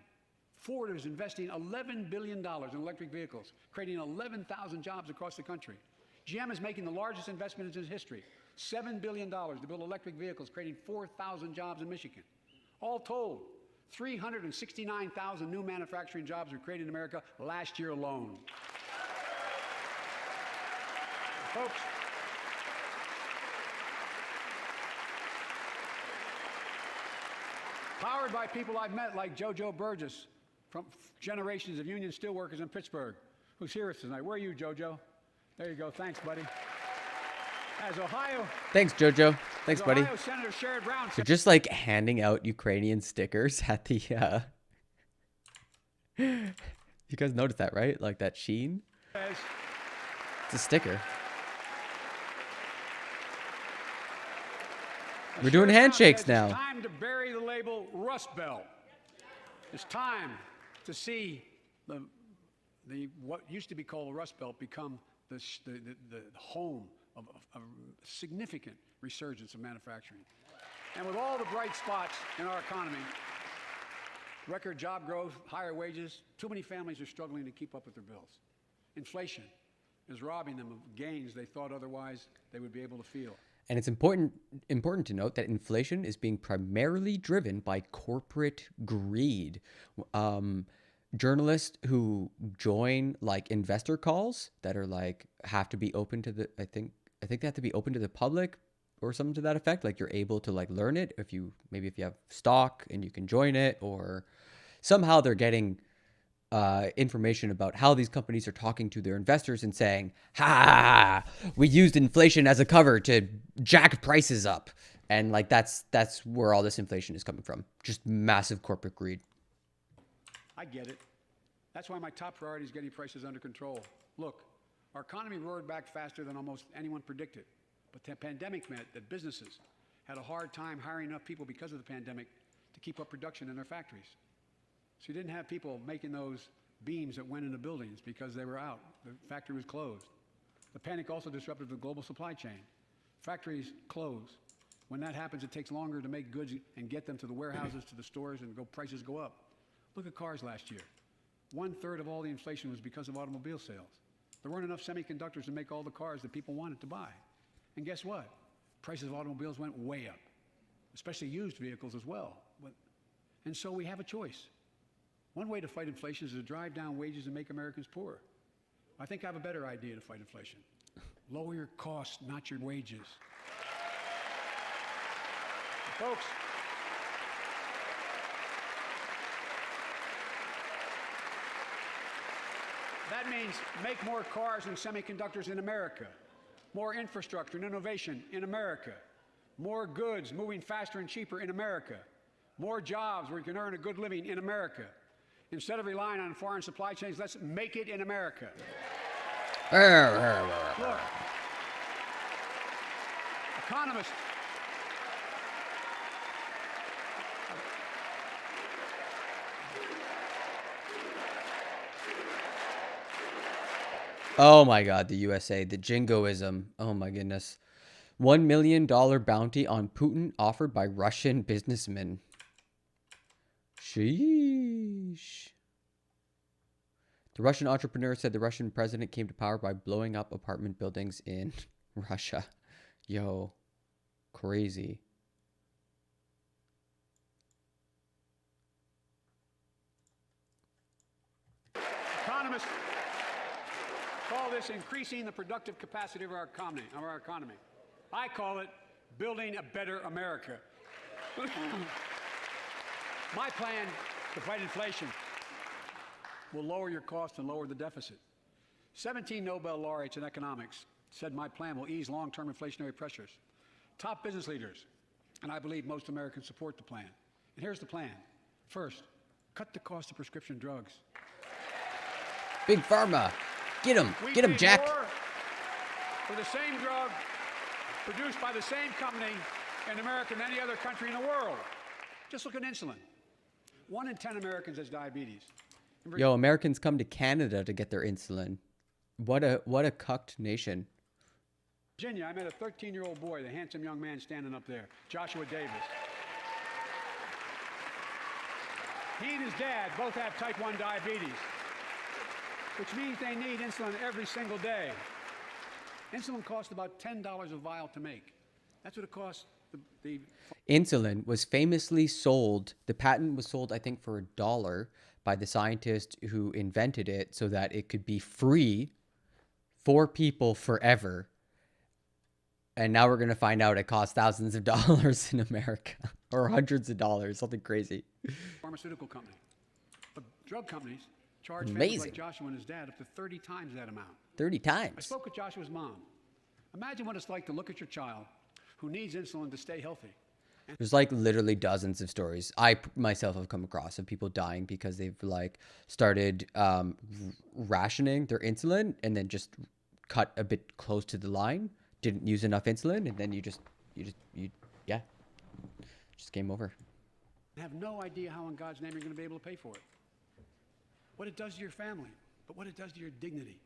Ford is investing $11 billion in electric vehicles, creating 11,000 jobs across the country. GM is making the largest investment in its history, $7 billion to build electric vehicles, creating 4,000 jobs in Michigan. All told, 369,000 new manufacturing jobs were created in America last year alone. Folks, powered by people I've met like JoJo Burgess from generations of union steelworkers in Pittsburgh, who's here tonight. Where are you, JoJo? There you go. Thanks, buddy. As Ohio. Thanks, JoJo. Thanks, buddy. Ohio Senator Sherrod Brown. They're just like handing out Ukrainian stickers at the. You guys noticed that, right? Like that sheen. It's a sticker. We're doing handshakes now. It's time to bury the label Rust Belt. It's time to see the what used to be called the Rust Belt become the home of a significant resurgence of manufacturing. And with all the bright spots in our economy, record job growth, higher wages, too many families are struggling to keep up with their bills. Inflation is robbing them of gains they thought otherwise they would be able to feel. And it's important to note that inflation is being primarily driven by corporate greed. Journalists who join like investor calls that are like have to be open to the I think they have to be open to the public or something to that effect. Like you're able to like learn it if you have stock and you can join it, or somehow they're getting information about how these companies are talking to their investors and saying, "Ha, we used inflation as a cover to jack prices up," and like that's where all this inflation is coming from. Just massive corporate greed. I get it. That's why my top priority is getting prices under control. Look, our economy roared back faster than almost anyone predicted, but the pandemic meant that businesses had a hard time hiring enough people because of the pandemic to keep up production in their factories. So you didn't have people making those beams that went into buildings because they were out. The factory was closed. The panic also disrupted the global supply chain. Factories close. When that happens, it takes longer to make goods and get them to the warehouses, to the stores, and prices go up. Look at cars last year. 1/3 of all the inflation was because of automobile sales. There weren't enough semiconductors to make all the cars that people wanted to buy. And guess what? Prices of automobiles went way up, especially used vehicles as well. And so we have a choice. One way to fight inflation is to drive down wages and make Americans poorer. I think I have a better idea to fight inflation. Lower your costs, not your wages. Folks, that means make more cars and semiconductors in America, more infrastructure and innovation in America, more goods moving faster and cheaper in America, more jobs where you can earn a good living in America. Instead of relying on foreign supply chains, let's make it in America. Look, economists. Oh my God, the USA, the jingoism. Oh my goodness. $1 million bounty on Putin offered by Russian businessmen. Sheesh. The Russian entrepreneur said the Russian president came to power by blowing up apartment buildings in Russia. Yo, crazy. Economists call this increasing the productive capacity of our economy. I call it building a better America. My plan to fight inflation will lower your cost and lower the deficit. 17 Nobel laureates in economics said my plan will ease long-term inflationary pressures. Top business leaders, and I believe most Americans support the plan. And here's the plan. First, cut the cost of prescription drugs. Big Pharma. Get him, Jack. More for the same drug produced by the same company in America than any other country in the world. Just look at insulin. 1 in 10 Americans has diabetes. Yo, Americans come to Canada to get their insulin. What a cucked nation. Virginia, I met a 13-year-old boy, the handsome young man standing up there, Joshua Davis. He and his dad both have type 1 diabetes, which means they need insulin every single day. Insulin costs about $10 a vial to make. That's what it costs. Insulin was famously sold, the patent was sold, I think, for $1 by the scientist who invented it so that it could be free for people forever. And now we're going to find out it costs thousands of dollars in America, or hundreds of dollars, something crazy. Pharmaceutical company. But drug companies charge families like Joshua and his dad up to 30 times that amount. 30 times? I spoke with Joshua's mom. Imagine what it's like to look at your child who needs insulin to stay healthy. There's like literally dozens of stories I myself have come across of people dying because they've like started rationing their insulin and then just cut a bit close to the line, didn't use enough insulin, and then you just game over. I have no idea how in God's name you're going to be able to pay for it. What it does to your family, but what it does to your dignity,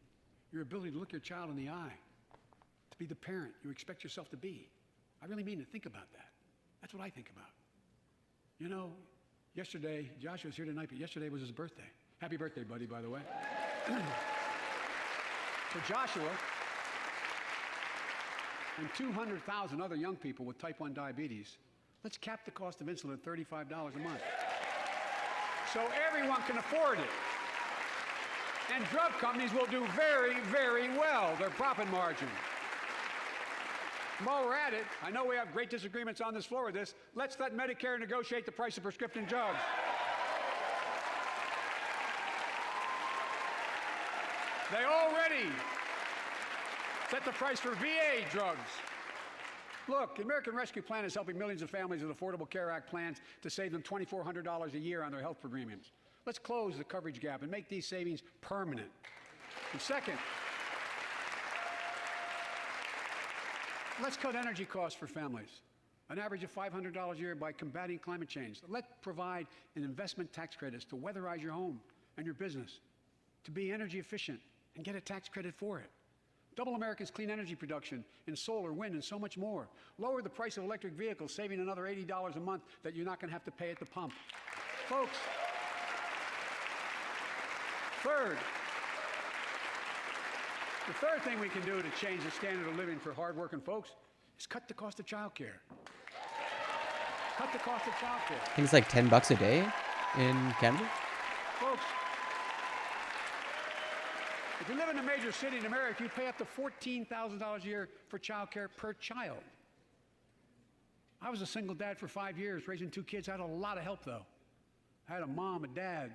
your ability to look your child in the eye, to be the parent you expect yourself to be. I really mean to think about that. That's what I think about. You know, yesterday, Joshua's here tonight, but yesterday was his birthday. Happy birthday, buddy, by the way. For Joshua and 200,000 other young people with type 1 diabetes, let's cap the cost of insulin at $35 a month. So everyone can afford it. And drug companies will do very, very well, their profit margin. While we're at it, I know we have great disagreements on this floor with this. Let's let Medicare negotiate the price of prescription drugs. They already set the price for VA drugs. Look, the American Rescue Plan is helping millions of families with Affordable Care Act plans to save them $2,400 a year on their health premiums. Let's close the coverage gap and make these savings permanent. And second, let's cut energy costs for families, an average of $500 a year by combating climate change. Let's provide an investment tax credits to weatherize your home and your business, to be energy efficient and get a tax credit for it. Double America's clean energy production in solar, wind, and so much more. Lower the price of electric vehicles, saving another $80 a month that you're not going to have to pay at the pump. Folks, the third thing we can do to change the standard of living for hardworking folks is cut the cost of childcare. Cut the cost of childcare. I think it's like $10 a day in Canada. Folks, if you live in a major city in America, you pay up to $14,000 a year for childcare per child. I was a single dad for 5 years, raising 2 kids. I had a lot of help, though. I had a mom, a dad,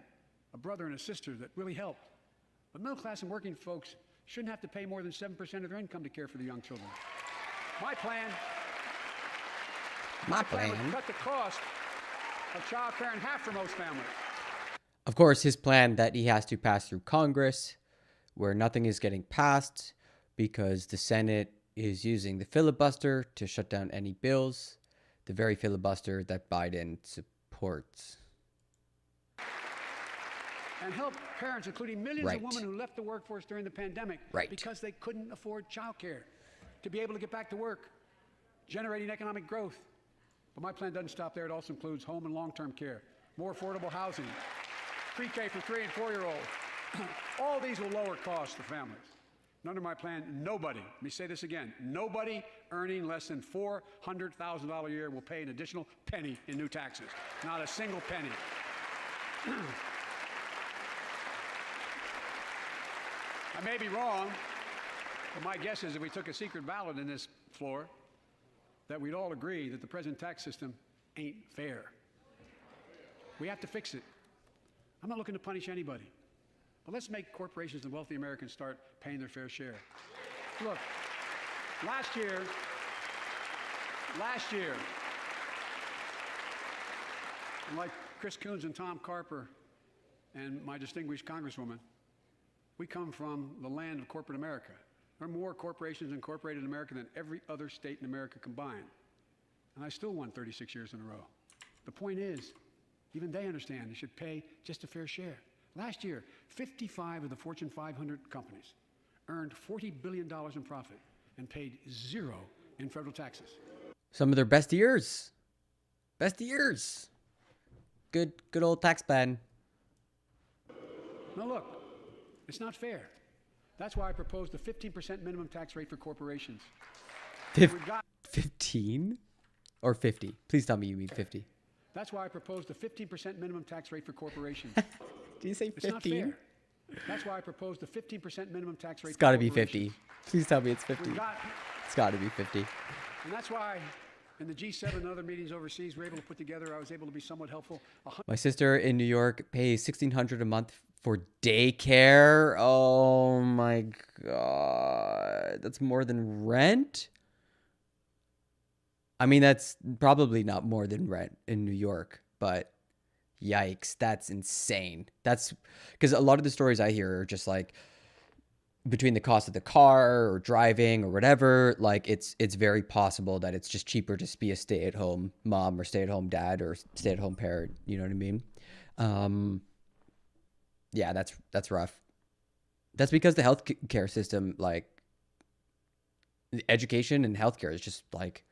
a brother, and a sister that really helped. But middle class and working folks shouldn't have to pay more than 7% of their income to care for the young children. My plan would cut the cost of child care in half for most families. Of course, his plan that he has to pass through Congress, where nothing is getting passed because the Senate is using the filibuster to shut down any bills, the very filibuster that Biden supports. And help parents, including millions of women who left the workforce during the pandemic because they couldn't afford child care, to be able to get back to work, generating economic growth. But my plan doesn't stop there. It also includes home and long-term care, more affordable housing, pre-K for 3- and 4-year-olds. All these will lower costs for families. And under my plan, nobody, let me say this again, nobody earning less than $400,000 a year will pay an additional penny in new taxes. Not a single penny. I may be wrong, but my guess is if we took a secret ballot in this floor, that we'd all agree that the present tax system ain't fair. We have to fix it. I'm not looking to punish anybody. But let's make corporations and wealthy Americans start paying their fair share. Look, last year, and like Chris Coons and Tom Carper and my distinguished Congresswoman, we come from the land of corporate America. There are more corporations incorporated in America than every other state in America combined. And I still won 36 years in a row. The point is, even they understand they should pay just a fair share. Last year, 55 of the Fortune 500 companies earned $40 billion in profit and paid 0 in federal taxes. Some of their best years. Best years. Good old tax plan. Now look, it's not fair. That's why I proposed a 15% minimum tax rate for corporations. 15 or 50? Please tell me you mean 50. That's why I proposed a 15% minimum tax rate for corporations. Do you say 15? It's not fair. That's why I proposed a 15% minimum tax rate. It's got to be 50. Please tell me it's 50. It's got to be 50. And that's why in the G7 and other meetings overseas, we were able to put together, I was able to be somewhat helpful. My sister in New York pays $1,600 a month for daycare. Oh my God. That's more than rent? I mean, that's probably not more than rent in New York, but yikes, that's insane. That's because a lot of the stories I hear are just like between the cost of the car or driving or whatever, like it's very possible that it's just cheaper to be a stay-at-home mom or stay-at-home dad or stay-at-home parent. You know what I mean? Yeah, that's rough. That's because the healthcare system, like education and healthcare is just like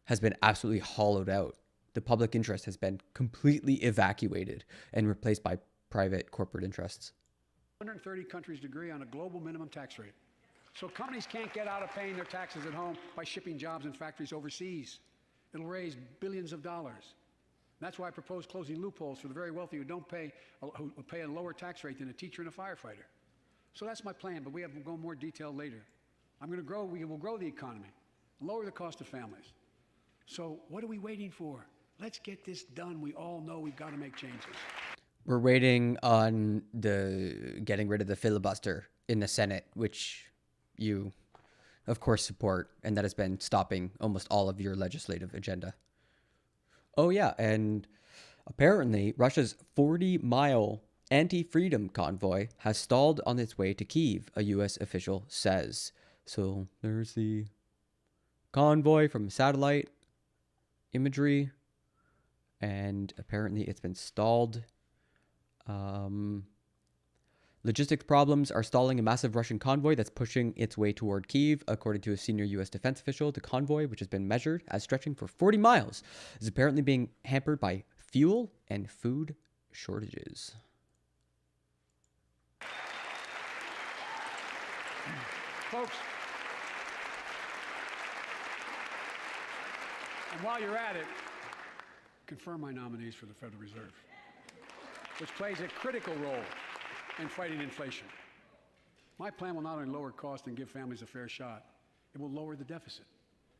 has been absolutely hollowed out. The public interest has been completely evacuated and replaced by private corporate interests. 130 countries agree on a global minimum tax rate. So companies can't get out of paying their taxes at home by shipping jobs and factories overseas. It'll raise billions of dollars. That's why I propose closing loopholes for the very wealthy who pay a lower tax rate than a teacher and a firefighter. So that's my plan, but we'll go more detail later. We will grow the economy, lower the cost of families. So what are we waiting for? Let's get this done. We all know we've got to make changes. We're waiting on getting rid of the filibuster in the Senate, which you, of course, support, and that has been stopping almost all of your legislative agenda. Oh, yeah, and apparently Russia's 40-mile anti-freedom convoy has stalled on its way to Kyiv, a U.S. official says. So there's the convoy from satellite imagery, and apparently it's been stalled. Logistics problems are stalling a massive Russian convoy that's pushing its way toward Kyiv. According to a senior U.S. defense official, the convoy, which has been measured as stretching for 40 miles, is apparently being hampered by fuel and food shortages. Folks, And while you're at it, confirm my nominees for the Federal Reserve, which plays a critical role in fighting inflation. My plan will not only lower costs and give families a fair shot, it will lower the deficit.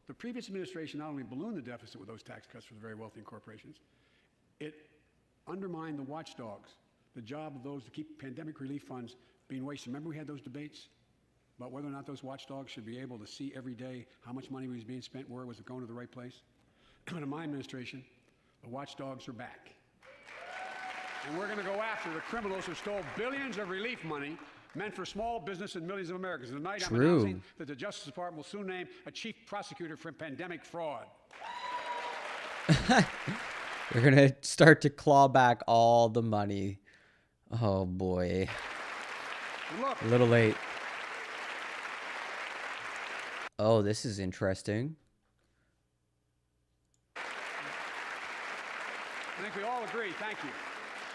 The previous administration not only ballooned the deficit with those tax cuts for the very wealthy and corporations, it undermined the watchdogs, the job of those to keep pandemic relief funds being wasted. Remember we had those debates about whether or not those watchdogs should be able to see every day how much money was being spent, where it was going to the right place? Under my administration, the watchdogs are back. And we're going to go after the criminals who stole billions of relief money meant for small business and millions of Americans. Tonight, I'm announcing that the Justice Department will soon name a chief prosecutor for pandemic fraud. They're going to start to claw back all the money. Oh, boy. Look. A little late. Oh, this is interesting. I think we all agree. Thank you.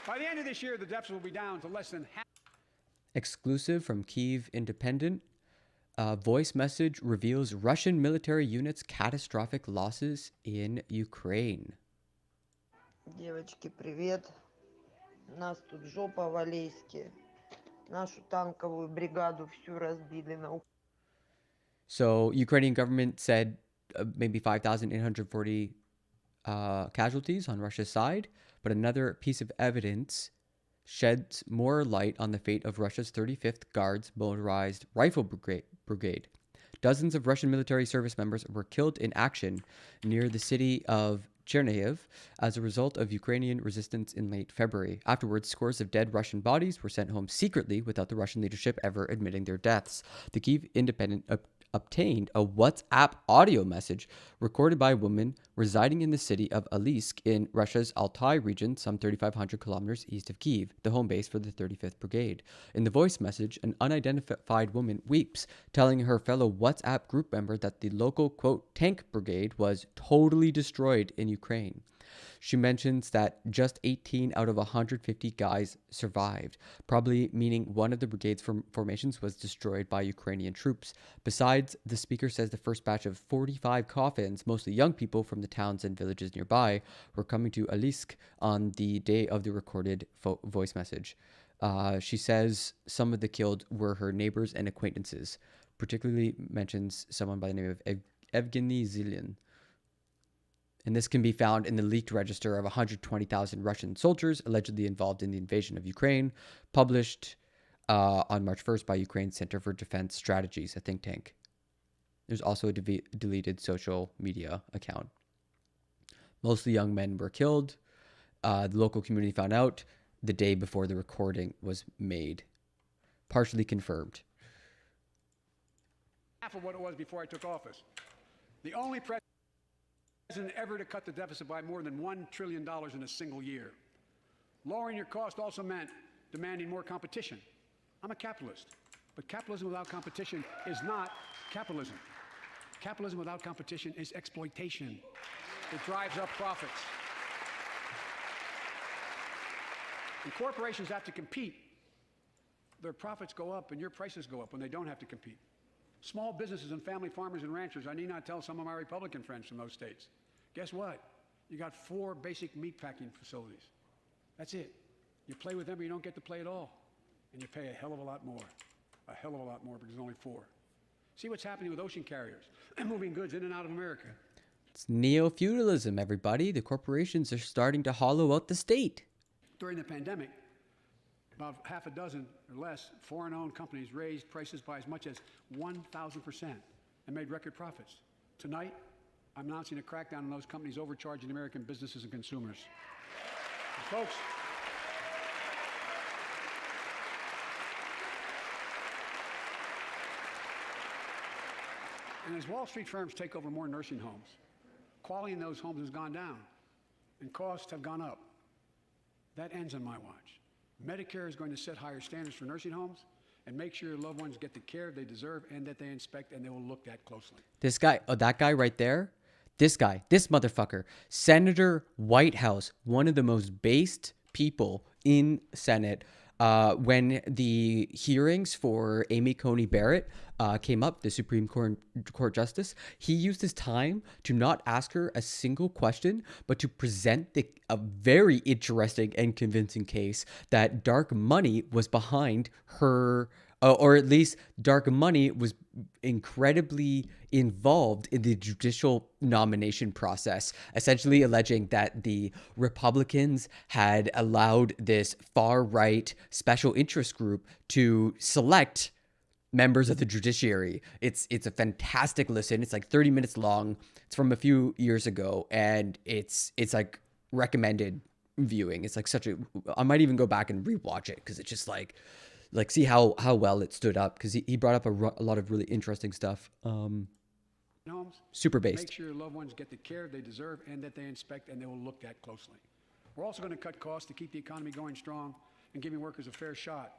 By the end of this year, the deficit will be down to less than half. Exclusive from Kyiv Independent. Voice message reveals Russian military units' catastrophic losses in Ukraine. Девочки, привет. Нас тут жопа валейски. Нашу танковую бригаду всю разбили на Украине. So, Ukrainian government said maybe 5,840 casualties on Russia's side, but another piece of evidence sheds more light on the fate of Russia's 35th Guards Motorized Rifle Brigade. Dozens of Russian military service members were killed in action near the city of Chernihiv as a result of Ukrainian resistance in late February. Afterwards, scores of dead Russian bodies were sent home secretly without the Russian leadership ever admitting their deaths. The Kyiv Independent obtained a WhatsApp audio message recorded by a woman residing in the city of Alisk in Russia's Altai region, some 3,500 kilometers east of Kyiv, the home base for the 35th Brigade. In the voice message, an unidentified woman weeps, telling her fellow WhatsApp group member that the local, quote, tank brigade was totally destroyed in Ukraine. She mentions that just 18 out of 150 guys survived, probably meaning one of the brigade's formations was destroyed by Ukrainian troops. Besides, the speaker says the first batch of 45 coffins, mostly young people from the towns and villages nearby, were coming to Alisk on the day of the recorded voice message. She says some of the killed were her neighbors and acquaintances, particularly mentions someone by the name of Evgeny Zilin. And this can be found in the leaked register of 120,000 Russian soldiers allegedly involved in the invasion of Ukraine, published on March 1st by Ukraine's Center for Defense Strategies, a think tank. There's also a deleted social media account. Mostly young men were killed. The local community found out the day before the recording was made. Partially confirmed. Half of what it was before I took office. The only president ever to cut the deficit by more than $1 trillion in a single year. Lowering your cost also meant demanding more competition. I'm a capitalist, but capitalism without competition is not capitalism. Capitalism without competition is exploitation. It drives up profits. And corporations have to compete. Their profits go up and your prices go up when they don't have to compete. Small businesses and family farmers and ranchers, I need not tell some of my Republican friends from those states. Guess what? You got 4 basic meat packing facilities. That's it. You play with them, but you don't get to play at all. And you pay a hell of a lot more. A hell of a lot more because there's only 4. See what's happening with ocean carriers and moving goods in and out of America. It's neo-feudalism, everybody. The corporations are starting to hollow out the state. During the pandemic, about half a dozen or less foreign-owned companies raised prices by as much as 1,000% and made record profits. Tonight, I'm announcing a crackdown on those companies overcharging American businesses and consumers. And folks, and as Wall Street firms take over more nursing homes, quality in those homes has gone down and costs have gone up. That ends on my watch. Medicare is going to set higher standards for nursing homes and make sure your loved ones get the care they deserve and that they inspect and they will look at closely. This guy, that guy right there, this guy, this motherfucker, Senator Whitehouse, one of the most based people in Senate, when the hearings for Amy Coney Barrett came up, the Supreme Court Justice, he used his time to not ask her a single question, but to present a very interesting and convincing case that dark money was behind her, or at least dark money was incredibly involved in the judicial nomination process, essentially alleging that the Republicans had allowed this far-right special interest group to select members of the judiciary. It's a fantastic listen. It's like 30 minutes long. It's from a few years ago, and it's like recommended viewing. It's like I might even go back and rewatch it because it's just like see how well it stood up, because he brought up a lot of really interesting stuff. Super based. Make sure your loved ones get the care they deserve and that they inspect and they will look at closely. We're also going to cut costs to keep the economy going strong and giving workers a fair shot.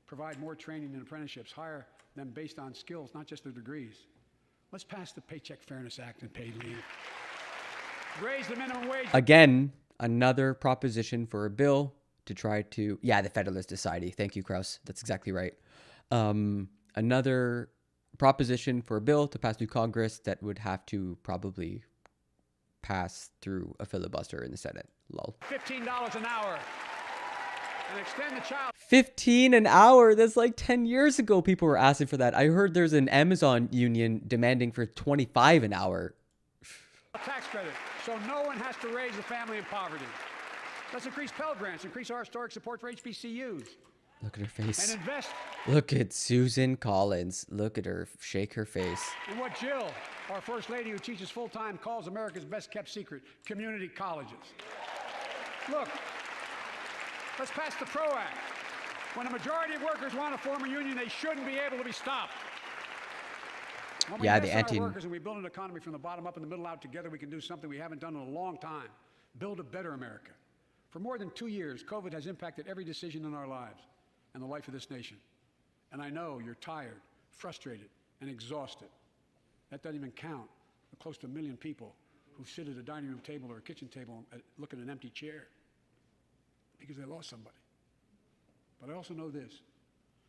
Provide more training and apprenticeships. Hire them based on skills, not just their degrees. Let's pass the Paycheck Fairness Act and paid leave. Raise the minimum wage. Again, another proposition for a bill to try to, the Federalist Society. Thank you, Kraus. That's exactly right. Another proposition for a bill to pass through Congress that would have to probably pass through a filibuster in the Senate. Lol. $15 an hour. And extend the child. $15 an hour. That's like 10 years ago people were asking for that. I heard there's an Amazon union demanding for $25 an hour. A tax credit, so no one has to raise a family in poverty. Let's increase Pell Grants, increase our historic support for HBCUs. Look at her face. And invest. Look at Susan Collins. Look at her. Shake her face. And what Jill, our First Lady who teaches full-time, calls America's best-kept secret, community colleges. Look, let's pass the PRO Act. When a majority of workers want to form a union, they shouldn't be able to be stopped. When we invest in our workers and we build an economy from the bottom up and the middle out together, we can do something we haven't done in a long time. Build a better America. For more than 2 years, COVID has impacted every decision in our lives and the life of this nation. And I know you're tired, frustrated, and exhausted. That doesn't even count the close to 1 million people who sit at a dining room table or a kitchen table and look at an empty chair because they lost somebody. But I also know this,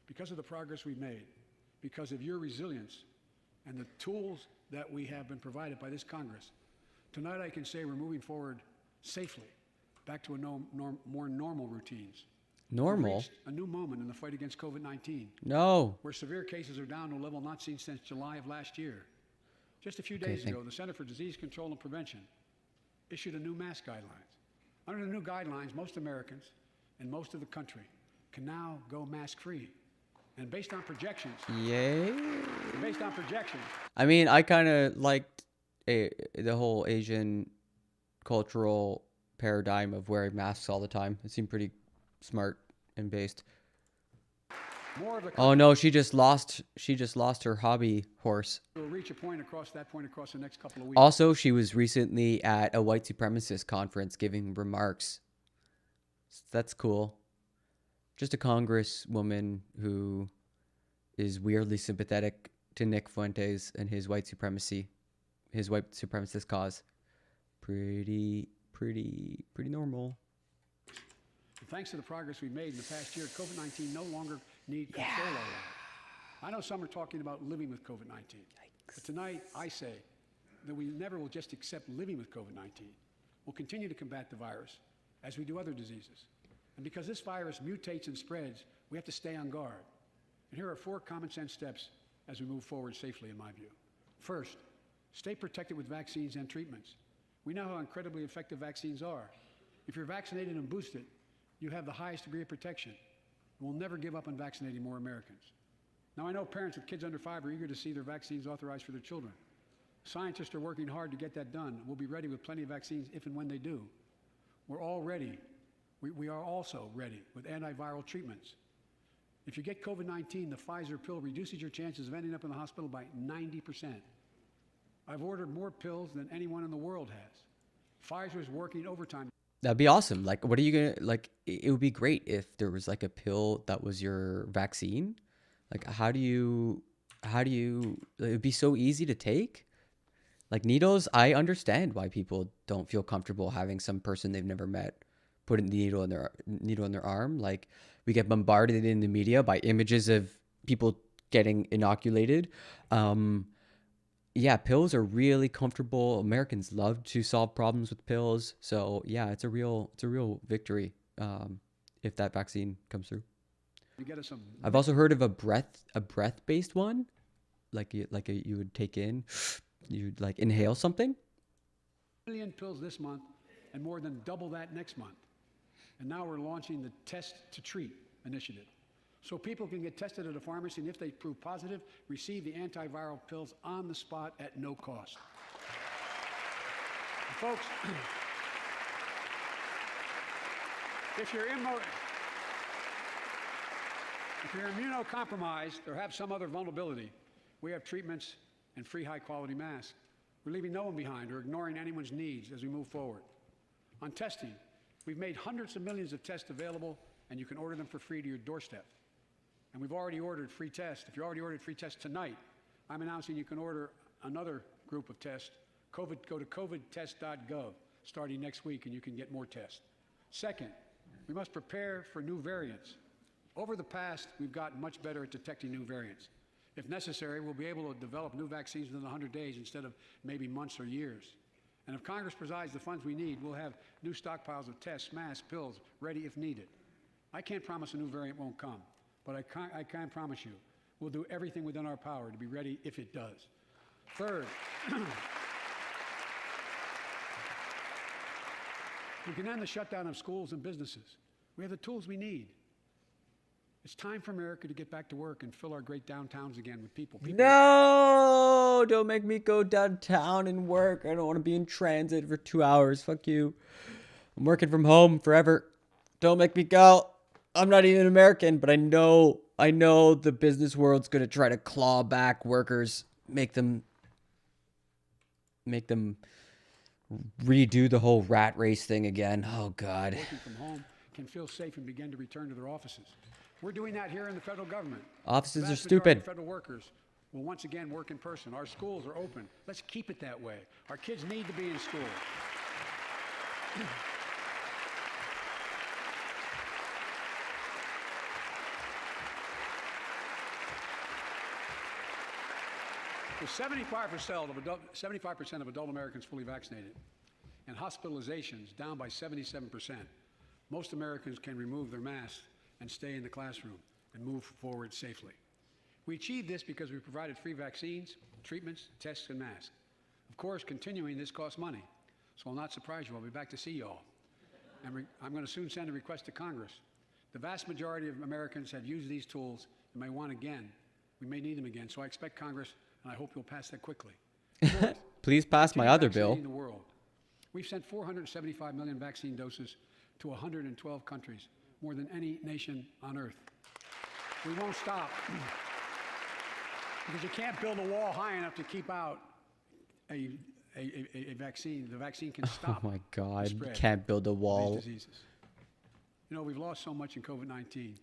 because of the progress we've made, because of your resilience and the tools that we have been provided by this Congress, tonight I can say we're moving forward safely back to more normal routines. Normal? We've reached a new moment in the fight against COVID-19. No. Where severe cases are down to a level not seen since July of last year. Just a few days ago, the Center for Disease Control and Prevention issued a new mask guidelines. Under the new guidelines, most Americans and most of the country can now go mask-free. And based on projections... Yay. Based on projections... I mean, I kind of liked the whole Asian cultural paradigm of wearing masks all the time. It seemed pretty smart and based. Oh no, she just lost her hobby horse. We'll reach a point across the next couple of weeks. Also, she was recently at a white supremacist conference giving remarks. That's cool. Just a congresswoman who is weirdly sympathetic to Nick Fuentes and his white supremacist cause. Pretty normal. Thanks to the progress we've made in the past year, COVID-19 no longer need control our lives. I know some are talking about living with COVID-19. But tonight, I say that we never will just accept living with COVID-19. We'll continue to combat the virus as we do other diseases. And because this virus mutates and spreads, we have to stay on guard. And here are 4 common sense steps as we move forward safely, in my view. First, stay protected with vaccines and treatments. We know how incredibly effective vaccines are. If you're vaccinated and boosted, you have the highest degree of protection. We'll never give up on vaccinating more Americans. Now, I know parents with kids under 5 are eager to see their vaccines authorized for their children. Scientists are working hard to get that done. We'll be ready with plenty of vaccines if and when they do. We're all ready. We are also ready with antiviral treatments. If you get COVID-19, the Pfizer pill reduces your chances of ending up in the hospital by 90%. I've ordered more pills than anyone in the world has. Pfizer's working overtime. That'd be awesome. Like, what are you gonna, like, it would be great if there was like a pill that was your vaccine. Like, how do you, it would be so easy to take. Like needles, I understand why people don't feel comfortable having some person they've never met putting the needle in their arm. Like, we get bombarded in the media by images of people getting inoculated. Yeah, pills are really comfortable. Americans love to solve problems with pills. So yeah, it's a real victory if that vaccine comes through. I've also heard of a breath based one, you would take in, you'd like inhale something. Million pills this month, and more than double that next month. And now we're launching the Test to Treat initiative. So people can get tested at a pharmacy, and if they prove positive, receive the antiviral pills on the spot at no cost. And folks, if you're immunocompromised or have some other vulnerability, we have treatments and free high-quality masks. We're leaving no one behind or ignoring anyone's needs as we move forward. On testing, we've made hundreds of millions of tests available, and you can order them for free to your doorstep. And we've already ordered free tests. If you already ordered free tests tonight, I'm announcing you can order another group of tests. Go to covidtest.gov starting next week, and you can get more tests. Second, we must prepare for new variants. Over the past, we've gotten much better at detecting new variants. If necessary, we'll be able to develop new vaccines within 100 days instead of maybe months or years. And if Congress provides the funds we need, we'll have new stockpiles of tests, masks, pills ready if needed. I can't promise a new variant won't come, but I can promise you we'll do everything within our power to be ready if it does. Third, we can end the shutdown of schools and businesses. We have the tools we need. It's time for America to get back to work and fill our great downtowns again with people. No, don't make me go downtown and work. I don't want to be in transit for 2 hours. Fuck you. I'm working from home forever. Don't make me go. I'm not even American, but I know the business world's going to try to claw back workers, make them redo the whole rat race thing again. Oh, God. Working from home can feel safe and begin to return to their offices. We're doing that here in the federal government. Offices are The vast majority stupid. of federal workers will once again work in person. Our schools are open. Let's keep it that way. Our kids need to be in school. With 75% of adult Americans fully vaccinated and hospitalizations down by 77%, most Americans can remove their masks and stay in the classroom and move forward safely. We achieved this because we provided free vaccines, treatments, tests, and masks. Of course, continuing this costs money, so I'll not surprise you. I'll be back to see you all. And I'm going to soon send a request to Congress. The vast majority of Americans have used these tools and may want again. We may need them again, so I expect Congress, and I hope you'll pass that quickly. Fourth, Please pass my other bill. the world. We've sent 475 million vaccine doses to 112 countries, more than any nation on earth. We won't stop because you can't build a wall high enough to keep out a vaccine. The vaccine can stop. Oh my God, the you spread can't build a of wall. these diseases. You know, we've lost so much in COVID-19.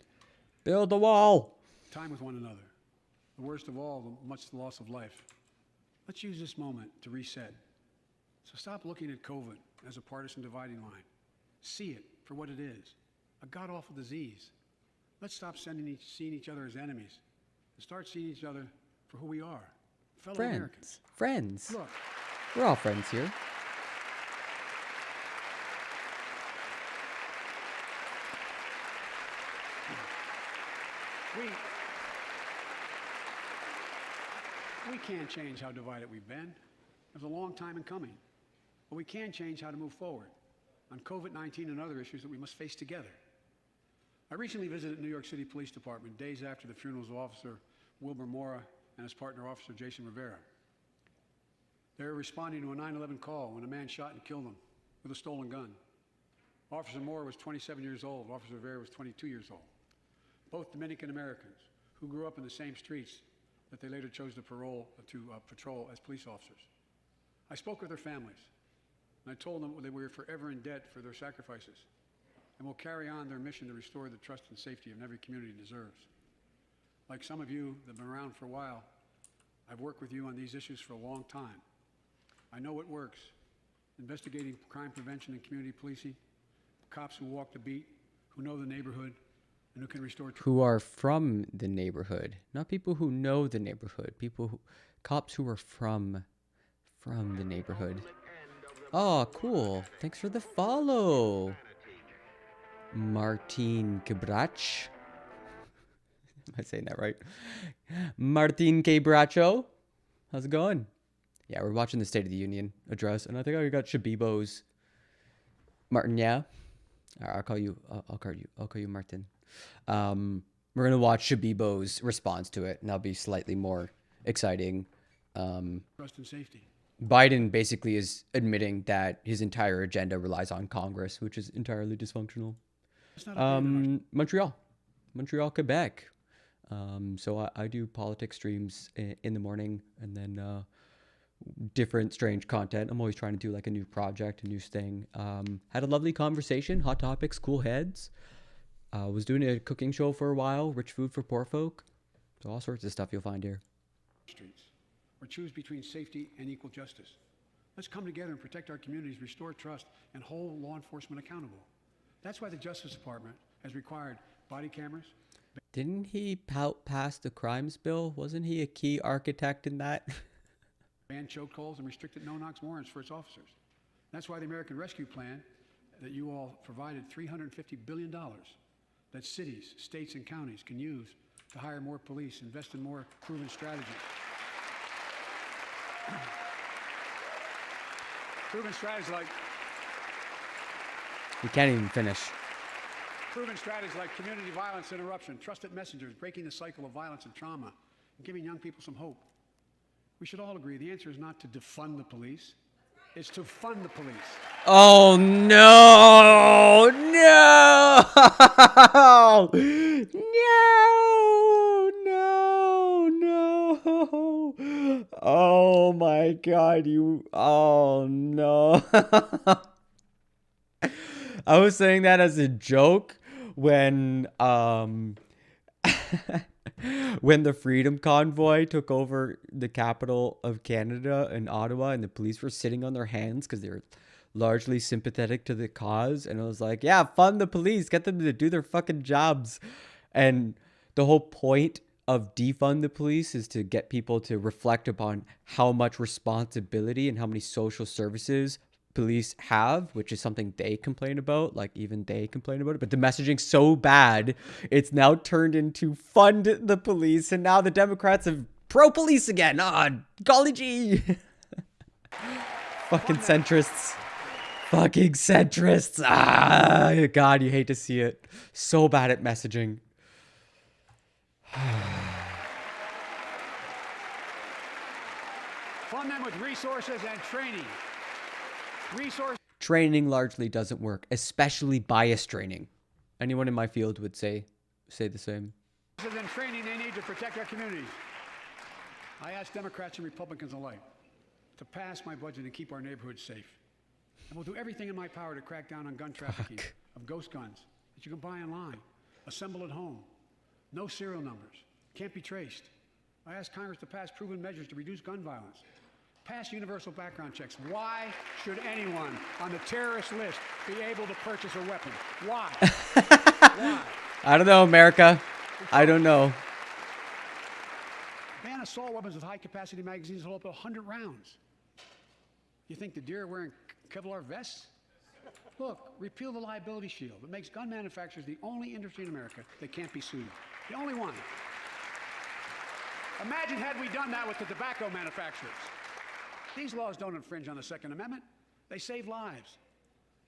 Build the wall. Time with one another. The worst of all, much the loss of life. Let's use this moment to reset. So stop looking at COVID as a partisan dividing line. See it for what it is, a god-awful disease. Let's stop seeing each other as enemies and start seeing each other for who we are, fellow Americans. Friends. Look, We're all friends here. we can't change how divided we've been. It was a long time in coming. But we can change how to move forward on COVID-19 and other issues that we must face together. I recently visited New York City Police Department days after the funerals of Officer Wilbur Mora and his partner, Officer Jason Rivera. They were responding to a 9/11 call when a man shot and killed them with a stolen gun. Officer Mora was 27 years old. Officer Rivera was 22 years old. Both Dominican Americans who grew up in the same streets that they later chose to patrol as police officers. I spoke with their families, and I told them that we were forever in debt for their sacrifices and will carry on their mission to restore the trust and safety of every community deserves. Like some of you that have been around for a while, I've worked with you on these issues for a long time. I know what works: investigating crime prevention and community policing, cops who walk the beat, who know the neighborhood, and who can restore trust. Who are from the neighborhood, not people who know the neighborhood. Cops who are from the neighborhood. Oh, cool. Thanks for the follow, Martin Quebrach. Am I saying that right? Martin Quebracho. How's it going? Yeah, we're watching the State of the Union address, and I think I got Shabibo's. Martin, yeah. All right, I'll call you Martin. We're gonna watch Shabibo's response to it, and that'll be slightly more exciting. Trust and safety. Biden basically is admitting that his entire agenda relies on Congress, which is entirely dysfunctional. Montreal, Quebec. So I do politics streams in the morning, and then different strange content. I'm always trying to do like a new project, a new thing. Had a lovely conversation, hot topics, cool heads. Was doing a cooking show for a while, rich food for poor folk. So all sorts of stuff you'll find here. Streets, or choose between safety and equal justice. Let's come together and protect our communities, restore trust, and hold law enforcement accountable. That's why the Justice Department has required body cameras. Didn't he pass the crimes bill? Wasn't he a key architect in that? Ban chokeholds and restricted no-knock warrants for its officers. That's why the American Rescue Plan that you all provided $350 billion that cities, states, and counties can use to hire more police, invest in more proven strategies. Proven strategies like... You can't even finish. Proven strategies like community violence interruption, trusted messengers, breaking the cycle of violence and trauma, and giving young people some hope. We should all agree the answer is not to defund the police, it's to fund the police. Oh no! No! No! Oh my God! Oh no! I was saying that as a joke when when the Freedom Convoy took over the capital of Canada in Ottawa, and the police were sitting on their hands because they were largely sympathetic to the cause. And I was like, yeah, fund the police, get them to do their fucking jobs. And the whole point of defund the police is to get people to reflect upon how much responsibility and how many social services police have, which is something they complain about, like even they complain about it, but the messaging's so bad it's now turned into fund the police, and now the Democrats are pro-police again. Golly gee. Fucking centrists. God, you hate to see it. So bad at messaging. Fund them with resources and training. Training largely doesn't work, especially bias training. Anyone in my field would say the same. And training they need to protect our communities. I ask Democrats and Republicans alike to pass my budget and keep our neighborhoods safe. And we'll do everything in my power to crack down on gun trafficking of ghost guns that you can buy online, assemble at home, no serial numbers, can't be traced. I ask Congress to pass proven measures to reduce gun violence. Pass universal background checks. Why should anyone on the terrorist list be able to purchase a weapon? Why? Why? I don't know, America. I don't know. Ban assault weapons with high-capacity magazines hold up to 100 rounds. You think the deer are wearing Kevlar vests? Look, repeal the liability shield. It makes gun manufacturers the only industry in America that can't be sued. The only one. Imagine had we done that with the tobacco manufacturers. These laws don't infringe on the Second Amendment. They save lives.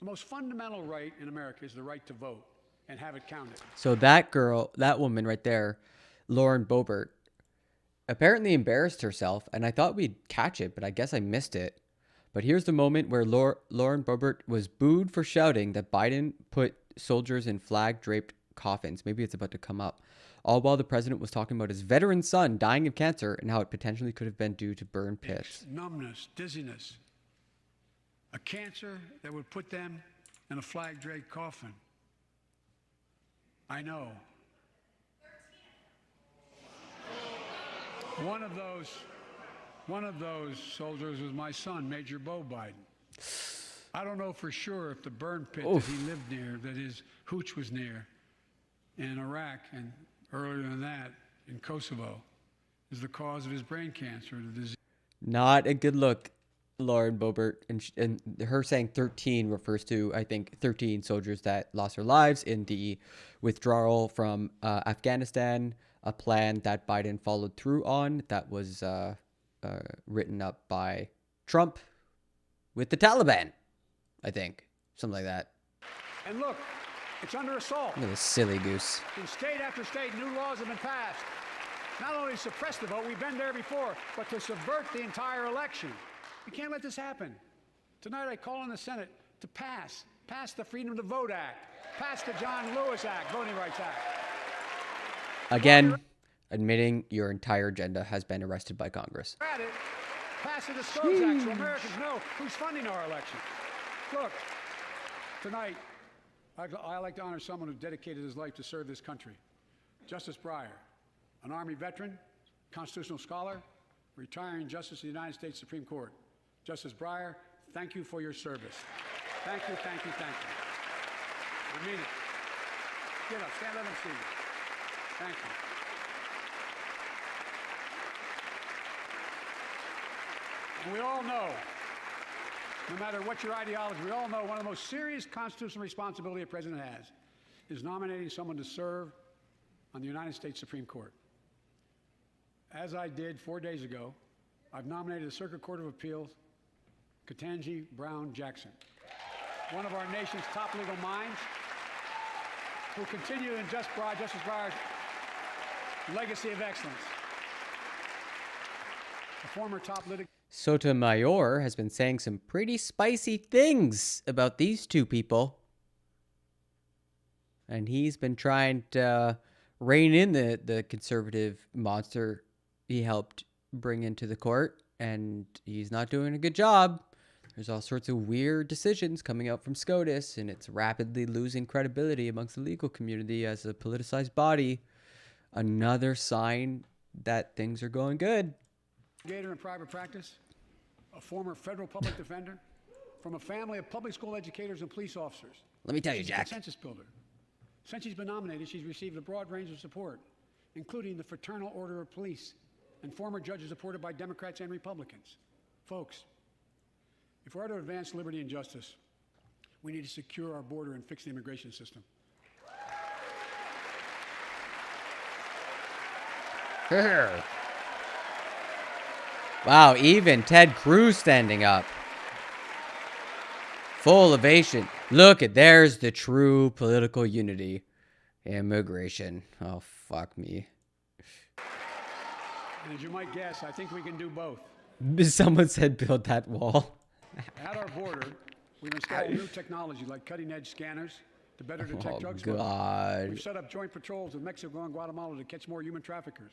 The most fundamental right in America is the right to vote and have it counted. So that woman right there, Lauren Boebert, apparently embarrassed herself, and I thought we'd catch it, but I guess I missed it. But here's the moment where Lauren Boebert was booed for shouting that Biden put soldiers in flag-draped coffins. Maybe it's about to come up. All while the president was talking about his veteran son dying of cancer and how it potentially could have been due to burn pits. Numbness, dizziness, a cancer that would put them in a flag-draped coffin. I know. One of those soldiers was my son, Major Beau Biden. I don't know for sure if the burn pit that he lived near, that his hooch was near, in Iraq and earlier than that in Kosovo, is the cause of his brain cancer, the disease. Not a good look, Lauren Boebert. And her saying 13 refers to, I think, 13 soldiers that lost their lives in the withdrawal from Afghanistan, a plan that Biden followed through on that was written up by Trump with the Taliban, I think. Something like that. And look, it's under assault. Look at this silly goose. In state after state, new laws have been passed. Not only to suppress the vote, we've been there before, but to subvert the entire election. We can't let this happen. Tonight I call on the Senate to pass the Freedom to Vote Act, pass the John Lewis Act, Voting Rights Act. Again, admitting your entire agenda has been arrested by Congress. At it, pass the Disclose Act so Americans know who's funding our election. Look, tonight I like to honor someone who dedicated his life to serve this country. Justice Breyer, an Army veteran, constitutional scholar, retiring Justice of the United States Supreme Court. Justice Breyer, thank you for your service. Thank you, thank you, thank you. I mean it. Get up, stand, let them see you. Thank you. And we all know, no matter what your ideology, we all know one of the most serious constitutional responsibilities a president has is nominating someone to serve on the United States Supreme Court. As I did 4 days ago, I've nominated the Circuit Court of Appeals, Ketanji Brown Jackson, one of our nation's top legal minds, who will continue in Justice Breyer's legacy of excellence. A former top litigator. Sotomayor has been saying some pretty spicy things about these two people. And he's been trying to rein in the conservative monster he helped bring into the court. And he's not doing a good job. There's all sorts of weird decisions coming out from SCOTUS, and it's rapidly losing credibility amongst the legal community as a politicized body. Another sign that things are going good. In private practice, a former federal public defender, from a family of public school educators and police officers. Let me tell you, She's Jack. a consensus builder. Since she's been nominated, she's received a broad range of support, including the Fraternal Order of Police and former judges supported by Democrats and Republicans. Folks, if we're to advance liberty and justice, we need to secure our border and fix the immigration system. Wow, even Ted Cruz standing up. Full ovation. Look at, there's the true political unity. Immigration. Oh, fuck me. And as you might guess, I think we can do both. Someone said build that wall. At our border, we've installed new technology like cutting-edge scanners to better detect drug smugglers. God. We've set up joint patrols with Mexico and Guatemala to catch more human traffickers.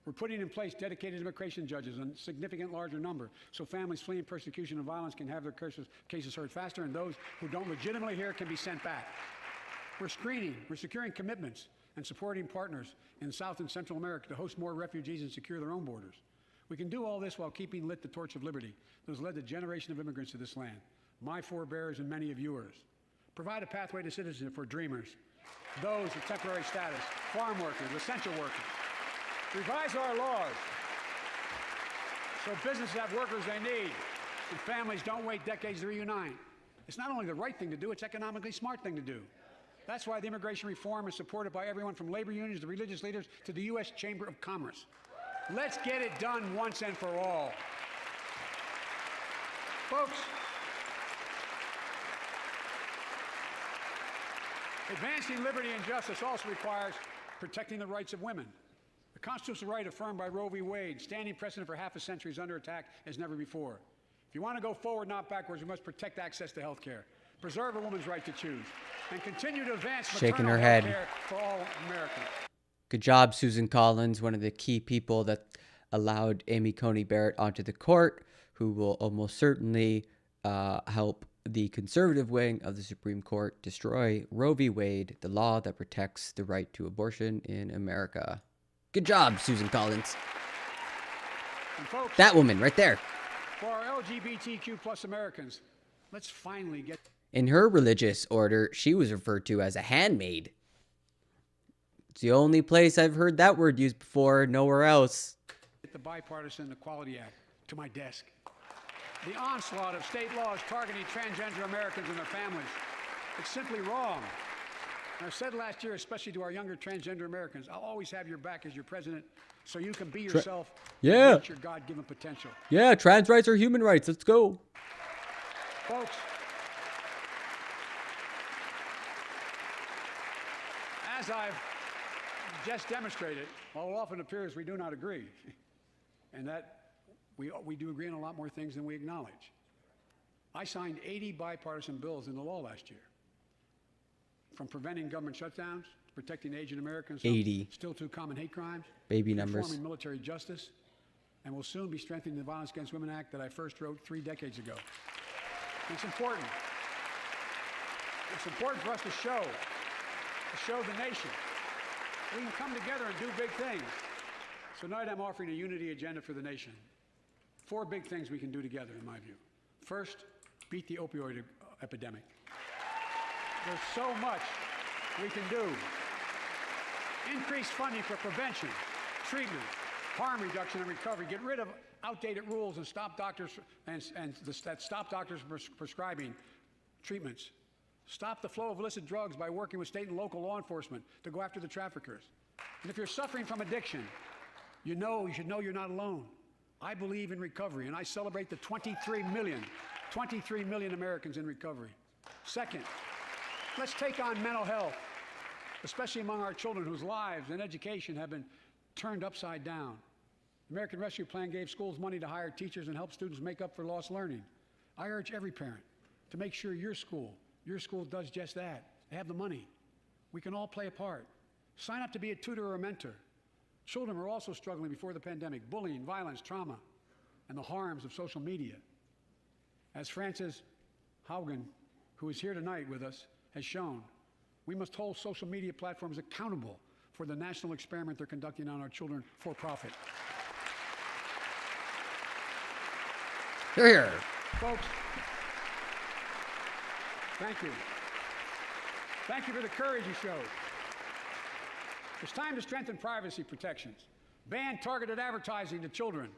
We're putting in place dedicated immigration judges in a significant larger number so families fleeing persecution and violence can have their cases heard faster, and those who don't legitimately hear can be sent back. We're screening, we're securing commitments and supporting partners in South and Central America to host more refugees and secure their own borders. We can do all this while keeping lit the torch of liberty that has led a generation of immigrants to this land, my forebears and many of yours. Provide a pathway to citizenship for dreamers, those with temporary status, farm workers, essential workers. Revise our laws so businesses have workers they need and families don't wait decades to reunite. It's not only the right thing to do, it's economically smart thing to do. That's why the immigration reform is supported by everyone from labor unions to religious leaders to the U.S. Chamber of Commerce. Let's get it done once and for all. Folks, advancing liberty and justice also requires protecting the rights of women. The constitutional right affirmed by Roe v. Wade, standing precedent for half a century, is under attack as never before. If you want to go forward, not backwards, we must protect access to health care, preserve a woman's right to choose, and continue to advance Shaking maternal her head. health care for all Americans. Good job, Susan Collins, one of the key people that allowed Amy Coney Barrett onto the court, who will almost certainly help the conservative wing of the Supreme Court destroy Roe v. Wade, the law that protects the right to abortion in America. Good job, Susan Collins. And folks, That woman right there. for our LGBTQ plus Americans, Let's finally get... In her religious order, she was referred to as a handmaid. It's the only place I've heard that word used before, nowhere else. Get the Bipartisan Equality Act to my desk. The onslaught of state laws targeting transgender Americans and their families. It's simply wrong. And I said last year, especially to our younger transgender Americans, I'll always have your back as your president so you can be yourself and reach your God-given potential. Yeah, trans rights are human rights. Let's go. Folks, as I've just demonstrated, while it often appears we do not agree, and that we do agree on a lot more things than we acknowledge. I signed 80 bipartisan bills into law last year, from preventing government shutdowns, to protecting Asian Americans from 80. still too common hate crimes, Baby numbers. reforming military justice, and will soon be strengthening the Violence Against Women Act that I first wrote 3 decades ago. And it's important. It's important for us to show the nation we can come together and do big things. So tonight I'm offering a unity agenda for the nation. 4 big things we can do together, in my view. First, beat the opioid epidemic. There's so much we can do. Increase funding for prevention, treatment, harm reduction, and recovery. Get rid of outdated rules and stop doctors prescribing treatments. Stop the flow of illicit drugs by working with state and local law enforcement to go after the traffickers. And if you're suffering from addiction, you should know you're not alone. I believe in recovery, and I celebrate the 23 million Americans in recovery. Second, let's take on mental health, especially among our children whose lives and education have been turned upside down. The American Rescue Plan gave schools money to hire teachers and help students make up for lost learning. I urge every parent to make sure your school does just that. They have the money. We can all play a part. Sign up to be a tutor or a mentor. Children were also struggling before the pandemic: bullying, violence, trauma, and the harms of social media. As Frances Haugen, who is here tonight with us, has shown, we must hold social media platforms accountable for the national experiment they're conducting on our children for profit. Here. Folks, thank you. Thank you for the courage you showed. It's time to strengthen privacy protections, ban targeted advertising to children,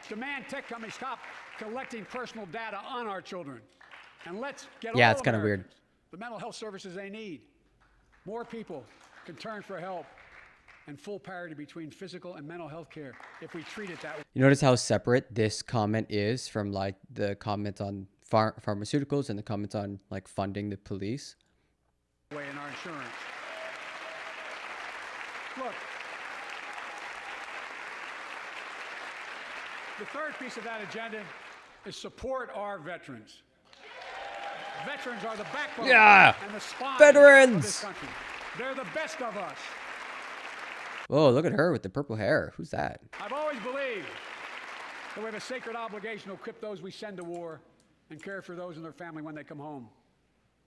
demand tech companies stop collecting personal data on our children, and let's get all it's kind of weird. the mental health services they need. More people can turn for help, and full parity between physical and mental health care if we treat it that way. You notice how separate this comment is from like the comments on pharmaceuticals and the comments on like funding the police? Way in our insurance. Look, the third piece of that agenda is support our veterans. Veterans are the backbone and the spine of this country. They're the best of us. Whoa, look at her with the purple hair. Who's that? I've always believed that we have a sacred obligation to equip those we send to war and care for those and their family when they come home.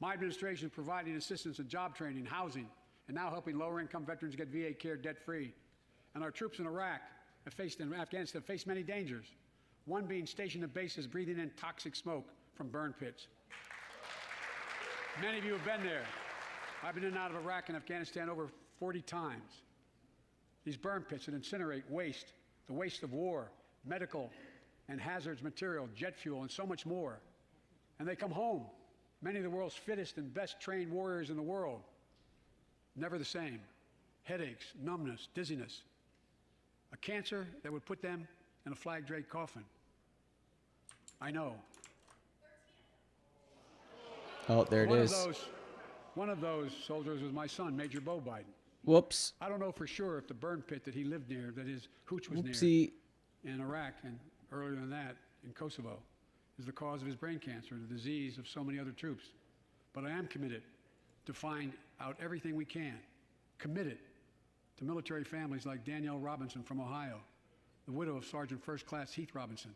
My administration is providing assistance in job training, housing, and now helping lower-income veterans get VA care debt-free. And our troops in Iraq and Afghanistan have faced many dangers, one being stationed at bases breathing in toxic smoke from burn pits. Many of you have been there. I've been in and out of Iraq and Afghanistan over 40 times. These burn pits that incinerate waste, the waste of war, medical and hazardous material, jet fuel, and so much more. And they come home, many of the world's fittest and best trained warriors in the world. Never the same. Headaches, numbness, dizziness. A cancer that would put them in a flag-draped coffin. I know. Oh, there it is. One of those soldiers was my son, Major Bo Biden. Whoops. I don't know for sure if the burn pit that he lived near, that his hooch was Whoopsie. near in Iraq and earlier than that in Kosovo, is the cause of his brain cancer, the disease of so many other troops. But I am committed to find out everything we can, committed to military families like Danielle Robinson from Ohio, the widow of Sergeant First Class Heath Robinson.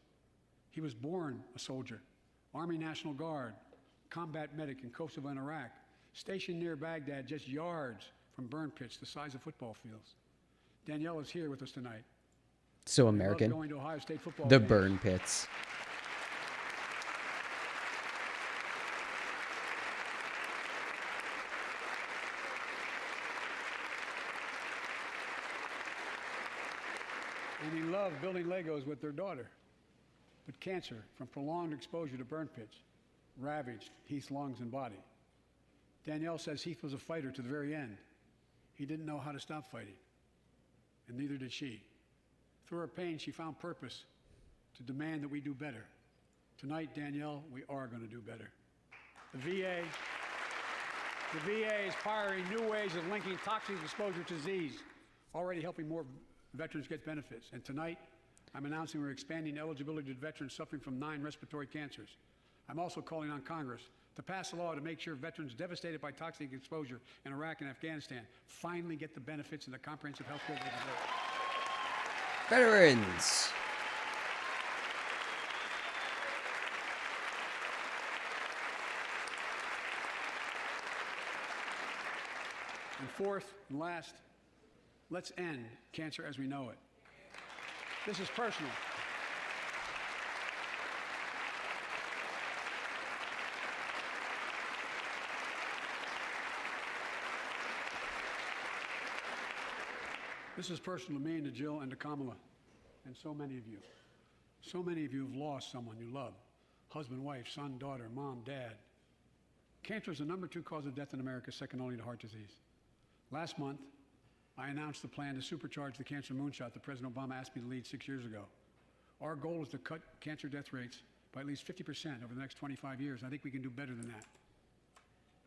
He was born a soldier, Army National Guard, combat medic in Kosovo and Iraq, stationed near Baghdad, just yards from burn pits the size of football fields. Danielle is here with us tonight. So American. Going to Ohio State football the games. burn pits. And he loved building Legos with their daughter. But cancer from prolonged exposure to burn pits ravaged Heath's lungs and body. Danielle says Heath was a fighter to the very end. He didn't know how to stop fighting, and neither did she. Through her pain, she found purpose to demand that we do better. Tonight, Danielle, we are going to do better. The VA is pioneering new ways of linking toxic exposure to disease, already helping more veterans get benefits. And tonight, I'm announcing we're expanding eligibility to veterans suffering from 9 respiratory cancers. I'm also calling on Congress to pass a law to make sure veterans devastated by toxic exposure in Iraq and Afghanistan finally get the benefits and the comprehensive health care they deserve. Veterans. And fourth and last, let's end cancer as we know it. This is personal. This is personal to me and to Jill and to Kamala and so many of you. So many of you have lost someone you love. Husband, wife, son, daughter, mom, dad. Cancer is the #2 cause of death in America, second only to heart disease. Last month, I announced the plan to supercharge the cancer moonshot that President Obama asked me to lead 6 years ago. Our goal is to cut cancer death rates by at least 50% over the next 25 years. I think we can do better than that.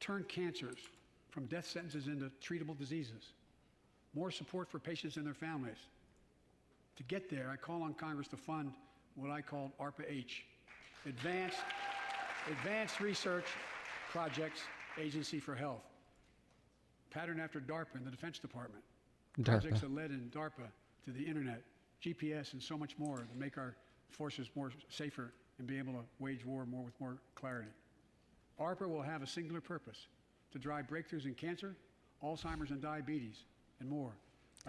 Turn cancers from death sentences into treatable diseases. More support for patients and their families. To get there, I call on Congress to fund what I call ARPA-H, Advanced Research Projects Agency for Health, patterned after DARPA in the Defense Department. Projects that led in DARPA to the internet, GPS, and so much more to make our forces more safer and be able to wage war with more clarity. ARPA will have a singular purpose: to drive breakthroughs in cancer, Alzheimer's, and diabetes, and more.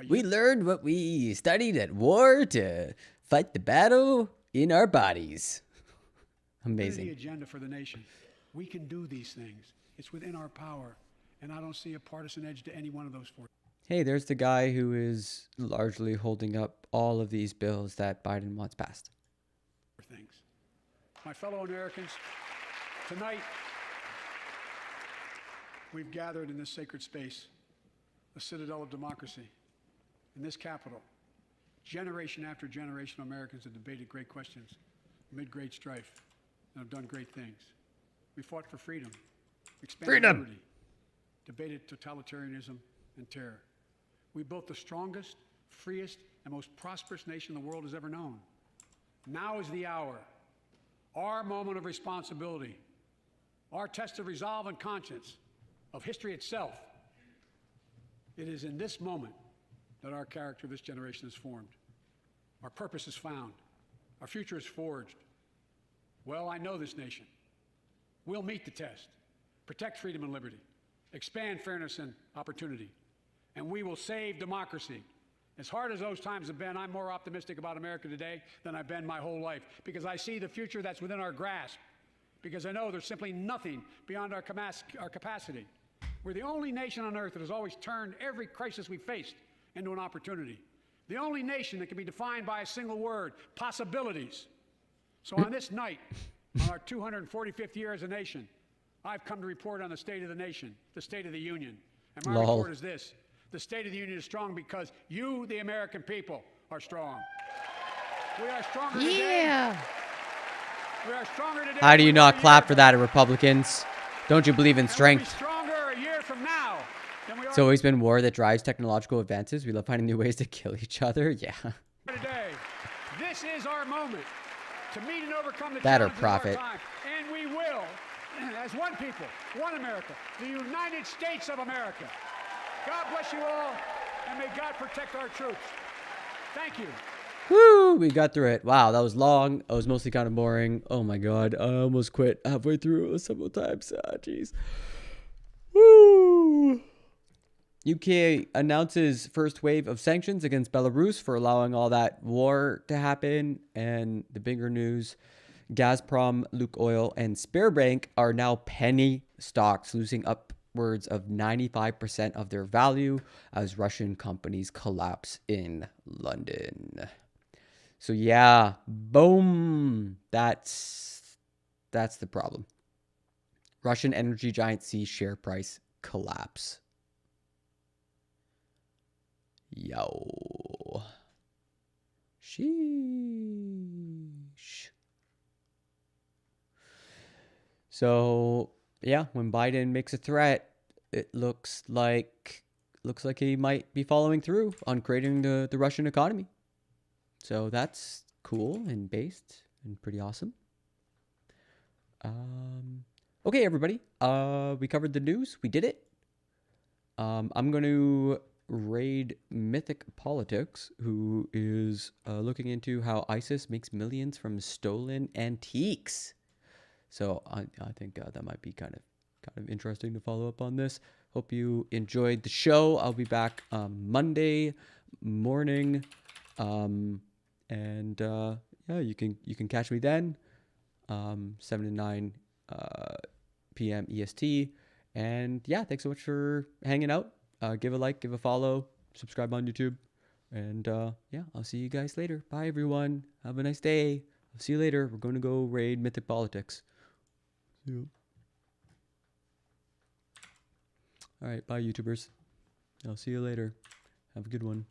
We learned what we studied at war to fight the battle in our bodies. Amazing. The agenda for the nation. We can do these things. It's within our power, and I don't see a partisan edge to any one of those four. Hey, there's the guy who is largely holding up all of these bills that Biden wants passed. Things. My fellow Americans, tonight we've gathered in this sacred space, a citadel of democracy, in this Capitol. Generation after generation of Americans have debated great questions amid great strife and have done great things. We fought for freedom, expanded liberty, debated totalitarianism and terror. We built the strongest, freest, and most prosperous nation the world has ever known. Now is the hour, our moment of responsibility, our test of resolve and conscience, of history itself. It is in this moment that our character of this generation is formed. Our purpose is found. Our future is forged. Well, I know this nation. We'll meet the test, protect freedom and liberty, expand fairness and opportunity, and we will save democracy. As hard as those times have been, I'm more optimistic about America today than I've been my whole life, because I see the future that's within our grasp, because I know there's simply nothing beyond our capacity. We're the only nation on earth that has always turned every crisis we faced into an opportunity. The only nation that can be defined by a single word: possibilities. So on this night, on our 245th year as a nation, I've come to report on the state of the nation, the State of the Union. And my report is this: the State of the Union is strong because you, the American people, are strong. We are stronger today. We are stronger today. How do you not clap for that, Republicans? Don't you believe in strength? Stronger a year from now than we are. It's always been war that drives technological advances. We love finding new ways to kill each other. Yeah. Today, this is our moment to meet and overcome the that or challenges profit. of our time. And we will, as one people, one America, the United States of America. God bless you all, and may God protect our troops. Thank you. Woo! We got through it. Wow, that was long. It was mostly kind of boring. Oh my god, I almost quit halfway through several times. Jeez. Woo! UK announces first wave of sanctions against Belarus for allowing all that war to happen. And the bigger news: Gazprom, Lukoil, and Sberbank are now penny stocks, losing upwards of 95% of their value as Russian companies collapse in London. So yeah, boom. That's the problem. Russian energy giant sees share price collapse. Yo. Sheesh. So yeah, when Biden makes a threat, it looks like he might be following through on creating the Russian economy. So that's cool and based and pretty awesome. Okay, everybody. We covered the news. We did it. I'm going to raid Mythic Politics, who is looking into how ISIS makes millions from stolen antiques. So I think that might be kind of interesting to follow up on this. Hope you enjoyed the show. I'll be back Monday morning, and yeah, you can catch me then, 7 to 9 p.m. EST. And yeah, thanks so much for hanging out. Give a like, give a follow, subscribe on YouTube, and yeah, I'll see you guys later. Bye, everyone. Have a nice day. I'll see you later. We're going to go raid Mythic Politics. See you. All right, bye, YouTubers. I'll see you later. Have a good one.